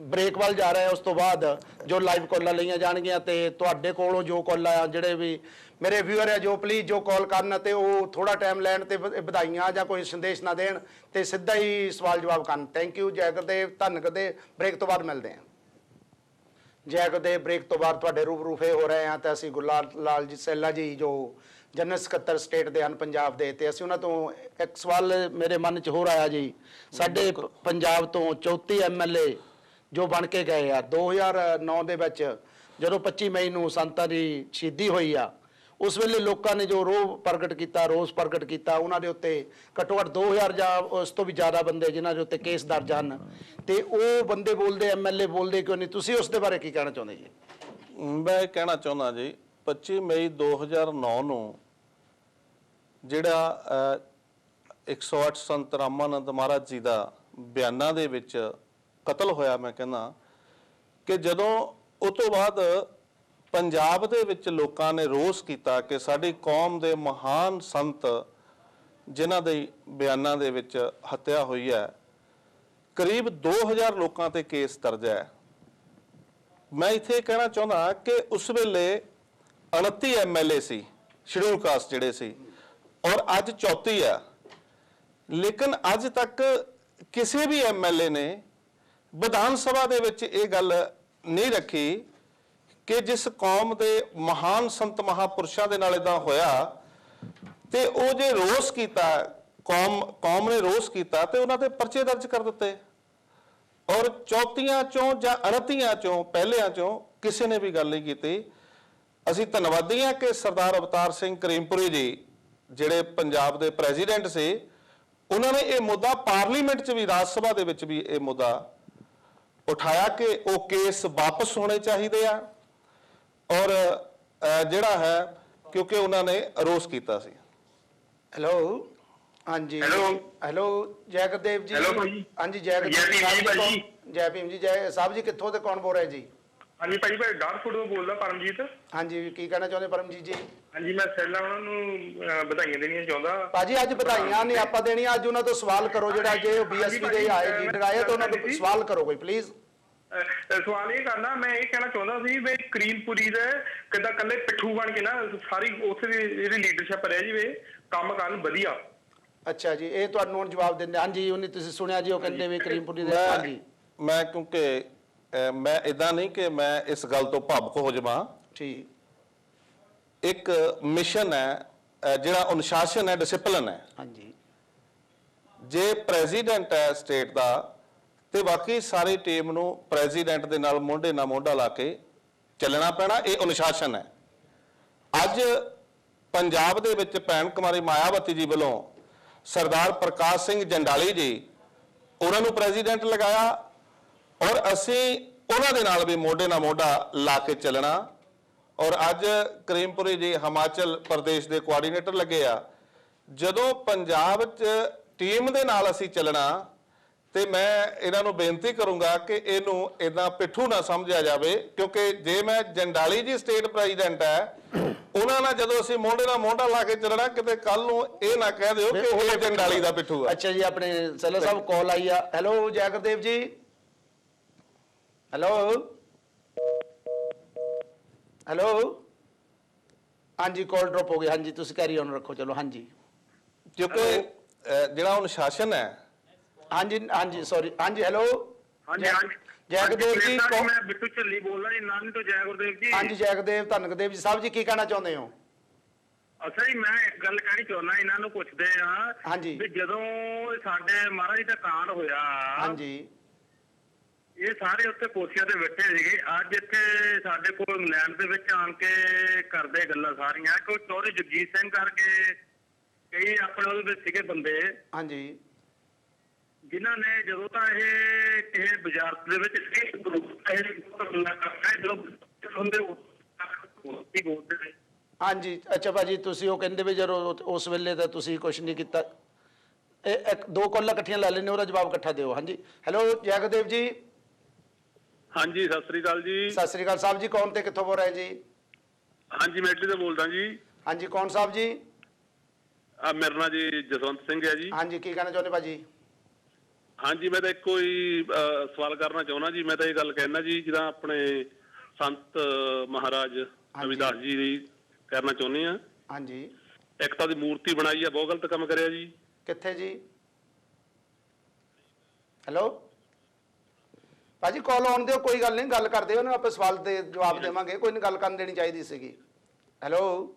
ਬ੍ਰੇਕ ਵੱਲ ਜਾ ਰਹੇ ਹਾਂ। ਉਸ ਤੋਂ ਬਾਅਦ ਜੋ ਲਾਈਵ ਕਾਲਾਂ ਲਈਆਂ ਜਾਣਗੀਆਂ ਤੇ ਤੁਹਾਡੇ ਕੋਲੋਂ ਜੋ ਕਾਲਾਂ ਆ, ਜਿਹੜੇ ਵੀ ਮੇਰੇ ਵਿਊਅਰ ਆ, ਜੋ ਪਲੀਜ਼ ਜੋ ਕਾਲ ਕਰਨ ਤੇ ਉਹ ਥੋੜਾ ਟਾਈਮ ਲੈਣ ਤੇ ਵਧਾਈਆਂ ਜਾਂ ਕੋਈ ਸੰਦੇਸ਼ ਨਾ ਦੇਣ ਤੇ ਸਿੱਧਾ ਹੀ ਸਵਾਲ ਜਵਾਬ ਕਰਨ। ਥੈਂਕ ਯੂ, ਜੈ ਗੁਰਦੇਵ, ਧੰਨ ਗੁਰਦੇਵ। ਬ੍ਰੇਕ ਤੋਂ ਬਾਅਦ ਮਿਲਦੇ ਹਾਂ। ਜੈ ਗੁਰਦੇਵ। ਬ੍ਰੇਕ ਤੋਂ ਬਾਅਦ ਤੁਹਾਡੇ ਰੂਬਰੂ ਫੇ ਹੋ ਰਹੇ ਹਾਂ ਤੇ ਅਸੀਂ ਗੁਰਲਾਲ ਜੀ ਸੈਲਾ ਜੀ ਜੋ ਜਨਰਲ ਸਕੱਤਰ ਸਟੇਟ ਦੇ ਹਨ ਪੰਜਾਬ ਦੇ, ਤੇ ਅਸੀਂ ਉਹਨਾਂ ਤੋਂ ਇੱਕ ਸਵਾਲ ਮੇਰੇ ਮਨ 'ਚ ਹੋਰ ਆਇਆ ਜੀ। ਸਾਡੇ ਪੰਜਾਬ ਤੋਂ 34 MLA ਜੋ ਬਣ ਕੇ ਗਏ ਆ 2009 ਦੇ ਵਿੱਚ, ਜਦੋਂ 25 ਮਈ ਨੂੰ ਸੰਤਾਂ ਦੀ ਸ਼ਹੀਦੀ ਹੋਈ ਆ, ਉਸ ਵੇਲੇ ਲੋਕਾਂ ਨੇ ਜੋ ਰੋਸ ਪ੍ਰਗਟ ਕੀਤਾ, ਉਹਨਾਂ ਦੇ ਉੱਤੇ ਘੱਟੋ ਘੱਟ 2000 ਜਾਂ ਉਸ ਤੋਂ ਵੀ ਜ਼ਿਆਦਾ ਬੰਦੇ ਜਿਨ੍ਹਾਂ ਦੇ ਉੱਤੇ ਕੇਸ ਦਰਜ ਹਨ, ਤੇ ਉਹ ਬੰਦੇ ਬੋਲਦੇ, MLA ਬੋਲਦੇ ਕਿਉਂ ਨਹੀਂ? ਤੁਸੀਂ ਉਸ ਦੇ ਬਾਰੇ ਕੀ ਕਹਿਣਾ ਚਾਹੁੰਦੇ ਜੀ? ਮੈਂ ਇਹ ਕਹਿਣਾ ਚਾਹੁੰਦਾ ਜੀ, 25 ਮਈ 2009 ਨੂੰ ਜਿਹੜਾ 108 ਸੰਤ ਰਾਮਾਨੰਦ ਮਹਾਰਾਜ ਜੀ ਦਾ ਬਿਆਨਾਂ ਦੇ ਵਿੱਚ ਕਤਲ ਹੋਇਆ, ਮੈਂ ਕਹਿੰਦਾ ਕਿ ਜਦੋਂ ਉਹ ਤੋਂ ਬਾਅਦ ਪੰਜਾਬ ਦੇ ਵਿੱਚ ਲੋਕਾਂ ਨੇ ਰੋਸ ਕੀਤਾ ਕਿ ਸਾਡੀ ਕੌਮ ਦੇ ਮਹਾਨ ਸੰਤ ਜਿਨ੍ਹਾਂ ਦੇ ਬਿਆਨਾਂ ਦੇ ਵਿੱਚ ਹੱਤਿਆ ਹੋਈ ਹੈ, ਕਰੀਬ 2000 ਲੋਕਾਂ ਤੇ ਕੇਸ ਦਰਜ ਹੈ। ਮੈਂ ਇੱਥੇ ਕਹਿਣਾ ਚਾਹੁੰਦਾ ਕਿ ਉਸ ਵੇਲੇ 29 MLA ਸੀ ਸ਼ਡਿਊਲ ਕਾਸਟ ਜਿਹੜੇ ਸੀ, ਔਰ ਅੱਜ 34 ਆ। ਲੇਕਿਨ ਅੱਜ ਤੱਕ ਕਿਸੇ ਵੀ MLA ਨੇ ਵਿਧਾਨ ਸਭਾ ਦੇ ਵਿੱਚ ਇਹ ਗੱਲ ਨਹੀਂ ਰੱਖੀ ਕਿ ਜਿਸ ਕੌਮ ਦੇ ਮਹਾਨ ਸੰਤ ਮਹਾਪੁਰਸ਼ਾਂ ਦੇ ਨਾਲ ਇਦਾਂ ਹੋਇਆ ਤੇ ਉਹ ਜੇ ਰੋਸ ਕੀਤਾ, ਕੌਮ ਨੇ ਰੋਸ ਕੀਤਾ ਤੇ ਉਹਨਾਂ ਤੇ ਪਰਚੇ ਦਰਜ ਕਰ ਦਿੱਤੇ, ਔਰ 34 ਚੋਂ ਜਾਂ 29 ਚੋਂ ਪਹਿਲਿਆਂ ਚੋਂ ਕਿਸੇ ਨੇ ਵੀ ਗੱਲ ਨਹੀਂ ਕੀਤੀ। ਅਸੀਂ ਧੰਨਵਾਦੀ ਹਾਂ ਕਿ ਸਰਦਾਰ ਅਵਤਾਰ ਸਿੰਘ ਕਰੀਮਪੁਰੀ ਜੀ ਜਿਹੜੇ ਪੰਜਾਬ ਦੇ ਪ੍ਰੈਜ਼ੀਡੈਂਟ ਸੀ, ਉਹਨਾਂ ਨੇ ਇਹ ਮੁੱਦਾ ਪਾਰਲੀਮੈਂਟ 'ਚ ਵੀ, ਰਾਜ ਸਭਾ ਦੇ ਵਿੱਚ ਵੀ ਇਹ ਮੁੱਦਾ ਉਠਾਇਆ ਕਿ ਉਹ ਕੇਸ ਵਾਪਸ ਹੋਣੇ ਚਾਹੀਦੇ ਆ, ਔਰ ਜਿਹੜਾ ਹੈ ਕਿਉਂਕਿ ਉਹਨਾਂ ਨੇ ਰੋਸ ਕੀਤਾ ਸੀ। ਹੈਲੋ, ਹਾਂਜੀ ਹੈਲੋ ਜੈ ਗੁਰਦੇਵ ਜੀ। ਹੈਲੋ ਭਾਜੀ। ਹਾਂਜੀ ਜੈ ਗੁਰਦੇਵ ਜੀ। ਜੈ ਭੀਮ ਜੀ। ਜੈ ਸਾਹਿਬ ਜੀ, ਕਿੱਥੋਂ ਤੇ ਕੌਣ ਬੋਲ ਰਿਹਾ ਜੀ? ਹਾਂਜੀ ਭਾਜੀ, ਮੈਂ ਡਾਰਫੁੱਡ ਤੋਂ ਬੋਲਦਾ, ਪਰਮਜੀਤ। ਹਾਂਜੀ, ਕੀ ਕਹਿਣਾ ਚਾਹੁੰਦੇ ਪਰਮਜੀਤ ਜੀ? ਹਾਂਜੀ, ਮੈਂ ਸੈਲਾ ਉਹਨਾਂ ਨੂੰ ਵਧਾਈਆਂ ਦੇਣੀਆਂ ਚਾਹੁੰਦਾ। ਭਾਜੀ ਅੱਜ ਵਧਾਈਆਂ ਨਹੀਂ ਆਪਾਂ ਦੇਣੀਆਂ, ਅੱਜ ਉਹਨਾਂ ਤੋਂ ਸਵਾਲ ਕਰੋ। ਜਿਹੜਾ ਜੇ ਉਹ BSP ਦੇ ਆਏ ਜੀ ਡਰਾਇਆ ਤਾਂ ਉਹਨਾਂ ਤੋਂ ਸਵਾਲ ਕਰੋ ਕੋਈ ਪਲੀਜ਼। ਸਵਾਲ ਇਹ ਕਰਨਾ, ਮੈਂ ਇਹ ਕਹਿਣਾ ਚਾਹੁੰਦਾ ਸੀ ਵੀ ਕਰੀਮਪੁਰੀ ਦੇ ਕਿੱਦਾਂ ਕੱਲੇ ਪਿੱਠੂ ਬਣ ਕੇ ਨਾ ਸਾਰੀ ਉੱਥੇ ਦੀ ਜਿਹੜੀ ਲੀਡਰਸ਼ਿਪ ਰਹਿ ਜਾਵੇ, ਕੰਮ ਕਰਨ ਵਧੀਆ। ਅੱਛਾ ਜੀ, ਇਹ ਤੁਹਾਨੂੰ ਹੁਣ ਜਵਾਬ ਦਿੰਦੇ। ਹਾਂਜੀ, ਉਹਨੇ ਤੁਸੀਂ ਸੁਣਿਆ ਜੀ, ਉਹ ਕਹਿੰਦੇ ਵੀ ਕਰੀਮਪੁਰੀ ਦੇ। ਹਾਂਜੀ, ਮੈਂ ਕਿਉਂਕਿ ਮੈਂ ਇਦਾਂ ਨਹੀਂ ਕਿ ਮੈਂ ਇਸ ਗੱਲ ਤੋਂ ਭਾਵੁਕ ਹੋ ਜਾਵਾਂ। ਠੀਕ। ਇੱਕ ਮਿਸ਼ਨ ਹੈ, ਜਿਹੜਾ ਅਨੁਸ਼ਾਸਨ ਹੈ, ਡਿਸਪਲਿਨ ਹੈ। ਹਾਂਜੀ, ਜੇ ਪ੍ਰੈਜ਼ੀਡੈਂਟ ਹੈ ਸਟੇਟ ਦਾ ਤੇ ਬਾਕੀ ਸਾਰੀ ਟੀਮ ਨੂੰ ਪ੍ਰੈਜ਼ੀਡੈਂਟ ਦੇ ਨਾਲ ਮੋਢੇ ਨਾਲ ਮੋਢਾ ਲਾ ਕੇ ਚੱਲਣਾ ਪੈਣਾ, ਇਹ ਅਨੁਸ਼ਾਸਨ ਹੈ। ਅੱਜ ਪੰਜਾਬ ਦੇ ਵਿੱਚ ਭੈਣ ਕੁਮਾਰੀ ਮਾਇਆਵਤੀ ਜੀ ਵੱਲੋਂ ਸਰਦਾਰ ਪ੍ਰਕਾਸ਼ ਸਿੰਘ ਜੰਡਾਲੀ ਜੀ ਉਹਨਾਂ ਨੂੰ ਪ੍ਰੈਜ਼ੀਡੈਂਟ ਲਗਾਇਆ, ਔਰ ਅਸੀਂ ਉਹਨਾਂ ਦੇ ਨਾਲ ਵੀ ਮੋਢੇ ਨਾਲ ਮੋਢਾ ਲਾ ਕੇ ਚੱਲਣਾ। ਔਰ ਅੱਜ ਕਰੀਮਪੁਰੀ ਜੀ ਹਿਮਾਚਲ ਪ੍ਰਦੇਸ਼ ਦੇ ਕੋਆਰਡੀਨੇਟਰ ਲੱਗੇ ਆ। ਜਦੋਂ ਪੰਜਾਬ 'ਚ ਟੀਮ ਦੇ ਨਾਲ ਅਸੀਂ ਚੱਲਣਾ ਤੇ ਮੈਂ ਇਹਨਾਂ ਨੂੰ ਬੇਨਤੀ ਕਰੂੰਗਾ ਕਿ ਇਹਨੂੰ ਇਦਾਂ ਪਿੱਠੂ ਨਾ ਸਮਝਿਆ ਜਾਵੇ, ਕਿਉਂਕਿ ਜੇ ਮੈਂ ਜੰਡਾਲੀ ਜੀ ਸਟੇਟ ਪ੍ਰੈਜ਼ੀਡੈਂਟ ਹੈ, ਉਹਨਾਂ ਨਾਲ ਜਦੋਂ ਅਸੀਂ ਮੋਢੇ ਨਾਲ ਮੋਢਾ ਲਾ ਕੇ ਚੱਲਣਾ, ਕਿਤੇ ਕੱਲ ਨੂੰ ਇਹ ਨਾ ਕਹਿ ਦਿਓ ਕਿ ਇਹ ਜੰਡਾਲੀ ਦਾ ਪਿੱਠੂ ਆ। ਅੱਛਾ ਜੀ, ਆਪਣੇ ਸੈਲਾ ਸਾਹਿਬ ਕਾਲ ਆਈ ਆ। ਹੈਲੋ ਜੈ ਗੁਰਦੇਵ ਜੀ। Hello hello. ਹਾਂਜੀ, ਕਾਲ ਡ੍ਰੌਪ ਹੋ ਗਈ। ਹਾਂਜੀ, ਤੁਸੀਂ ਕੈਰੀ ਔਨ ਰੱਖੋ। ਚਲੋ। ਹਾਂਜੀ, ਕਿਉਂਕਿ ਜਿਹੜਾ ਅਨੁਸ਼ਾਸਨ ਹੈ। ਹਾਂਜੀ ਹਾਂਜੀ, ਸੌਰੀ। ਹਾਂਜੀ, ਹੈਲੋ। ਹਾਂਜੀ ਹਾਂਜੀ, ਜੈ ਗੁਰਦੇਵ ਜੀ। ਮੈਂ ਬਿੱਟੂ ਝੱਲੀ ਬੋਲਦਾ ਜੀ, ਨਾਨੀ ਤੋਂ। ਜੈ ਗੁਰਦੇਵ ਜੀ। ਹਾਂਜੀ, ਜੈ ਗੁਰਦੇਵ, ਧੰਨ ਗੁਰਦੇਵ ਜੀ। ਸਾਹਿਬ ਜੀ, ਕੀ ਕਹਿਣਾ ਚਾਹੁੰਦੇ ਹੋ? ਅੱਛਾ ਜੀ, ਮੈਂ ਇੱਕ ਗੱਲ ਕਹਿਣੀ ਚਾਹੁੰਦਾ, ਇਹਨਾਂ ਨੂੰ ਪੁੱਛਦੇ ਆ ਹਾਂਜੀ। ਵੀ ਜਦੋਂ ਸਾਡੇ ਮਹਾਰਾਜ ਦਾ ਕਾਂਡ ਹੋਇਆ, ਹਾਂਜੀ, ਇਹ ਸਾਰੇ ਉੱਤੇ ਕੋਠੀਆਂ ਤੇ ਬੈਠੇ ਸੀਗੇ। ਅੱਜ ਇੱਥੇ ਸਾਡੇ ਕੋਲ ਇੰਗਲੈਂਡ ਦੇ ਵਿੱਚ ਆਣ ਕੇ ਕਰਦੇ ਗੱਲਾਂ ਸਾਰੀਆਂ। ਕੋਈ ਚੌਧਰੀ ਜਗਜੀਤ ਸਿੰਘ ਕਰਕੇ ਕਈ ਆਪਣੇ ਉਹਦੇ ਵਿੱਚ ਸੀਗੇ ਬੰਦੇ, ਹਾਂਜੀ, ਜਿਨ੍ਹਾਂ ਨੇ ਜਦੋਂ ਤਾਂ ਇਹ ਕਿਸੇ ਬਾਜ਼ਾਰ ਦੇ ਵਿੱਚ ਹਾਂਜੀ। ਅੱਛਾ ਭਾਜੀ, ਤੁਸੀਂ ਉਹ ਕਹਿੰਦੇ ਵੀ ਜਦੋਂ ਉਸ ਵੇਲੇ ਤਾਂ ਤੁਸੀਂ ਕੁਝ ਨਹੀਂ ਕੀਤਾ। ਇਹ ਇੱਕ ਦੋ ਕਾਲਾਂ ਇਕੱਠੀਆਂ ਲੈ ਲੈਣੇ, ਉਹਦਾ ਜਵਾਬ ਇਕੱਠਾ ਦਿਓ। ਹਾਂਜੀ, ਹੈਲੋ ਜੈ ਗੁਰਦੇਵ ਜੀ। ਹਾਂਜੀ, ਸਤਿ ਸ੍ਰੀ ਅਕਾਲ ਜੀ। ਸਤਿ ਸ੍ਰੀ ਅਕਾਲ ਸਾਹਿਬ ਜੀ। ਕੌਣ ਤੇ ਕਿੱਥੋਂ ਬੋਲ ਰਹੇ ਜੀ? ਹਾਂਜੀ, ਮੈਂ ਇਟਲੀ ਤੋਂ ਬੋਲਦਾ ਜੀ। ਹਾਂਜੀ, ਕੌਣ ਸਾਹਿਬ ਜੀ? ਮੇਰਾ ਨਾਂ ਜੀ ਜਸਵੰਤ ਸਿੰਘ ਹੈ ਜੀ। ਹਾਂਜੀ, ਕੀ ਕਹਿਣਾ ਚਾਹੁੰਦੇ ਭਾਜੀ? ਹਾਂਜੀ, ਮੈਂ ਤਾਂ ਇੱਕੋ ਹੀ ਸਵਾਲ ਕਰਨਾ ਚਾਹੁੰਦਾ ਜੀ। ਮੈਂ ਤਾਂ ਇਹ ਗੱਲ ਕਹਿਣਾ ਜੀ, ਜਿੱਦਾਂ ਆਪਣੇ ਸੰਤ ਮਹਾਰਾਜ ਰਵਿਦਾਸ ਜੀ ਦੀ ਕਰਨਾ ਚਾਹੁੰਦੇ ਆ। ਹਾਂਜੀ। ਇੱਕ ਤਾਂ ਦੀ ਮੂਰਤੀ ਬਣਾਈ ਆ, ਬਹੁਤ ਗਲਤ ਕੰਮ ਕਰਿਆ ਜੀ। ਕਿੱਥੇ ਜੀ? ਹੈਲੋ ਭਾਜੀ, ਕਾਲ ਆਉਣ ਦਿਓ, ਕੋਈ ਗੱਲ ਨਹੀਂ, ਗੱਲ ਕਰਦੇ ਉਹਨੂੰ ਆਪਾਂ ਸਵਾਲ ਦੇ ਜਵਾਬ ਦੇਵਾਂਗੇ। ਕੋਈ ਨਹੀਂ, ਗੱਲ ਕਰਨ ਦੇਣੀ ਚਾਹੀਦੀ ਸੀਗੀ। ਹੈਲੋ,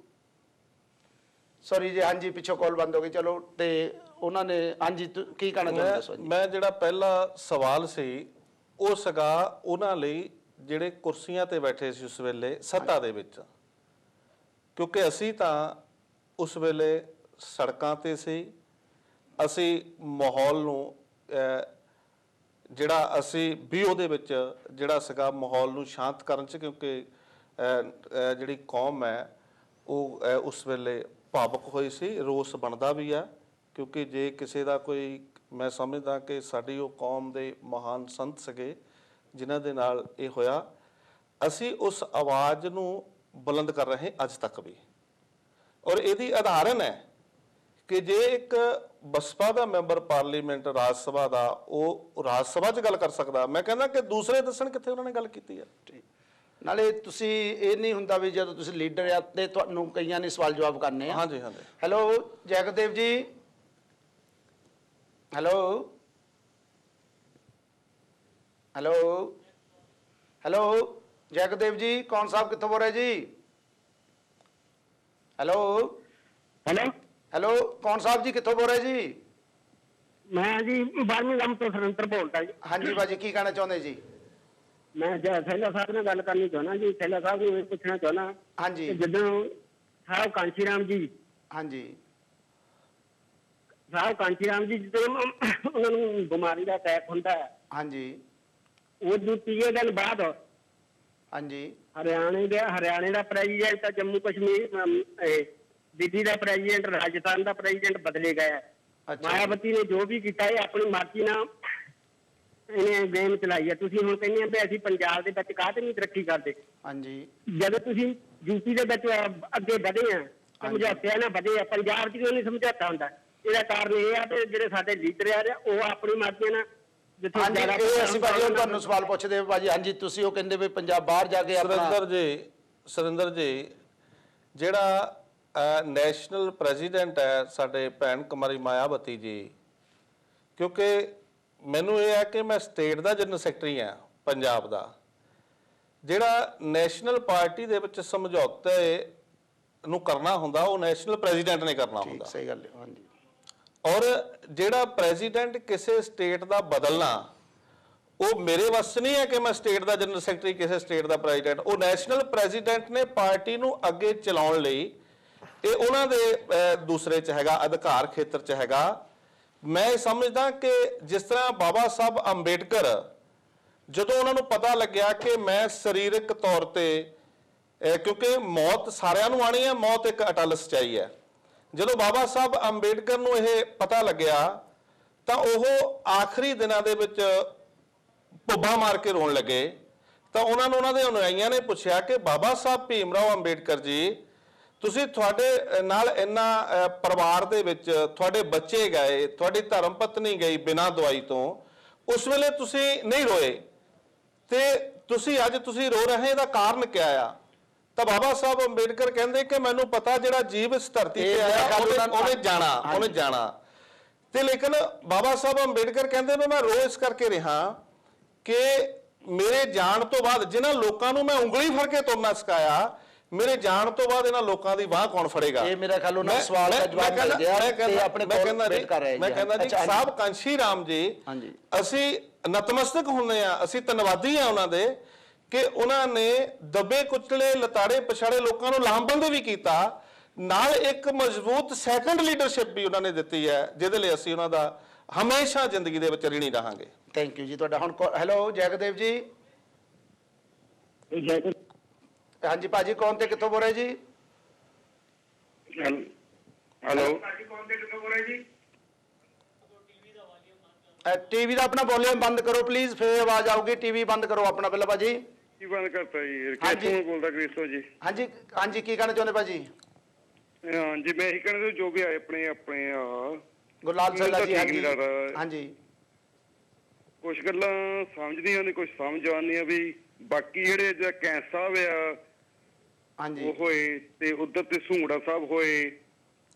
ਸੌਰੀ ਜੀ। ਹਾਂਜੀ, ਪਿੱਛੋਂ ਕਾਲ ਬੰਦ ਹੋ ਗਈ। ਚਲੋ, ਤੇ ਉਹਨਾਂ ਨੇ ਹਾਂਜੀ ਕੀ ਕਹਿਣਾ ਚਾਹੁੰਦੇ ਦੱਸੋ ਜੀ। ਮੈਂ ਜਿਹੜਾ ਪਹਿਲਾ ਸਵਾਲ ਸੀ ਉਹ ਸੀਗਾ ਉਹਨਾਂ ਲਈ ਜਿਹੜੇ ਕੁਰਸੀਆਂ ਤੇ ਬੈਠੇ ਸੀ ਉਸ ਵੇਲੇ ਸੱਤਾ ਦੇ ਵਿੱਚ, ਕਿਉਂਕਿ ਅਸੀਂ ਤਾਂ ਉਸ ਵੇਲੇ ਸੜਕਾਂ ਤੇ ਸੀ। ਅਸੀਂ ਮਾਹੌਲ ਨੂੰ ਜਿਹੜਾ ਅਸੀਂ ਵੀ ਉਹਦੇ ਵਿੱਚ ਜਿਹੜਾ ਸੀਗਾ ਮਾਹੌਲ ਨੂੰ ਸ਼ਾਂਤ ਕਰਨ 'ਚ, ਕਿਉਂਕਿ ਜਿਹੜੀ ਕੌਮ ਹੈ ਉਹ ਉਸ ਵੇਲੇ ਭਾਵੁਕ ਹੋਈ ਸੀ। ਰੋਸ ਬਣਦਾ ਵੀ ਆ, ਕਿਉਂਕਿ ਜੇ ਕਿਸੇ ਦਾ ਕੋਈ, ਮੈਂ ਸਮਝਦਾ ਕਿ ਸਾਡੀ ਉਹ ਕੌਮ ਦੇ ਮਹਾਨ ਸੰਤ ਸੀਗੇ ਜਿਨ੍ਹਾਂ ਦੇ ਨਾਲ ਇਹ ਹੋਇਆ। ਅਸੀਂ ਉਸ ਆਵਾਜ਼ ਨੂੰ ਬੁਲੰਦ ਕਰ ਰਹੇ ਅੱਜ ਤੱਕ ਵੀ। ਔਰ ਇਹਦੀ ਉਦਾਹਰਨ ਹੈ ਕਿ ਜੇ ਇੱਕ ਬਸਪਾ ਦਾ ਮੈਂਬਰ ਪਾਰਲੀਮੈਂਟ ਰਾਜ ਸਭਾ ਦਾ ਉਹ ਰਾਜ ਸਭਾ 'ਚ ਗੱਲ ਕਰ ਸਕਦਾ, ਮੈਂ ਕਹਿੰਦਾ ਕਿ ਦੂਸਰੇ ਦੱਸਣ ਕਿੱਥੇ ਉਹਨਾਂ ਨੇ ਗੱਲ ਕੀਤੀ ਹੈ। ਨਾਲੇ ਤੁਸੀਂ ਇਹ ਨਹੀਂ ਹੁੰਦਾ ਵੀ ਜਦੋਂ ਤੁਸੀਂ ਲੀਡਰ ਆ ਤੇ ਤੁਹਾਨੂੰ ਕਈਆਂ ਨੇ ਸਵਾਲ ਜਵਾਬ ਕਰਨੇ ਆ। ਹਾਂਜੀ ਹਾਂਜੀ। ਹੈਲੋ ਜੈਗਦੇਵ ਜੀ, ਹੈਲੋ ਹੈਲੋ ਹੈਲੋ ਜੈਗਦੇਵ ਜੀ, ਕੌਣ ਸਾਹਿਬ ਕਿੱਥੋਂ ਬੋਲ ਰਹੇ ਜੀ? ਹੈਲੋ हेलो ਹੈਲੋ ਕੌਣ ਸਾਹਿਬ ਜੀ ਕਿੱਥੋਂ ਬੋਲ ਰਹੇ ਜੀ? मैं जी बर्मिंघम तो सुरेंद्र बोलता जी। ਹਾਂਜੀ ਭਾਜੀ, ਕੀ ਕਹਿਣਾ ਚਾਹੁੰਦੇ ਜੀ? मैं थैला साहब ने गल करनी चाहना जी। थैला साहब ने पूछना चाहना ਹਾਂਜੀ ਜਦੋਂ साहब कांची राम जी ਹਾਂਜੀ साहब कांची राम जी ਜਦੋਂ ਉਹਨਾਂ ਨੂੰ ਬਿਮਾਰੀ ਦਾ ਅਟੈਕ ਹੁੰਦਾ ਹੈ, ਹਾਂਜੀ ਉਹ ਤੋਂ 30 ਦਿਨ ਬਾਅਦ ਹਾਂਜੀ ਹਰਿਆਣੇ ਦਾ ਪ੍ਰੈਜ਼ੀਡੈਂਟ ਤਾਂ ਜੰਮੂ ਕਸ਼ਮੀਰ ਦਿੱਲੀ ਦਾ ਪ੍ਰੈਜ਼ੀਡੈਂਟ ਰਾਜਸਥਾਨ ਦਾ ਪ੍ਰੈਜ਼ੀਡੈਂਟ ਬਦਲੇ ਗਏ। ਅੱਛਾ। ਮਾਇਆਵਤੀ ਨੇ ਜੋ ਵੀ ਕੀਤਾ ਇਹ ਆਪਣੀ ਮਰਜ਼ੀ ਨਾਲ ਇਹਨੇ ਗੇਮ ਚਲਾਈ ਹੈ। ਤੁਸੀਂ ਹੁਣ ਕਹਿੰਦੇ ਆ ਵੀ ਅਸੀਂ ਪੰਜਾਬ ਦੇ ਵਿੱਚ ਕਾਹਤੇ ਨਹੀਂ ਤਰੱਕੀ ਕਰਦੇ। ਹਾਂਜੀ ਜਦੋਂ ਤੁਸੀਂ ਯੂਪੀ ਦੇ ਵਿੱਚ ਅੱਗੇ ਵਧੇ ਆ, ਸਮਝੌਤੇ ਨਾਲ ਵਧੇ ਆ, ਪੰਜਾਬ 'ਚ ਕਿਉਂ ਨਹੀਂ ਸਮਝੌਤਾ ਹੁੰਦਾ? ਇਹਦਾ ਕਾਰਨ ਇਹ ਆ ਕਿ ਜਿਹੜੇ ਸਾਡੇ ਲੀਡਰ ਆ ਉਹ ਆਪਣੀ ਮਰਜ਼ੀ ਨਾਲ ਜਿੱਥੇ ਹਾਂਜੀ ਜ਼ਿਆਦਾ ਇਹ ਅਸੀਂ ਭਾਜੀ ਹੁਣ ਤੁਹਾਨੂੰ ਸਵਾਲ ਪੁੱਛਦੇ ਹਾਂ ਭਾਜੀ। ਹਾਂਜੀ ਤੁਸੀਂ ਉਹ ਕਹਿੰਦੇ ਵੀ ਪੰਜਾਬ ਬਾਹਰ ਜਾ ਕੇ ਆਪਣਾ ਸੁਰਿੰਦਰ ਜੀ ਜਿਹੜਾ ਨੈਸ਼ਨਲ ਪ੍ਰੈਜ਼ੀਡੈਂਟ ਹੈ ਸਾਡੇ ਭੈਣ ਕੁਮਾਰੀ ਮਾਇਆਵਤੀ ਜੀ, ਕਿਉਂਕਿ ਮੈਨੂੰ ਇਹ ਹੈ ਕਿ ਮੈਂ ਸਟੇਟ ਦਾ ਜਨਰਲ ਸੈਕਟਰੀ ਹਾਂ ਪੰਜਾਬ ਦਾ, ਜਿਹੜਾ ਨੈਸ਼ਨਲ ਪਾਰਟੀ ਦੇ ਵਿੱਚ ਸਮਝੌਤੇ ਨੂੰ ਕਰਨਾ ਹੁੰਦਾ ਉਹ ਨੈਸ਼ਨਲ ਪ੍ਰੈਜ਼ੀਡੈਂਟ ਨੇ ਕਰਨਾ ਹੁੰਦਾ। ਸਹੀ ਗੱਲ ਹੈ। ਹਾਂਜੀ ਔਰ ਜਿਹੜਾ ਪ੍ਰੈਜ਼ੀਡੈਂਟ ਕਿਸੇ ਸਟੇਟ ਦਾ ਬਦਲਣਾ ਉਹ ਮੇਰੇ ਵੱਸ ਨਹੀਂ ਹੈ ਕਿ ਮੈਂ ਸਟੇਟ ਦਾ ਜਨਰਲ ਸੈਕਟਰੀ ਕਿਸੇ ਸਟੇਟ ਦਾ ਪ੍ਰੈਜ਼ੀਡੈਂਟ, ਉਹ ਨੈਸ਼ਨਲ ਪ੍ਰੈਜ਼ੀਡੈਂਟ ਨੇ ਪਾਰਟੀ ਨੂੰ ਅੱਗੇ ਚਲਾਉਣ ਲਈ ਇਹ ਉਹਨਾਂ ਦੇ ਦੂਸਰੇ 'ਚ ਹੈਗਾ, ਅਧਿਕਾਰ ਖੇਤਰ 'ਚ ਹੈਗਾ। ਮੈਂ ਸਮਝਦਾ ਕਿ ਜਿਸ ਤਰ੍ਹਾਂ ਬਾਬਾ ਸਾਹਿਬ ਅੰਬੇਡਕਰ ਜਦੋਂ ਉਹਨਾਂ ਨੂੰ ਪਤਾ ਲੱਗਿਆ ਕਿ ਮੈਂ ਸਰੀਰਕ ਤੌਰ ਤੇ, ਕਿਉਂਕਿ ਮੌਤ ਸਾਰਿਆਂ ਨੂੰ ਆਣੀ ਹੈ, ਮੌਤ ਇੱਕ ਅਟਲ ਸੱਚਾਈ ਹੈ, ਜਦੋਂ ਬਾਬਾ ਸਾਹਿਬ ਅੰਬੇਡਕਰ ਨੂੰ ਇਹ ਪਤਾ ਲੱਗਿਆ ਤਾਂ ਉਹ ਆਖਰੀ ਦਿਨਾਂ ਦੇ ਵਿੱਚ ਭੁੱਬਾ ਮਾਰ ਕੇ ਰੋਣ ਲੱਗੇ। ਤਾਂ ਉਹਨਾਂ ਨੂੰ ਉਹਨਾਂ ਦੇ ਅਨੁਯਾਈਆਂ ਨੇ ਪੁੱਛਿਆ ਕਿ ਬਾਬਾ ਸਾਹਿਬ ਭੀਮ ਰਾਓ ਅੰਬੇਡਕਰ ਜੀ, ਤੁਸੀਂ ਤੁਹਾਡੇ ਨਾਲ ਇੰਨਾ ਪਰਿਵਾਰ ਦੇ ਵਿੱਚ ਤੁਹਾਡੇ ਬੱਚੇ ਗਏ, ਤੁਹਾਡੀ ਧਰਮ ਪਤਨੀ ਗਈ ਬਿਨਾਂ ਦਵਾਈ ਤੋਂ, ਉਸ ਵੇਲੇ ਤੁਸੀਂ ਨਹੀਂ ਰੋਏ ਤੇ ਤੁਸੀਂ ਅੱਜ ਤੁਸੀਂ ਰੋ ਰਹੇ, ਇਹਦਾ ਕਾਰਨ ਕੀ ਆ? ਤਾਂ ਬਾਬਾ ਸਾਹਿਬ ਅੰਬੇਡਕਰ ਕਹਿੰਦੇ ਕਿ ਮੈਨੂੰ ਪਤਾ ਜਿਹੜਾ ਜੀਵ ਇਸ ਧਰਤੀ ਤੇ ਆਇਆ ਉਹਨੇ ਜਾਣਾ ਤੇ ਲੇਕਿਨ ਬਾਬਾ ਸਾਹਿਬ ਅੰਬੇਡਕਰ ਕਹਿੰਦੇ ਵੀ ਮੈਂ ਰੋ ਇਸ ਕਰਕੇ ਰਿਹਾ ਕਿ ਮੇਰੇ ਜਾਣ ਤੋਂ ਬਾਅਦ ਜਿਨ੍ਹਾਂ ਲੋਕਾਂ ਨੂੰ ਮੈਂ ਉਂਗਲੀ ਫੜ ਕੇ ਤੁਰਨਾ ਸਿਖਾਇਆ, ਮੇਰੇ ਜਾਣ ਤੋਂ ਬਾਅਦ ਇਹਨਾਂ ਲੋਕਾਂ ਦੀ ਬਾਹ ਕੌਣ ਫੜੇਗਾ? ਇਹ ਮੇਰਾ ਖਿਆਲ ਉਹਨਾਂ ਸਵਾਲ ਦਾ ਜਵਾਬ ਮਿਲ ਗਿਆ ਤੇ ਆਪਣੇ ਕੋਲ ਵੇਟ ਕਰ ਰਹੇ ਜੀ। ਮੈਂ ਕਹਿੰਦਾ ਜੀ ਸਾਹਿਬ ਕਾਂਸ਼ੀ ਰਾਮ ਜੀ, ਅਸੀਂ ਨਤਮਸਤਕ ਹੁੰਦੇ ਆ, ਅਸੀਂ ਧੰਨਵਾਦੀ ਆ ਉਹਨਾਂ ਦੇ ਕਿ ਉਹਨਾਂ ਨੇ ਦੱਬੇ ਕੁਚਲੇ ਲਤਾੜੇ ਪਛਾੜੇ ਲੋਕਾਂ ਨੂੰ ਲਾਮਬੰਦ ਵੀ ਕੀਤਾ, ਨਾਲ ਇੱਕ ਮਜ਼ਬੂਤ ਸੈਕੰਡ ਲੀਡਰਸ਼ਿਪ ਵੀ ਉਹਨਾਂ ਨੇ ਦਿੱਤੀ ਹੈ, ਜਿਹਦੇ ਲਈ ਅਸੀਂ ਉਹਨਾਂ ਦਾ ਹਮੇਸ਼ਾ ਜ਼ਿੰਦਗੀ ਦੇ ਵਿੱਚ ਰਿਣੀ ਰਹਾਂਗੇ। ਥੈਂਕ ਯੂ ਜੀ ਤੁਹਾਡਾ। ਹੁਣ ਹੈਲੋ ਜੈਗਦੇਵ ਜੀ। ਹਾਂਜੀ ਭਾਜੀ, ਕੌਣ ਤੇ ਕਿੱਥੋਂ ਬੋਲ ਰਹੇ ਜੀ? ਹੈਲੋ ਭਾਜੀ, ਕੌਣ ਤੇ ਕਿੱਥੋਂ ਬੋਲ ਰਹੇ ਜੀ? ਟੀਵੀ ਦਾ ਆਪਣਾ ਵੋਲਿਊਮ ਬੰਦ ਕਰੋ ਪਲੀਜ਼, ਫੇਰ ਆਵਾਜ਼ ਆਊਗੀ। ਟੀਵੀ ਬੰਦ ਕਰੋ ਆਪਣਾ ਪਹਿਲਾਂ ਭਾਜੀ। ਕੀ ਬੰਦ ਕਰਤਾ ਜੀ? ਕਿੱਥੋਂ ਬੋਲਦਾ ਕ੍ਰਿਸਟੋ ਜੀ? ਹਾਂਜੀ ਹਾਂਜੀ, ਕੀ ਕਹਿਣਾ ਚਾਹੁੰਦੇ ਭਾਜੀ? ਹਾਂਜੀ ਮੈਂ ਇਹੀ ਕਹਿਣਾ ਜੋ ਵੀ ਆਏ ਆਪਣੇ ਗੁਰਲਾਲ ਸੈਲਾ ਜੀ। ਹਾਂਜੀ ਹਾਂਜੀ, ਕੁਝ ਗੱਲਾਂ ਸਮਝਦੀਆਂ ਨੇ, ਕੁਝ ਸਮਝ ਆਉਂਦੀਆਂ ਵੀ। ਬਾਕੀ ਜਿਹੜੇ ਜਾਂ ਕੈਂਸ ਸਾਹਿਬ ਆ ਹਾਂਜੀ ਉਹ ਹੋਏ ਤੇ ਉਧਰ ਤੇ ਸੂੰਗੜਾ ਸਾਹਿਬ ਹੋਏ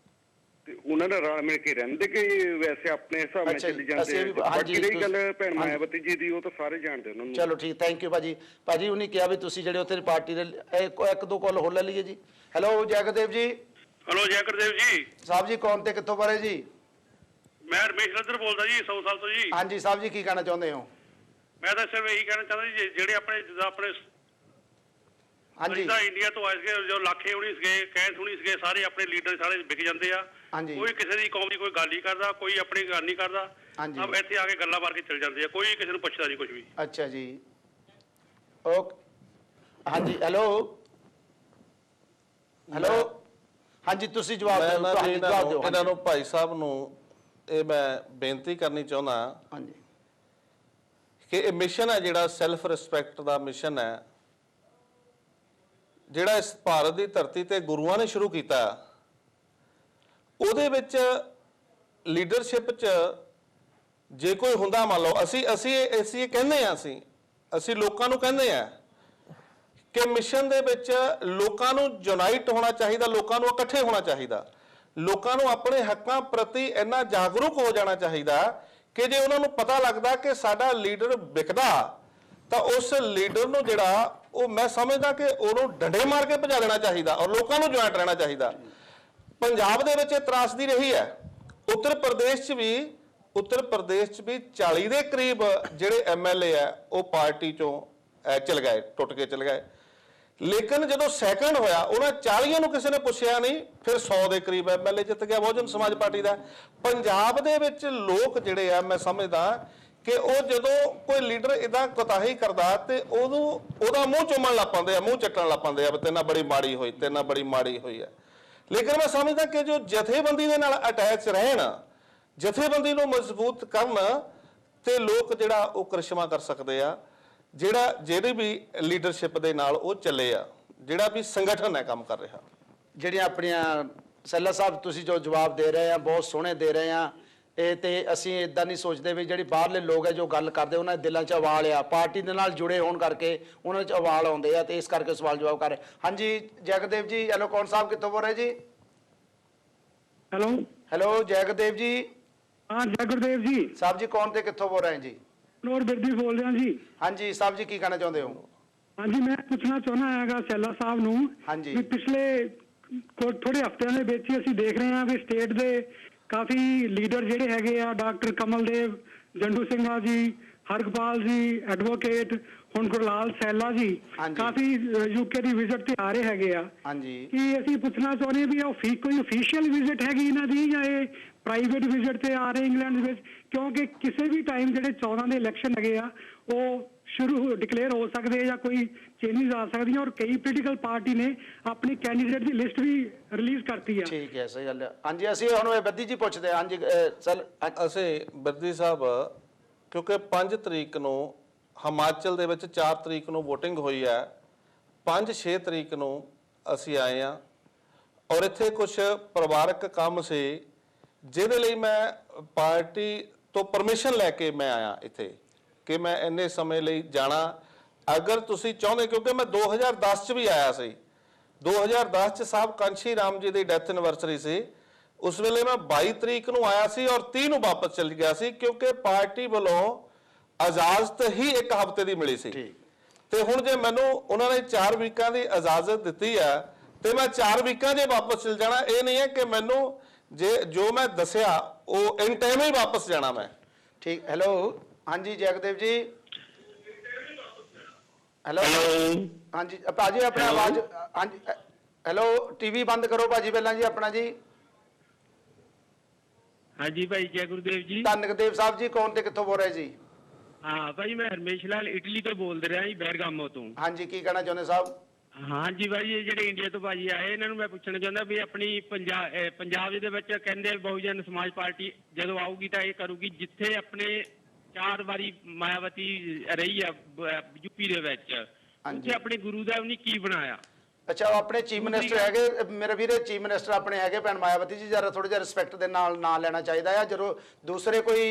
ਤੇ ਉਹਨਾਂ ਦਾ ਰਲ ਮਿਲ ਕੇ ਰਹਿੰਦੇ ਕਿ ਵੈਸੇ ਆਪਣੇ ਹਿਸਾਬ ਨਾਲ ਚੱਲੀ ਜਾਂਦੇ ਆ। ਬਾਕੀ ਰਹੀ ਗੱਲ ਭੈਣ ਮਾਇਆਵਤੀ ਜੀ ਦੀ, ਉਹ ਤਾਂ ਸਾਰੇ ਜਾਣਦੇ ਉਹਨਾਂ ਨੂੰ। ਚਲੋ ਠੀਕ, ਥੈਂਕ ਯੂ ਭਾਜੀ। ਭਾਜੀ ਉਹਨੇ ਕਿਹਾ ਵੀ ਤੁਸੀਂ ਜਿਹੜੇ ਉੱਥੇ ਪਾਰਟੀ ਦੇ ਇੱਕ ਦੋ ਕਾਲ ਹੋਰ ਲੈ ਲਈਏ ਜੀ। ਹੈਲੋ ਜੈਗਦੇਵ ਜੀ। ਹੈਲੋ ਜੈਕਰਦੇਵ ਜੀ ਸਾਹਿਬ ਜੀ, ਕੌਣ ਤੇ ਕਿੱਥੋਂ ਬੋਲੇ ਜੀ? ਮੈਂ ਰਮੇਸ਼ ਰੱਦਰ ਬੋਲਦਾ ਜੀ 100 ਸਾਲ ਤੋਂ ਜੀ। ਹਾਂਜੀ ਸਾਹਿਬ ਜੀ, ਕੀ ਕਹਿਣਾ ਚਾਹੁੰਦੇ ਹੋ? ਮੈਂ ਤਾਂ ਸਿਰਫ ਇਹੀ ਕਹਿਣਾ ਚਾਹੁੰਦਾ ਜੀ ਜਿਹੜੇ ਆਪਣੇ ਹਾਂਜੀ ਇੰਡੀਆ ਤੋਂ ਆਏ ਸੀਗੇ, ਜੋ ਲਾਖੇ ਹੁਣੀ ਸੀਗੇ, ਕੈਂਸ ਹੁਣੀ ਸੀਗੇ, ਸਾਰੇ ਆਪਣੇ ਲੀਡਰ ਸਾਰੇ ਵਿਕ ਜਾਂਦੇ ਆ। ਹਾਂਜੀ, ਕੋਈ ਕਿਸੇ ਦੀ ਕੌਮ ਦੀ ਕੋਈ ਗੱਲ ਨਹੀਂ ਕਰਦਾ, ਕੋਈ ਆਪਣੀ ਗੱਲ ਨਹੀਂ ਕਰਦਾ। ਸਭ ਇੱਥੇ ਆ ਕੇ ਗੱਲਾਂ ਮਾਰ ਕੇ ਚਲ ਜਾਂਦੇ ਆ, ਕੋਈ ਕਿਸੇ ਨੂੰ ਪੁੱਛਦਾ ਨਹੀਂ ਕੁਝ ਵੀ। ਅੱਛਾ ਜੀ, ਓਕੇ। ਹਾਂਜੀ ਹੈਲੋ ਹੈਲੋ ਹਾਂਜੀ, ਤੁਸੀਂ ਜਵਾਬ ਦਿਓ। ਇਹਨਾਂ ਨੂੰ ਭਾਈ ਸਾਹਿਬ ਨੂੰ ਇਹ ਮੈਂ ਬੇਨਤੀ ਕਰਨੀ ਚਾਹੁੰਦਾ ਹਾਂਜੀ ਕਿ ਇਹ ਮਿਸ਼ਨ ਹੈ ਜਿਹੜਾ ਸੈਲਫ ਰਿਸਪੈਕਟ ਦਾ ਮਿਸ਼ਨ ਹੈ, ਜਿਹੜਾ ਇਸ ਭਾਰਤ ਦੀ ਧਰਤੀ ਤੇ ਗੁਰੂਆਂ ਨੇ ਸ਼ੁਰੂ ਕੀਤਾ, ਉਹਦੇ ਵਿੱਚ ਲੀਡਰਸ਼ਿਪ 'ਚ ਜੇ ਕੋਈ ਹੁੰਦਾ, ਮੰਨ ਲਓ ਅਸੀਂ ਇਹ ਕਹਿੰਦੇ ਹਾਂ, ਅਸੀਂ ਲੋਕਾਂ ਨੂੰ ਕਹਿੰਦੇ ਹਾਂ ਕਿ ਮਿਸ਼ਨ ਦੇ ਵਿੱਚ ਲੋਕਾਂ ਨੂੰ ਯੂਨਾਈਟ ਹੋਣਾ ਚਾਹੀਦਾ, ਲੋਕਾਂ ਨੂੰ ਇਕੱਠੇ ਹੋਣਾ ਚਾਹੀਦਾ, ਲੋਕਾਂ ਨੂੰ ਆਪਣੇ ਹੱਕਾਂ ਪ੍ਰਤੀ ਇੰਨਾ ਜਾਗਰੂਕ ਹੋ ਜਾਣਾ ਚਾਹੀਦਾ ਕਿ ਜੇ ਉਹਨਾਂ ਨੂੰ ਪਤਾ ਲੱਗਦਾ ਕਿ ਸਾਡਾ ਲੀਡਰ ਵਿਕਦਾ ਤਾਂ ਉਸ ਲੀਡਰ ਨੂੰ ਜਿਹੜਾ ਉਹ ਮੈਂ ਸਮਝਦਾ ਕਿ ਉਹਨੂੰ ਡੰਡੇ ਮਾਰ ਕੇ ਭਜਾ ਦੇਣਾ ਚਾਹੀਦਾ ਔਰ ਲੋਕਾਂ ਨੂੰ ਜੁਆਇੰਟ ਰਹਿਣਾ ਚਾਹੀਦਾ। ਪੰਜਾਬ ਦੇ ਵਿੱਚ ਇਹ ਤਰਾਸਦੀ ਰਹੀ ਹੈ। ਉੱਤਰ ਪ੍ਰਦੇਸ਼ 'ਚ ਵੀ 40 ਦੇ ਕਰੀਬ ਜਿਹੜੇ MLA ਆ ਉਹ ਪਾਰਟੀ ਚੋਂ ਚਲ ਗਏ, ਟੁੱਟ ਕੇ ਚਲ ਗਏ। ਲੇਕਿਨ ਜਦੋਂ ਸੈਕੰਡ ਹੋਇਆ ਉਹਨਾਂ 40 ਨੂੰ ਕਿਸੇ ਨੇ ਪੁੱਛਿਆ ਨਹੀਂ, ਫਿਰ 100 ਦੇ ਕਰੀਬ MLA ਜਿੱਤ ਗਿਆ ਬਹੁਜਨ ਸਮਾਜ ਪਾਰਟੀ ਦਾ। ਪੰਜਾਬ ਦੇ ਵਿੱਚ ਲੋਕ ਜਿਹੜੇ ਆ ਮੈਂ ਸਮਝਦਾ ਕਿ ਉਹ ਜਦੋਂ ਕੋਈ ਲੀਡਰ ਇਦਾਂ ਕੋਤਾਹੀ ਕਰਦਾ ਤੇ ਉਹਦਾ ਮੂੰਹ ਚੁੰਮਣ ਲੱਗ ਪੈਂਦੇ ਆ, ਮੂੰਹ ਚੱਟਣ ਲੱਗ ਪੈਂਦੇ ਆ, ਤੇਰੇ ਨਾਲ ਬੜੀ ਮਾੜੀ ਹੋਈ ਹੈ। ਲੇਕਿਨ ਮੈਂ ਸਮਝਦਾ ਕਿ ਜੋ ਜਥੇਬੰਦੀ ਦੇ ਨਾਲ ਅਟੈਚ ਰਹਿਣ, ਜਥੇਬੰਦੀ ਨੂੰ ਮਜ਼ਬੂਤ ਕਰਨ ਤੇ ਲੋਕ ਜਿਹੜਾ ਉਹ ਕਰਿਸ਼ਮਾ ਕਰ ਸਕਦੇ ਆ, ਜਿਹੜੀ ਵੀ ਲੀਡਰਸ਼ਿਪ ਦੇ ਨਾਲ ਉਹ ਚੱਲੇ ਆ, ਜਿਹੜਾ ਵੀ ਸੰਗਠਨ ਹੈ ਕੰਮ ਕਰ ਰਿਹਾ। ਜਿਹੜੀਆਂ ਆਪਣੀਆਂ ਸੈਲਾ ਸਾਹਿਬ ਤੁਸੀਂ ਜੋ ਜਵਾਬ ਦੇ ਰਹੇ ਆ ਬਹੁਤ ਸੋਹਣੇ ਦੇ ਰਹੇ ਆ, ਇਹ ਤੇ ਅਸੀਂ ਇਦਾਂ ਨਹੀਂ ਸੋਚਦੇ ਵੀ ਜਿਹੜੀ ਬਾਹਰਲੇ ਲੋਕ ਹੈ ਜੋ ਗੱਲ ਕਰਦੇ ਉਹਨਾਂ ਦੇ ਦਿਲਾਂ 'ਚ ਉਬਾਲ ਆ, ਪਾਰਟੀ ਦੇ ਨਾਲ ਜੁੜੇ ਹੋਣ ਕਰਕੇ ਉਹਨਾਂ 'ਚ ਉਬਾਲ ਆਉਂਦੇ ਆ ਤੇ ਇਸ ਕਰਕੇ ਸਵਾਲ ਜਵਾਬ ਕਰ ਰਹੇ। ਹਾਂਜੀ ਜੈਗਦੇਵ ਜੀ, ਹੈਲੋ ਕੌਣ ਸਾਹਿਬ ਕਿੱਥੋਂ ਬੋਲ ਰਹੇ ਜੀ? ਹੈਲੋ ਜੈਗਦੇਵ ਜੀ। ਹਾਂ ਜੈ ਗੁਰਦੇਵ ਜੀ। ਸਾਹਿਬ ਜੀ ਕੌਣ ਤੇ ਕਿੱਥੋਂ ਬੋਲ ਰਹੇ ਜੀ? ਨੋਰ ਬਿਰਦੀ ਬੋਲ ਰਿਹਾ ਜੀ। ਹਾਂਜੀ ਸਾਹਿਬ ਜੀ ਕੀ ਕਹਿਣਾ ਚਾਹੁੰਦੇ ਹੋ? ਹਾਂਜੀ ਮੈਂ ਪੁੱਛਣਾ ਚਾਹੁੰਦਾ ਹੈਗਾ ਸੈਲਾ ਸਾਹਿਬ ਨੂੰ ਹਾਂਜੀ। ਵੀ ਪਿਛਲੇ ਥੋੜੇ ਹਫ਼ਤਿਆਂ ਦੇ ਵਿੱਚ ਹੀ ਅਸੀਂ ਦੇਖ ਰਹੇ ਹਾਂ ਵੀ ਸਟੇਟ ਦੇ ਕਾਫੀ ਲੀਡਰ ਜਿਹੜੇ ਹੈਗੇ ਆ, ਡਾਕਟਰ ਕਮਲਦੇਵ, ਜੰਡੂ ਸਿੰਘਾ ਜੀ, ਹਰਗੋਪਾਲ ਜੀ, ਐਡਵੋਕੇਟ, ਹੁਣ ਗੁਰਲਾਲ ਸੈਲਾ ਜੀ ਕਾਫੀ UK ਦੀ ਵਿਜ਼ਿਟ ਤੇ ਆ ਰਹੇ ਹੈਗੇ ਆ। ਹਾਂਜੀ ਕੀ ਅਸੀਂ ਪੁੱਛਣਾ ਚਾਹੁੰਦੇ ਵੀ ਉਹ ਕੋਈ ਅਫੀਸ਼ੀਅਲ ਵਿਜ਼ਿਟ ਹੈਗੀ ਇਹਨਾਂ ਦੀ ਜਾਂ ਇਹ ਪ੍ਰਾਈਵੇਟ ਵਿਜ਼ਿਟ ਤੇ ਆ ਰਹੇ ਇੰਗਲੈਂਡ ਦੇ ਵਿੱਚ? ਕਿਉਂਕਿ ਕਿਸੇ ਵੀ ਟਾਈਮ ਜਿਹੜੇ 14 ਦੇ ਇਲੈਕਸ਼ਨ ਹੈਗੇ ਆ ਉਹ ਸ਼ੁਰੂ ਡਿਕਲੇਅਰ ਹੋ ਸਕਦੇ ਆ ਜਾਂ ਕੋਈ ਚੇਂਜਸ ਆ ਸਕਦੀਆਂ, ਔਰ ਕਈ ਪੋਲੀਟੀਕਲ ਪਾਰਟੀ ਨੇ ਆਪਣੀ ਕੈਂਡੀਡੇਟ ਦੀ ਲਿਸਟ ਵੀ ਰਿਲੀਜ਼ ਕਰਤੀ ਆ। ਠੀਕ ਹੈ, ਸਹੀ ਗੱਲ ਹੈ। ਹਾਂਜੀ ਅਸੀਂ ਹੁਣ ਬੱਦੀ ਜੀ ਪੁੱਛਦੇ ਹਾਂ। ਹਾਂਜੀ ਚਲ ਅਸੀਂ ਬੱਦੀ ਸਾਹਿਬ, ਕਿਉਂਕਿ 5 ਤਰੀਕ ਨੂੰ ਹਿਮਾਚਲ ਦੇ ਵਿੱਚ 4 ਤਰੀਕ ਨੂੰ VOTING ਹੋਈ ਹੈ, 5-6 ਤਰੀਕ ਨੂੰ ਅਸੀਂ ਆਏ ਹਾਂ ਔਰ ਇੱਥੇ ਕੁਝ ਪਰਿਵਾਰਕ ਕੰਮ ਸੀ ਜਿਹਦੇ ਲਈ ਮੈਂ ਪਾਰਟੀ ਤੋਂ ਪਰਮਿਸ਼ਨ ਲੈ ਕੇ ਮੈਂ ਆਇਆ ਇੱਥੇ ਕਿ ਮੈਂ ਇੰਨੇ ਸਮੇਂ ਲਈ ਜਾਣਾ। ਅਗਰ ਤੁਸੀਂ ਚਾਹੁੰਦੇ, ਕਿਉਂਕਿ ਮੈਂ 2010 'ਚ ਵੀ ਆਇਆ ਸੀ, 2010 'ਚ ਸਾਹਿਬ ਕਾਂਸ਼ੀ ਰਾਮ ਜੀ ਦੀ ਡੈਥ ਐਨਵਰਸਰੀ ਸੀ, ਉਸ ਵੇਲੇ ਮੈਂ 22 ਤਰੀਕ ਨੂੰ ਆਇਆ ਸੀ ਔਰ 30 ਨੂੰ ਵਾਪਸ ਚਲ ਗਿਆ ਸੀ, ਕਿਉਂਕਿ ਪਾਰਟੀ ਵੱਲੋਂ ਇਜਾਜ਼ਤ ਹੀ 1 ਹਫ਼ਤੇ ਦੀ ਮਿਲੀ ਸੀ। ਤੇ ਹੁਣ ਜੇ ਮੈਨੂੰ ਉਹਨਾਂ ਨੇ 4 ਵੀਕਾਂ ਦੀ ਇਜਾਜ਼ਤ ਦਿੱਤੀ ਹੈ ਤੇ ਮੈਂ 4 ਵੀਕਾਂ 'ਚ ਵਾਪਸ ਚਲ ਜਾਣਾ। ਇਹ ਨਹੀਂ ਹੈ ਕਿ ਮੈਨੂੰ ਜੋ ਮੈਂ ਦੱਸਿਆ ਉਹ ਇਨ ਟਾਈਮ ਹੀ ਵਾਪਸ ਜਾਣਾ ਮੈਂ। ਠੀਕ। ਹੈਲੋ ਹਾਂਜੀ ਜੈਗਦੇਵ ਜੀ। ਹੈਲੋ ਹਾਂਜੀ ਭਾਜੀ ਆਪਣੀ ਆਵਾਜ਼। ਹਾਂਜੀ ਹੈਲੋ TV ਬੰਦ ਕਰੋ ਭਾਜੀ ਪਹਿਲਾਂ ਜੀ ਆਪਣਾ ਜੀ। ਹਾਂਜੀ ਭਾਈ ਜੈ ਗੁਰਦੇਵ ਜੀ। ਧੰਨਗਦੇਵ ਸਾਹਿਬ ਜੀ ਕੌਣ ਤੇ ਕਿੱਥੋਂ ਬੋਲ ਰਹੇ ਜੀ? ਹਾਂ ਭਾਈ ਮੈਂ ਹਰਮੇਸ਼ ਲਾਲ ਇਟਲੀ ਤੋਂ ਬੋਲਦੇ ਰਿਹਾ ਜੀ, ਬੈਰਗਾਮੋ ਤੋਂ। ਹਾਂਜੀ ਕੀ ਕਹਿਣਾ ਚਾਹੁੰਦੇ ਸਾਹਿਬ? ਹਾਂਜੀ ਭਾਈ ਇਹ ਜਿਹੜੇ ਇੰਡੀਆ ਤੋਂ ਭਾਜੀ ਆਏ ਇਹਨਾਂ ਨੂੰ ਮੈਂ ਪੁੱਛਣਾ ਚਾਹੁੰਦਾ ਵੀ ਆਪਣੀ ਪੰਜਾਬ ਦੇ ਵਿੱਚ ਕਹਿੰਦੇ ਬਹੁਜਨ ਸਮਾਜ ਪਾਰਟੀ ਜਦੋਂ ਆਊਗੀ ਤਾਂ ਇਹ ਕਰੂਗੀ ਜਿੱਥੇ ਆਪਣੇ 4 ਵਾਰੀ ਮਾਇਆਵਤੀ ਰਹੀ ਆ UP ਦੇ ਵਿੱਚ, ਉੱਥੇ ਆਪਣੇ ਗੁਰੂ ਦਾ ਉਹਨੇ ਕੀ ਬਣਾਇਆ? ਅੱਛਾ ਉਹ ਆਪਣੇ ਚੀਫ ਮਿਨਿਸਟਰ ਹੈਗੇ ਮੇਰੇ ਵੀਰੇ, ਚੀਫ ਮਿਨਿਸਟਰ ਆਪਣੇ ਹੈਗੇ ਭੈਣ ਮਾਇਆਵਤੀ ਜੀ, ਜਰਾ ਥੋੜਾ ਜਿਹਾ ਰਿਸਪੈਕਟ ਦੇ ਨਾਲ ਨਾਂ ਲੈਣਾ ਚਾਹੀਦਾ ਆ। ਜਦੋਂ ਦੂਸਰੇ ਕੋਈ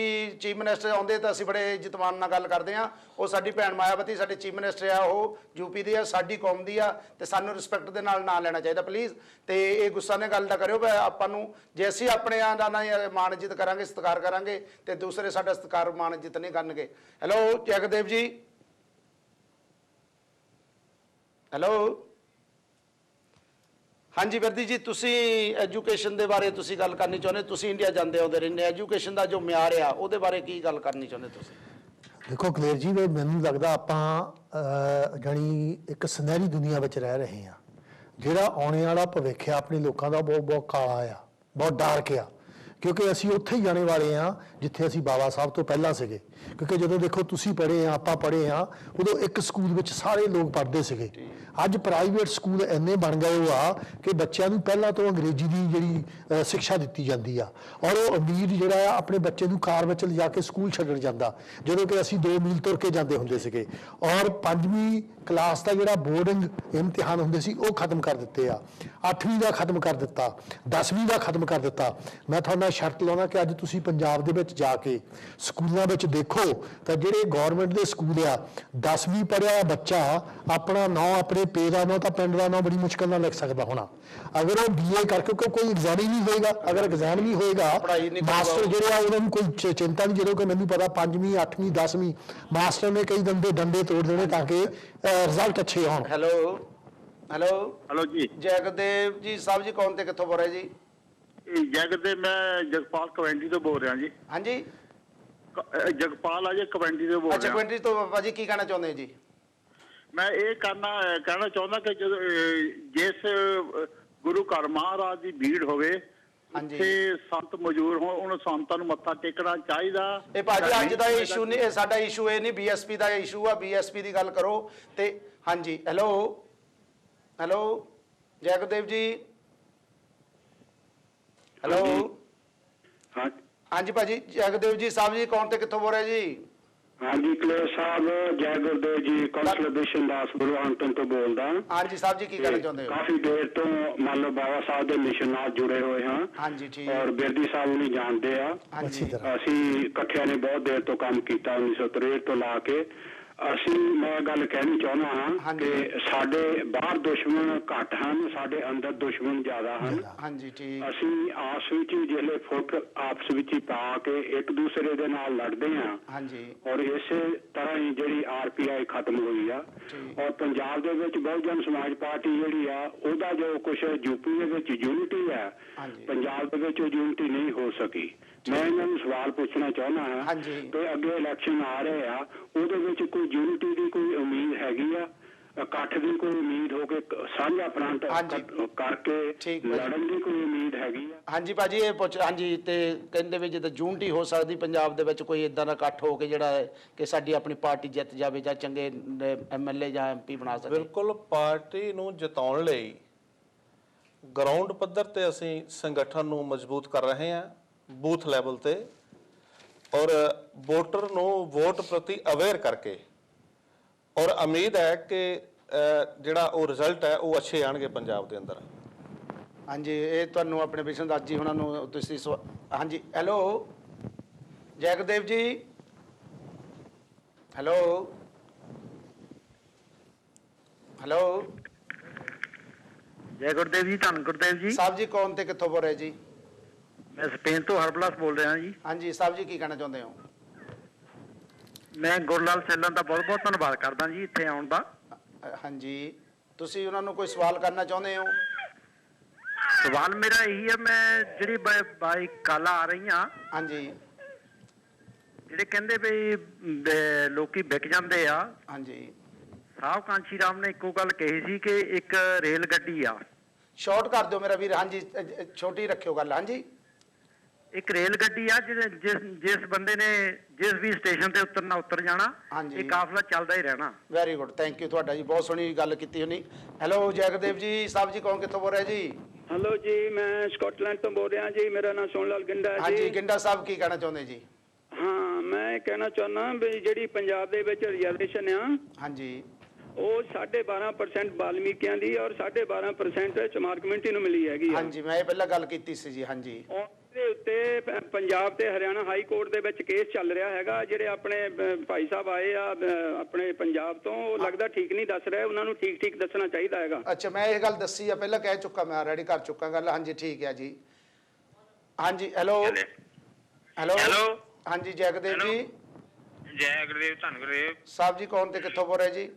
ਚੀਫ ਮਿਨਿਸਟਰ ਆਉਂਦੇ ਤਾਂ ਅਸੀਂ ਬੜੇ ਇੱਜ਼ਤਮਾਨ ਨਾਲ ਗੱਲ ਕਰਦੇ ਆ। ਉਹ ਸਾਡੀ ਭੈਣ ਮਾਇਆਵਤੀ ਸਾਡੇ ਚੀਫ ਮਿਨਿਸਟਰ ਆ, ਉਹ UP ਦੀ ਆ, ਸਾਡੀ ਕੌਮ ਦੀ ਆ ਤੇ ਸਾਨੂੰ ਰਿਸਪੈਕਟ ਦੇ ਨਾਲ ਨਾਂ ਲੈਣਾ ਚਾਹੀਦਾ ਪਲੀਜ਼। ਤੇ ਇਹ ਗੁੱਸਾ ਨੇ ਗੱਲ ਨਾ ਕਰਿਓ। ਆਪਾਂ ਨੂੰ ਜੇ ਅਸੀਂ ਆਪਣੇ ਦਾ ਮਾਣ ਇੱਜ਼ਤ ਕਰਾਂਗੇ, ਸਤਿਕਾਰ ਕਰਾਂਗੇ ਤੇ ਦੂਸਰੇ ਸਾਡਾ ਸਤਿਕਾਰ ਮਾਣ ਇੱਜ਼ਤ ਨਹੀਂ ਕਰਨਗੇ। ਹੈਲੋ ਜੈਗਦੇਵ ਜੀ। ਹੈਲੋ ਹਾਂਜੀ ਵਰਦੀ ਜੀ, ਤੁਸੀਂ ਐਜੂਕੇਸ਼ਨ ਦੇ ਬਾਰੇ ਤੁਸੀਂ ਗੱਲ ਕਰਨੀ ਚਾਹੁੰਦੇ? ਤੁਸੀਂ ਇੰਡੀਆ ਜਾਂਦੇ ਆਉਂਦੇ ਰਹਿੰਦੇ, ਐਜੂਕੇਸ਼ਨ ਦਾ ਜੋ ਮਿਆਰ ਆ ਉਹਦੇ ਬਾਰੇ ਕੀ ਗੱਲ ਕਰਨੀ ਚਾਹੁੰਦੇ ਤੁਸੀਂ? ਦੇਖੋ ਕਲੇਰ ਜੀ, ਮੈਨੂੰ ਲੱਗਦਾ ਆਪਾਂ ਜਾਣੀ ਇੱਕ ਸੁਨਹਿਰੀ ਦੁਨੀਆ ਵਿੱਚ ਰਹਿ ਰਹੇ ਹਾਂ। ਜਿਹੜਾ ਆਉਣੇ ਵਾਲਾ ਭਵਿੱਖ ਆ ਆਪਣੇ ਲੋਕਾਂ ਦਾ ਬਹੁਤ ਕਾਲਾ ਆ, ਬਹੁਤ ਡਾਰਕ ਆ, ਕਿਉਂਕਿ ਅਸੀਂ ਉੱਥੇ ਹੀ ਜਾਣੇ ਵਾਲੇ ਹਾਂ ਜਿੱਥੇ ਅਸੀਂ ਬਾਬਾ ਸਾਹਿਬ ਤੋਂ ਪਹਿਲਾਂ ਸੀਗੇ। ਕਿਉਂਕਿ ਜਦੋਂ ਦੇਖੋ ਤੁਸੀਂ ਪੜ੍ਹੇ ਆ, ਆਪਾਂ ਪੜ੍ਹੇ ਆ, ਉਦੋਂ ਇੱਕ ਸਕੂਲ ਵਿੱਚ ਸਾਰੇ ਲੋਕ ਪੜ੍ਹਦੇ ਸੀਗੇ। ਅੱਜ ਪ੍ਰਾਈਵੇਟ ਸਕੂਲ ਇੰਨੇ ਬਣ ਗਏ ਹੋ ਆ ਕਿ ਬੱਚਿਆਂ ਨੂੰ ਪਹਿਲਾਂ ਤੋਂ ਅੰਗਰੇਜ਼ੀ ਦੀ ਜਿਹੜੀ ਸਿੱਖਿਆ ਦਿੱਤੀ ਜਾਂਦੀ ਆ, ਔਰ ਉਹ ਅਮੀਰ ਜਿਹੜਾ ਆ ਆਪਣੇ ਬੱਚੇ ਨੂੰ ਕਾਰ ਵਿੱਚ ਲਿਜਾ ਕੇ ਸਕੂਲ ਛੱਡਣ ਜਾਂਦਾ, ਜਦੋਂ ਕਿ ਅਸੀਂ 2 ਮੀਲ ਤੁਰ ਕੇ ਜਾਂਦੇ ਹੁੰਦੇ ਸੀਗੇ। ਔਰ 5ਵੀਂ ਕਲਾਸ ਦਾ ਜਿਹੜਾ ਬੋਰਡਿੰਗ ਇਮਤਿਹਾਨ ਹੁੰਦੇ ਸੀ ਉਹ ਖਤਮ ਕਰ ਦਿੱਤੇ ਆ, 8ਵੀਂ ਦਾ ਖਤਮ ਕਰ ਦਿੱਤਾ, 10ਵੀਂ ਦਾ ਖਤਮ ਕਰ ਦਿੱਤਾ। ਮੈਂ ਤੁਹਾਡੇ ਨਾਲ ਸ਼ਰਤ ਲਾਉਣਾ ਕਿ ਅੱਜ ਤੁਸੀਂ ਪੰਜਾਬ ਦੇ ਵਿੱਚ ਜਾ ਕੇ ਸਕੂਲਾਂ ਵਿੱਚ ਦੇਖੋ ਤਾਂ ਜਿਹੜੇ ਗੌਰਮੈਂਟ ਦੇ ਸਕੂਲ ਆ, 10ਵੀਂ ਪੜ੍ਹਿਆ ਬੱਚਾ ਆਪਣਾ ਨਾਂ, ਆਪਣੇ ਪੇ ਦਾ ਨਾਂ ਤਾਂ ਪਿੰਡ ਦਾ ਨਾਂ ਬੜੀ ਮੁਸ਼ਕਲ ਨਾਲ ਲਿਖ ਸਕਦਾ ਹੋਣਾ। ਅਗਰ ਉਹ BA ਕਰਕੇ ਕੋਈ ਐਗਜ਼ਾਮ ਹੀ ਨਹੀਂ ਹੋਏਗਾ, ਅਗਰ ਐਗਜ਼ਾਮ ਵੀ ਹੋਏਗਾ ਮਾਸਟਰ ਜਿਹੜੇ ਆ ਉਹਨਾਂ ਨੂੰ ਕੋਈ ਚਿੰਤਾ ਨਹੀਂ, ਜਦੋਂ ਕਿ ਮੈਨੂੰ ਪਤਾ 5ਵੀਂ 8ਵੀਂ 10ਵੀਂ ਮਾਸਟਰ ਨੇ ਕਈ ਡੰਡੇ ਤੋੜ ਦੇਣੇ ਤਾਂ ਕਿ ਰਿਜ਼ਲਟ ਅੱਛੇ ਆਉਣ। ਹੈਲੋ ਜੀ, ਜੈਗਦੇਵ ਜੀ ਸਾਹਿਬ ਜੀ ਕੌਣ ਤੇ ਕਿੱਥੋਂ ਬੋਲ ਰਹੇ ਜੀ? ਜਗਦੇ ਮੈਂ ਜਗਪਾਲ ਕਵੈਂਟੀ ਤੋਂ ਬੋਲ ਰਿਹਾ ਜੀ। ਹਾਂਜੀ, ਜਗਪਾਲ ਆ ਜੀ, ਕਵੈਂਟੀ ਤੋਂ ਬੋਲ ਅੱਛਾ ਰਿਹਾ। ਕੁਇੰਟਰੀ ਤੋਂ ਬਾਬਾ ਜੀ, ਕੀ ਕਹਿਣਾ ਚਾਹੁੰਦੇ ਜੀ? ਮੈਂ ਇਹ ਕਹਿਣਾ ਚਾਹੁੰਦਾ ਕਿ ਜਦੋਂ ਜਿਸ ਗੁਰੂ ਘਰ ਮਹਾਰਾਜ ਦੀ ਭੀੜ ਹੋਵੇ, ਹਾਂਜੀ। ਉੱਥੇ ਸੰਤ ਮੌਜੂਦ ਹੋਣ, ਉਹਨਾਂ ਸੰਤਾਂ ਨੂੰ ਮੱਥਾ ਟੇਕਣਾ ਚਾਹੀਦਾ। ਇਹ ਭਾਜੀ ਅੱਜ ਦਾ ਇਸ਼ੂ ਨਹੀਂ, ਇਹ ਸਾਡਾ ਇਸ਼ੂ ਇਹ ਨਹੀਂ, BSP ਦਾ ਇਸ਼ੂ ਆ, BSP ਦੀ ਗੱਲ ਕਰੋ ਤੇ। ਹਾਂਜੀ, ਹੈਲੋ ਜੈਗਦੇਵ ਜੀ, ਹੈਲੋ। ਹਾਂਜੀ ਭਾਜੀ, ਜੈਗਦੇਵ ਜੀ ਸਾਹਿਬ ਜੀ ਕੌਣ ਤੇ ਕਿੱਥੋਂ ਬੋਲ ਰਹੇ ਜੀ? ਹਾਂਜੀ ਕਲੇਰ ਸਾਹਿਬ, ਜੈ ਗੁਰਦੇਵ ਜੀ, ਕੌਂਸਲਰ ਬਿਸ਼ਨ ਦਾਸ ਬੁਰਹਾਨਪੁਰ ਤੋਂ ਬੋਲਦਾ। ਹਾਂਜੀ ਸਾਹਿਬ ਜੀ, ਕੀ ਕਹਿਣਾ ਚਾਹੁੰਦੇ ਹੋ? ਕਾਫੀ ਦੇਰ ਤੋਂ ਮੰਨ ਲਓ ਬਾਬਾ ਸਾਹਿਬ ਦੇ ਮਿਸ਼ਨ ਨਾਲ ਜੁੜੇ ਹੋਏ ਹਾਂ। ਹਾਂਜੀ ਠੀਕ। ਔਰ ਬਿਰਦੀ ਸਾਹਿਬ ਨੂੰ ਜਾਣਦੇ ਆ। ਹਾਂਜੀ ਅਸੀਂ ਇਕੱਠਿਆਂ ਨੇ ਬਹੁਤ ਦੇਰ ਤੋਂ ਕੰਮ ਕੀਤਾ, 1963 ਤੋਂ ਲਾ ਕੇ। ਅਸੀਂ ਮੈਂ ਗੱਲ ਕਹਿਣੀ ਚਾਹੁੰਦਾ ਹਾਂ ਕਿ ਸਾਡੇ ਬਾਹਰ ਦੁਸ਼ਮਣ ਘੱਟ ਹਨ, ਸਾਡੇ ਅੰਦਰ ਦੁਸ਼ਮਣ ਜ਼ਿਆਦਾ ਹਨ। ਹਾਂਜੀ ਠੀਕ। ਅਸੀਂ ਆਪਸ ਵਿੱਚ ਜਿਹੜੇ ਫੁੱਟ ਆਪਸ ਵਿੱਚ ਹੀ ਪਾ ਕੇ ਇੱਕ ਦੂਸਰੇ ਦੇ ਨਾਲ ਲੜਦੇ ਹਾਂ। ਹਾਂਜੀ। ਔਰ ਇਸੇ ਤਰ੍ਹਾਂ ਹੀ ਜਿਹੜੀ RPI ਖਤਮ ਹੋਈ ਆ, ਔਰ ਪੰਜਾਬ ਦੇ ਵਿੱਚ ਬਹੁਜਨ ਸਮਾਜ ਪਾਰਟੀ ਜਿਹੜੀ ਆ, ਉਹਦਾ ਜੋ ਕੁਛ ਯੂਪੀ ਦੇ ਵਿੱਚ ਯੂਨਿਟੀ ਆ, ਪੰਜਾਬ ਦੇ ਵਿੱਚ ਉਹ ਯੂਨਿਟੀ ਨਹੀਂ ਹੋ ਸਕੀ। ਮੈਂ ਇਹਨਾਂ ਨੂੰ ਸਵਾਲ ਪੁੱਛਣਾ ਚਾਹੁੰਦਾ ਹਾਂ ਕਿ ਅੱਗੇ ਇਲੈਕਸ਼ਨ ਆ ਰਹੇ ਆ, ਉਹਦੇ ਵਿੱਚ ਕੋਈ ਯੂਨਿਟੀ ਦੀ ਕੋਈ ਉਮੀਦ ਹੈਗੀ ਆ? ਇਕੱਠ ਦੀ ਕੋਈ ਉਮੀਦ ਹੋ ਕੇ ਸਾਂਝਾ ਫਰੰਟ ਕਰਕੇ ਲੜਨ ਦੀ ਕੋਈ ਉਮੀਦ ਹੈਗੀ ਆ? ਹਾਂਜੀ ਭਾਜੀ ਇਹ ਪੁੱਛ। ਹਾਂਜੀ, ਤੇ ਕਹਿੰਦੇ ਵੀ ਜਦੋਂ ਯੂਨਿਟੀ ਹੋ ਸਕਦੀ ਪੰਜਾਬ ਦੇ ਵਿੱਚ, ਕੋਈ ਇਦਾਂ ਦਾ ਇਕੱਠ ਹੋ ਕੇ ਜਿਹੜਾ ਕਿ ਸਾਡੀ ਆਪਣੀ ਪਾਰਟੀ ਜਿੱਤ ਜਾਵੇ ਜਾਂ ਚੰਗੇ MLA ਜਾਂ MP ਬਣਾ ਸਕੇ। ਬਿਲਕੁਲ, ਪਾਰਟੀ ਨੂੰ ਜਿਤਾਉਣ ਲਈ ਗਰਾਊਂਡ ਪੱਧਰ ਤੇ ਅਸੀਂ ਸੰਗਠਨ ਨੂੰ ਮਜ਼ਬੂਤ ਕਰ ਰਹੇ ਹਾਂ, ਬੂਥ ਲੈਵਲ ਤੇ, ਔਰ ਵੋਟਰ ਨੂੰ ਵੋਟ ਪ੍ਰਤੀ ਅਵੇਅਰ ਕਰਕੇ, ਔਰ ਉਮੀਦ ਹੈ ਕਿ ਜਿਹੜਾ ਉਹ ਰਿਜ਼ਲਟ ਹੈ ਉਹ ਅੱਛੇ ਆਣਗੇ ਪੰਜਾਬ ਦੇ ਅੰਦਰ। ਹਾਂਜੀ, ਇਹ ਤੁਹਾਨੂੰ ਆਪਣੇ ਬਿਸ਼ਨ ਦਾਸ ਜੀ ਉਹਨਾਂ ਨੂੰ ਤੁਸੀਂ ਹਾਂਜੀ। ਹੈਲੋ ਜੈਗਦੇਵ ਜੀ, ਹੈਲੋ ਜੈ ਗੁਰਦੇਵ ਜੀ, ਧੰਨ ਗੁਰਦੇਵ ਜੀ ਸਾਹਿਬ ਜੀ ਕੌਣ ਤੇ ਕਿੱਥੋਂ ਬੋਲ ਰਹੇ ਜੀ? ਮੈਂ ਸਪੇਨ ਤੋਂ ਹਰਪਲਾਸ ਬੋਲ ਰਿਹਾ ਜੀ। ਹਾਂਜੀ ਸਾਹਿਬ ਜੀ, ਕੀ ਕਹਿਣਾ ਚਾਹੁੰਦੇ ਹੋ? ਮੈਂ ਗੁਰਲਾਲ ਸੈਲਾਂ ਦਾ ਬਹੁਤ ਬਹੁਤ ਧੰਨਵਾਦ ਕਰਦਾ ਜੀ ਇੱਥੇ ਆਉਣ ਦਾ। ਹਾਂਜੀ, ਤੁਸੀਂ ਉਹਨਾਂ ਨੂੰ ਕੋਈ ਸਵਾਲ ਕਰਨਾ ਚਾਹੁੰਦੇ ਹੋ? ਸਵਾਲ ਮੇਰਾ ਇਹੀ ਹੈ, ਮੈਂ ਜਿਹੜੀ ਬਾਈ ਕਾਲਾਂ ਆ ਰਹੀਆਂ, ਹਾਂਜੀ, ਜਿਹੜੇ ਕਹਿੰਦੇ ਵੀ ਲੋਕੀ ਵਿਕ ਜਾਂਦੇ ਆ। ਹਾਂਜੀ, ਸਾਹਿਬ ਕਾਂਸ਼ੀ ਰਾਮ ਨੇ ਇੱਕੋ ਗੱਲ ਕਹੀ ਸੀ ਕਿ ਇੱਕ ਰੇਲ ਗੱਡੀ ਆ। ਸ਼ਾਰਟ ਕਰ ਦਿਓ ਮੇਰਾ ਵੀਰ। ਹਾਂਜੀ, ਛੋਟੀ ਰੱਖਿਓ ਗੱਲ। ਹਾਂਜੀ, ਇੱਕ ਰੇਲ ਗੱਡੀ ਆ ਜਿਸ ਬੰਦੇ ਨੇ ਜਿਸ ਵੀ ਸਟੇਸ਼ਨ ਤੇ ਉਤਰਨਾ ਉਤਰ ਜਾਣਾ, ਇਹ ਕਾਫਲਾ ਚੱਲਦਾ ਹੀ ਰਹਿਣਾ। ਵੈਰੀ ਗੁੱਡ, ਥੈਂਕ ਯੂ ਤੁਹਾਡਾ ਜੀ, ਬਹੁਤ ਸੋਹਣੀ ਗੱਲ ਕੀਤੀ ਹੋਣੀ। ਹੈਲੋ ਜੈਗਦੇਵ ਜੀ ਸਾਹਿਬ ਜੀ ਕੌਣ ਕਿੱਥੋਂ ਬੋਲ ਰਹੇ ਜੀ? ਹੈਲੋ ਜੀ, ਮੈਂ ਸਕਾਟਲੈਂਡ ਤੋਂ ਬੋਲ ਰਿਹਾ ਜੀ, ਮੇਰਾ ਨਾਮ ਸੋਹਣ ਲਾਲ ਗਿੰਡਾ ਹੈ ਜੀ। ਹਾਂਜੀ ਗਿੰਡਾ ਸਾਹਿਬ, ਕੀ ਕਹਿਣਾ ਚਾਹੁੰਦੇ ਜੀ? ਹਾਂ, ਮੈਂ ਕਹਿਣਾ ਚਾਹੁੰਦਾ ਵੀ ਜਿਹੜੀ ਪੰਜਾਬ ਦੇ ਵਿੱਚ ਰਿਜ਼ਰਵੇਸ਼ਨ ਆ, ਹਾਂਜੀ, ਉਹ 12.5% ਵਾਲਮੀਕਿਆਂ ਦੀ ਔਰ 12.5% ਚਮਾਰ ਕਮਿਊਨਿਟੀ ਨੂੰ ਮਿਲੀ ਹੈਗੀ। ਹਾਂਜੀ, ਮੈਂ ਇਹ ਪਹਿਲਾਂ ਗੱਲ ਕੀਤੀ ਸੀ ਜੀ। ਹਾਂਜੀ, ਉਹਦੇ ਉੱਤੇ ਪੰਜਾਬ ਤੇ ਹਰਿਆਣਾ ਹਾਈ ਕੋਰਟ ਦੇ ਵਿੱਚ ਕੇਸ ਚੱਲ ਰਿਹਾ ਹੈਗਾ। ਜਿਹੜੇ ਆਪਣੇ ਭਾਈ ਸਾਹਿਬ ਆਏ ਆ ਆਪਣੇ ਪੰਜਾਬ ਤੋਂ, ਉਹ ਲੱਗਦਾ ਠੀਕ ਨਹੀਂ ਦੱਸ ਰਹੇ, ਉਹਨਾਂ ਨੂੰ ਠੀਕ ਦੱਸਣਾ ਚਾਹੀਦਾ ਹੈਗਾ। ਅੱਛਾ, ਮੈਂ ਇਹ ਗੱਲ ਦੱਸੀ ਆ ਪਹਿਲਾਂ, ਕਹਿ ਚੁੱਕਾ, ਮੈਂ ਰੈਡੀ ਕਰ ਚੁੱਕਾ ਗੱਲ। ਹਾਂਜੀ ਠੀਕ ਹੈ ਜੀ। ਹਾਂਜੀ, ਹੈਲੋ ਹਾਂਜੀ ਜੈਗਦੇਵ ਜੀ। ਜੈ ਗੁਰਦੇਵ, ਧੰਨ ਗੁਰਦੇਵ ਸਾਹਿਬ ਜੀ ਕੌਣ ਤੇ ਕਿੱਥੋਂ ਬੋਲ ਰਹੇ ਜੀ?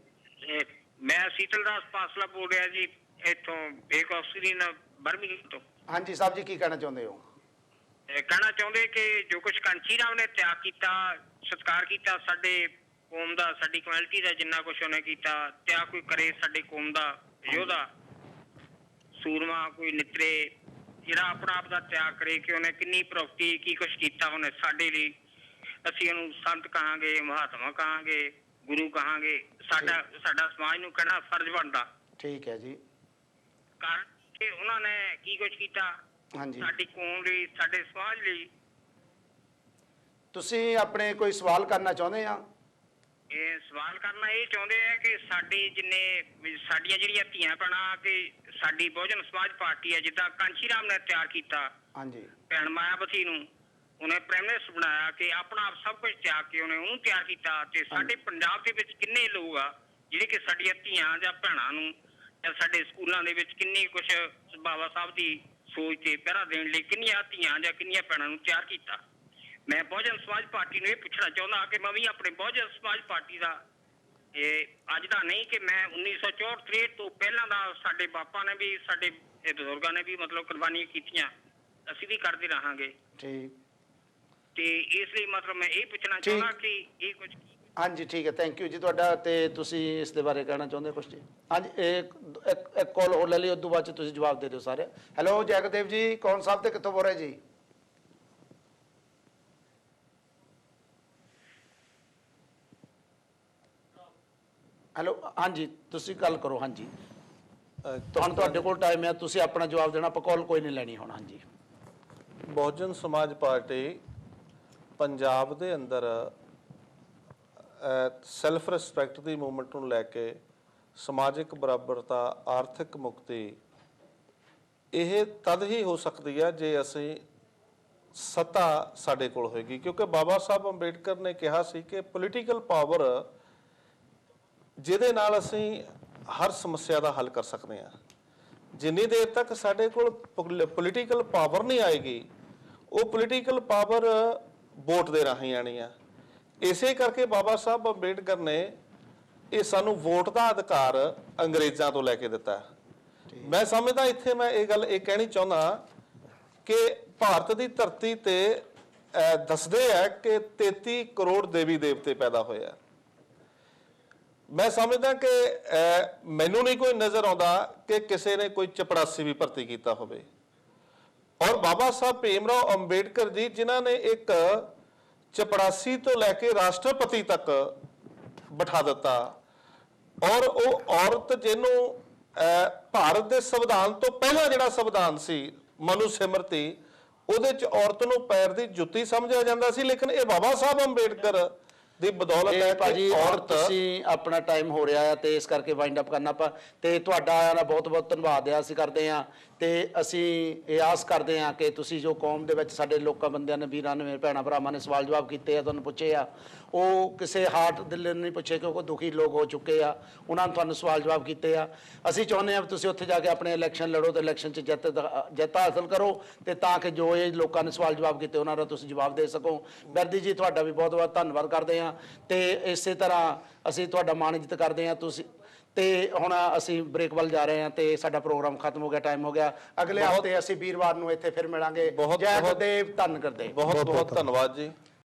ਮੈਂ ਸੀਤਲ ਦਾਸ ਪਾਸਲਾ ਬੋਲ ਰਿਹਾ ਜੀ, ਇੱਥੋਂ ਬੇਕ ਆਸਟ੍ਰੇਲੀਅਨ ਬਰਮਿੰਘਮ ਤੋਂ। ਹਾਂਜੀ ਸਾਹਿਬ ਜੀ, ਕੀ ਕਹਿਣਾ ਚਾਹੁੰਦੇ ਹੋ? ਕਹਿਣਾ ਚਾਹੁੰਦੇ ਕਿ ਜੋ ਕੁਝ ਕਾਂਚੀ ਰਾਮ ਨੇ ਤਿਆਗ ਕੀਤਾ, ਸਤਿਕਾਰ ਕੀਤਾ ਸਾਡੇ ਕੌਮ ਦਾ, ਸਾਡੀ ਕਮਿਊਨਿਟੀ ਦਾ, ਜਿੰਨਾ ਕੁਝ ਉਹਨੇ ਕੀਤਾ, ਤਿਆਗ ਕੋਈ ਕਰੇ ਸਾਡੇ ਕੌਮ ਦਾ ਯੋਧਾ ਸੂਰਮਾ, ਕੋਈ ਨਿਤਰੇ, ਜਿਹੜਾ ਆਪਣਾ ਆਪ ਦਾ ਤਿਆਗ ਕਰੇ ਕਿ ਉਹਨੇ ਕਿੰਨੀ ਪ੍ਰਾਪਤੀ, ਕੀ ਕੁਝ ਕੀਤਾ ਉਹਨੇ ਸਾਡੇ ਲਈ, ਅਸੀਂ ਉਹਨੂੰ ਸੰਤ ਕਹਾਂਗੇ, ਮਹਾਤਮਾ ਕਹਾਂਗੇ, ਗੁਰੂ ਕਹਾਂਗੇ। ਸਾਡਾ ਸਮਾਜ ਨੂੰ ਕਹਿਣਾ ਫਰਜ਼ ਬਣਦਾ। ਠੀਕ ਹੈ ਜੀ। ਕਾਰਨ ਕਿ ਉਹਨਾਂ ਨੇ ਕੀ ਕੁਝ ਕੀਤਾ ਹਾਂਜੀ, ਸਾਡੀ ਕੌਮ ਲਈ, ਸਾਡੇ ਸਮਾਜ ਲਈ। ਤੁਸੀਂ ਆਪਣੇ ਕੋਈ ਸਵਾਲ ਕਰਨਾ ਚਾਹੁੰਦੇ ਆ? ਇਹ ਸਵਾਲ ਕਰਨਾ ਇਹ ਚਾਹੁੰਦੇ ਆ ਕਿ ਸਾਡੀਆਂ ਜਿਹੜੀਆਂ ਧੀਆਂ ਭੈਣਾਂ, ਕਿ ਸਾਡੀ ਬਹੁਜਨ ਸਮਾਜ ਪਾਰਟੀ ਹੈ, ਜਿੱਦਾਂ ਕਾਂਚੀ ਰਾਮ ਨੇ ਤਿਆਰ ਕੀਤਾ ਹਾਂਜੀ, ਭੈਣ ਮਾਇਆਵਤੀ ਨੂੰ, ਉਹਨੇ ਪ੍ਰਾਈਮ ਮਿਨਿਸਟਰ ਬਣਾਇਆ, ਕਿ ਆਪਣਾ ਆਪ ਸਭ ਕੁਝ ਤਿਆਗ ਕੇ ਉਹਨੂੰ ਤਿਆਰ ਕੀਤਾ। ਤੇ ਸਾਡੇ ਪੰਜਾਬ ਦੇ ਵਿੱਚ ਕਿੰਨੇ ਲੋਕ ਆ ਜਿਹੜੇ ਕਿ ਸਾਡੀਆਂ ਧੀਆਂ ਜਾਂ ਭੈਣਾਂ ਨੂੰ, ਜਾਂ ਸਾਡੇ ਸਕੂਲਾਂ ਦੇ ਵਿੱਚ ਕਿੰਨੀ ਕੁਝ ਬਾਬਾ ਸਾਹਿਬ ਦੀ ਸੋਚ ਤੇ ਪਹਿਰਾ ਦੇਣ ਲਈ ਕਿੰਨੀਆਂ ਧੀਆਂ ਜਾਂ ਕਿੰਨੀਆਂ ਭੈਣਾਂ ਨੂੰ ਤਿਆਰ ਕੀਤਾ। ਮੈਂ ਬਹੁਜਨ ਸਮਾਜ ਪਾਰਟੀ ਨੂੰ ਇਹ ਪੁੱਛਣਾ ਚਾਹੁੰਦਾ ਕਿ ਮੈਂ ਵੀ ਆਪਣੇ ਬਹੁਜਨ ਸਮਾਜ ਪਾਰਟੀ ਦਾ, ਇਹ ਅੱਜ ਦਾ ਨਹੀਂ ਕਿ ਮੈਂ 1964 ਤੋਂ ਪਹਿਲਾਂ ਦਾ, ਸਾਡੇ ਬਾਪਾ ਨੇ ਵੀ, ਸਾਡੇ ਬਜ਼ੁਰਗਾਂ ਨੇ ਵੀ ਮਤਲਬ ਕੁਰਬਾਨੀਆਂ ਕੀਤੀਆਂ, ਅਸੀਂ ਵੀ ਕਰਦੇ ਰਹਾਂਗੇ। ਠੀਕ। ਤੇ ਇਸ ਲਈ ਮਤਲਬ ਮੈਂ ਇਹ ਪੁੱਛਣਾ ਚਾਹੁੰਦਾ ਕਿ ਇਹ ਕੁਝ। ਹਾਂਜੀ ਠੀਕ ਹੈ, ਥੈਂਕ ਯੂ ਜੀ ਤੁਹਾਡਾ। ਤੇ ਤੁਸੀਂ ਇਸ ਦੇ ਬਾਰੇ ਕਹਿਣਾ ਚਾਹੁੰਦੇ ਕੁਝ ਜੀ? ਹਾਂਜੀ, ਇੱਕ ਕਾਲ ਹੋਰ ਲੈ ਲਈ, ਉਸ ਤੋਂ ਬਾਅਦ 'ਚ ਤੁਸੀਂ ਜਵਾਬ ਦੇ ਦਿਓ ਸਾਰੇ। ਹੈਲੋ ਜੈਗਦੇਵ ਜੀ, ਕੌਣ ਸਾਹਿਬ ਤੇ ਕਿੱਥੋਂ ਬੋਲ ਰਹੇ ਜੀ? ਹੈਲੋ, ਹਾਂਜੀ ਤੁਸੀਂ ਗੱਲ ਕਰੋ। ਹਾਂਜੀ, ਤੁਹਾਡੇ ਕੋਲ ਟਾਈਮ ਹੈ, ਤੁਸੀਂ ਆਪਣਾ ਜਵਾਬ ਦੇਣਾ, ਆਪਾਂ ਕਾਲ ਕੋਈ ਨਹੀਂ ਲੈਣੀ ਹੁਣ। ਹਾਂਜੀ, ਬਹੁਜਨ ਸਮਾਜ ਪਾਰਟੀ ਪੰਜਾਬ ਦੇ ਅੰਦਰ ਸੈਲਫ ਰਿਸਪੈਕਟ ਦੀ ਮੂਵਮੈਂਟ ਨੂੰ ਲੈ ਕੇ ਸਮਾਜਿਕ ਬਰਾਬਰਤਾ, ਆਰਥਿਕ ਮੁਕਤੀ, ਇਹ ਤਦ ਹੀ ਹੋ ਸਕਦੀ ਹੈ ਜੇ ਅਸੀਂ ਸੱਤਾ ਸਾਡੇ ਕੋਲ ਹੋਏਗੀ। ਕਿਉਂਕਿ ਬਾਬਾ ਸਾਹਿਬ ਅੰਬੇਡਕਰ ਨੇ ਕਿਹਾ ਸੀ ਕਿ ਪੋਲੀਟੀਕਲ ਪਾਵਰ ਜਿਹਦੇ ਨਾਲ ਅਸੀਂ ਹਰ ਸਮੱਸਿਆ ਦਾ ਹੱਲ ਕਰ ਸਕਦੇ ਹਾਂ, ਜਿੰਨੀ ਦੇਰ ਤੱਕ ਸਾਡੇ ਕੋਲ ਪੋਲੀਟੀਕਲ ਪਾਵਰ ਨਹੀਂ ਆਏਗੀ, ਉਹ ਪੋਲੀਟੀਕਲ ਪਾਵਰ ਵੋਟ ਦੇ ਰਾਹੀਂ ਆਣੀ ਆ। ਇਸੇ ਕਰਕੇ ਬਾਬਾ ਸਾਹਿਬ ਅੰਬੇਡਕਰ ਨੇ ਇਹ ਸਾਨੂੰ ਵੋਟ ਦਾ ਅਧਿਕਾਰ ਅੰਗਰੇਜ਼ਾਂ ਤੋਂ ਲੈ ਕੇ ਦਿੱਤਾ। ਮੈਂ ਸਮਝਦਾ ਇੱਥੇ ਮੈਂ ਇਹ ਗੱਲ ਕਹਿਣੀ ਚਾਹੁੰਦਾ ਕਿ ਭਾਰਤ ਦੀ ਧਰਤੀ ਤੇ ਦੱਸਦੇ ਆ ਕਿ 33 ਕਰੋੜ ਦੇਵੀ ਦੇਵਤੇ ਪੈਦਾ ਹੋਏ ਆ। ਮੈਂ ਸਮਝਦਾ ਕਿ ਮੈਨੂੰ ਨਹੀਂ ਕੋਈ ਨਜ਼ਰ ਆਉਂਦਾ ਕਿ ਕਿਸੇ ਨੇ ਕੋਈ ਚਪੜਾਸੀ ਵੀ ਭਰਤੀ ਕੀਤਾ ਹੋਵੇ। ਔਰ ਬਾਬਾ ਸਾਹਿਬ ਭੀਮ ਰਾਓ ਅੰਬੇਡਕਰ ਜੀ, ਜਿਨ੍ਹਾਂ ਨੇ ਇੱਕ ਚਪੜਾਸੀ ਤੋਂ ਲੈ ਕੇ ਰਾਸ਼ਟਰਪਤੀ ਤੱਕ ਬਿਠਾ ਦਿੱਤਾ, ਔਰ ਉਹ ਔਰਤ ਜਿਹਨੂੰ ਭਾਰਤ ਦੇ ਸੰਵਿਧਾਨ ਤੋਂ ਪਹਿਲਾਂ ਜਿਹੜਾ ਸੰਵਿਧਾਨ ਸੀ ਮਨੂ ਸਿਮਰਤੀ, ਉਹਦੇ 'ਚ ਔਰਤ ਨੂੰ ਪੈਰ ਦੀ ਜੁੱਤੀ ਸਮਝਿਆ ਜਾਂਦਾ ਸੀ। ਲੇਕਿਨ ਇਹ ਬਾਬਾ ਸਾਹਿਬ ਅੰਬੇਡਕਰ ਦੀ ਬਦੌਲਤ ਹੈ ਭਾਜੀ। ਔਰਤ, ਤੁਸੀਂ ਆਪਣਾ ਟਾਈਮ ਹੋ ਰਿਹਾ ਹੈ ਤੇ ਇਸ ਕਰਕੇ ਵਾਈਂਡ ਅਪ ਕਰਨਾ ਆਪਾਂ। ਤੇ ਤੁਹਾਡਾ ਆਇਆ ਨਾ ਬਹੁਤ ਬਹੁਤ ਧੰਨਵਾਦ ਹੈ ਅਸੀਂ ਕਰਦੇ ਹਾਂ। ਤੇ ਅਸੀਂ ਇਹ ਆਸ ਕਰਦੇ ਹਾਂ ਕਿ ਤੁਸੀਂ ਜੋ ਕੌਮ ਦੇ ਵਿੱਚ ਸਾਡੇ ਲੋਕਾਂ ਬੰਦਿਆਂ ਨੇ, ਵੀਰਾਂ ਨੇ, ਭੈਣਾਂ ਭਰਾਵਾਂ ਨੇ ਸਵਾਲ ਜਵਾਬ ਕੀਤੇ ਆ, ਤੁਹਾਨੂੰ ਪੁੱਛੇ ਆ, ਉਹ ਕਿਸੇ ਹਾਰਟ ਦਿਲ ਨਹੀਂ ਪੁੱਛੇ, ਕਿਉਂਕਿ ਦੁਖੀ ਲੋਕ ਹੋ ਚੁੱਕੇ ਆ, ਉਹਨਾਂ ਨੂੰ ਤੁਹਾਨੂੰ ਸਵਾਲ ਜਵਾਬ ਕੀਤੇ ਆ। ਅਸੀਂ ਚਾਹੁੰਦੇ ਹਾਂ ਤੁਸੀਂ ਉੱਥੇ ਜਾ ਕੇ ਆਪਣੇ ਇਲੈਕਸ਼ਨ ਲੜੋ ਤੇ ਇਲੈਕਸ਼ਨ 'ਚ ਜਿੱਤ ਹਾਸਲ ਕਰੋ, ਤੇ ਤਾਂ ਕਿ ਜੋ ਇਹ ਲੋਕਾਂ ਨੇ ਸਵਾਲ ਜਵਾਬ ਕੀਤੇ ਉਹਨਾਂ ਦਾ ਤੁਸੀਂ ਜਵਾਬ ਦੇ ਸਕੋ। ਬਰਦੀ ਜੀ, ਤੁਹਾਡਾ ਵੀ ਬਹੁਤ ਬਹੁਤ ਧੰਨਵਾਦ ਕਰਦੇ ਹਾਂ। ਤੇ ਇਸੇ ਤਰ੍ਹਾਂ ਅਸੀਂ ਤੁਹਾਡਾ ਮਾਣ ਇੱਜ਼ਤ ਕਰਦੇ ਹਾਂ। ਤੁਸੀਂ ਤੇ ਹੁਣ ਅਸੀਂ ਬ੍ਰੇਕ ਵੱਲ ਜਾ ਰਹੇ ਹਾਂ ਤੇ ਸਾਡਾ ਪ੍ਰੋਗਰਾਮ ਖਤਮ ਹੋ ਗਿਆ, ਟਾਈਮ ਹੋ ਗਿਆ। ਅਗਲੇ ਹਫ਼ਤੇ ਅਸੀਂ ਵੀਰਵਾਰ ਨੂੰ ਇੱਥੇ ਫਿਰ ਮਿਲਾਂਗੇ। ਜੈ ਗੁਰਦੇਵ, ਧੰਨ ਗੁਰਦੇਵ। ਬਹੁਤ ਬਹੁਤ ਧੰਨਵਾਦ ਜੀ।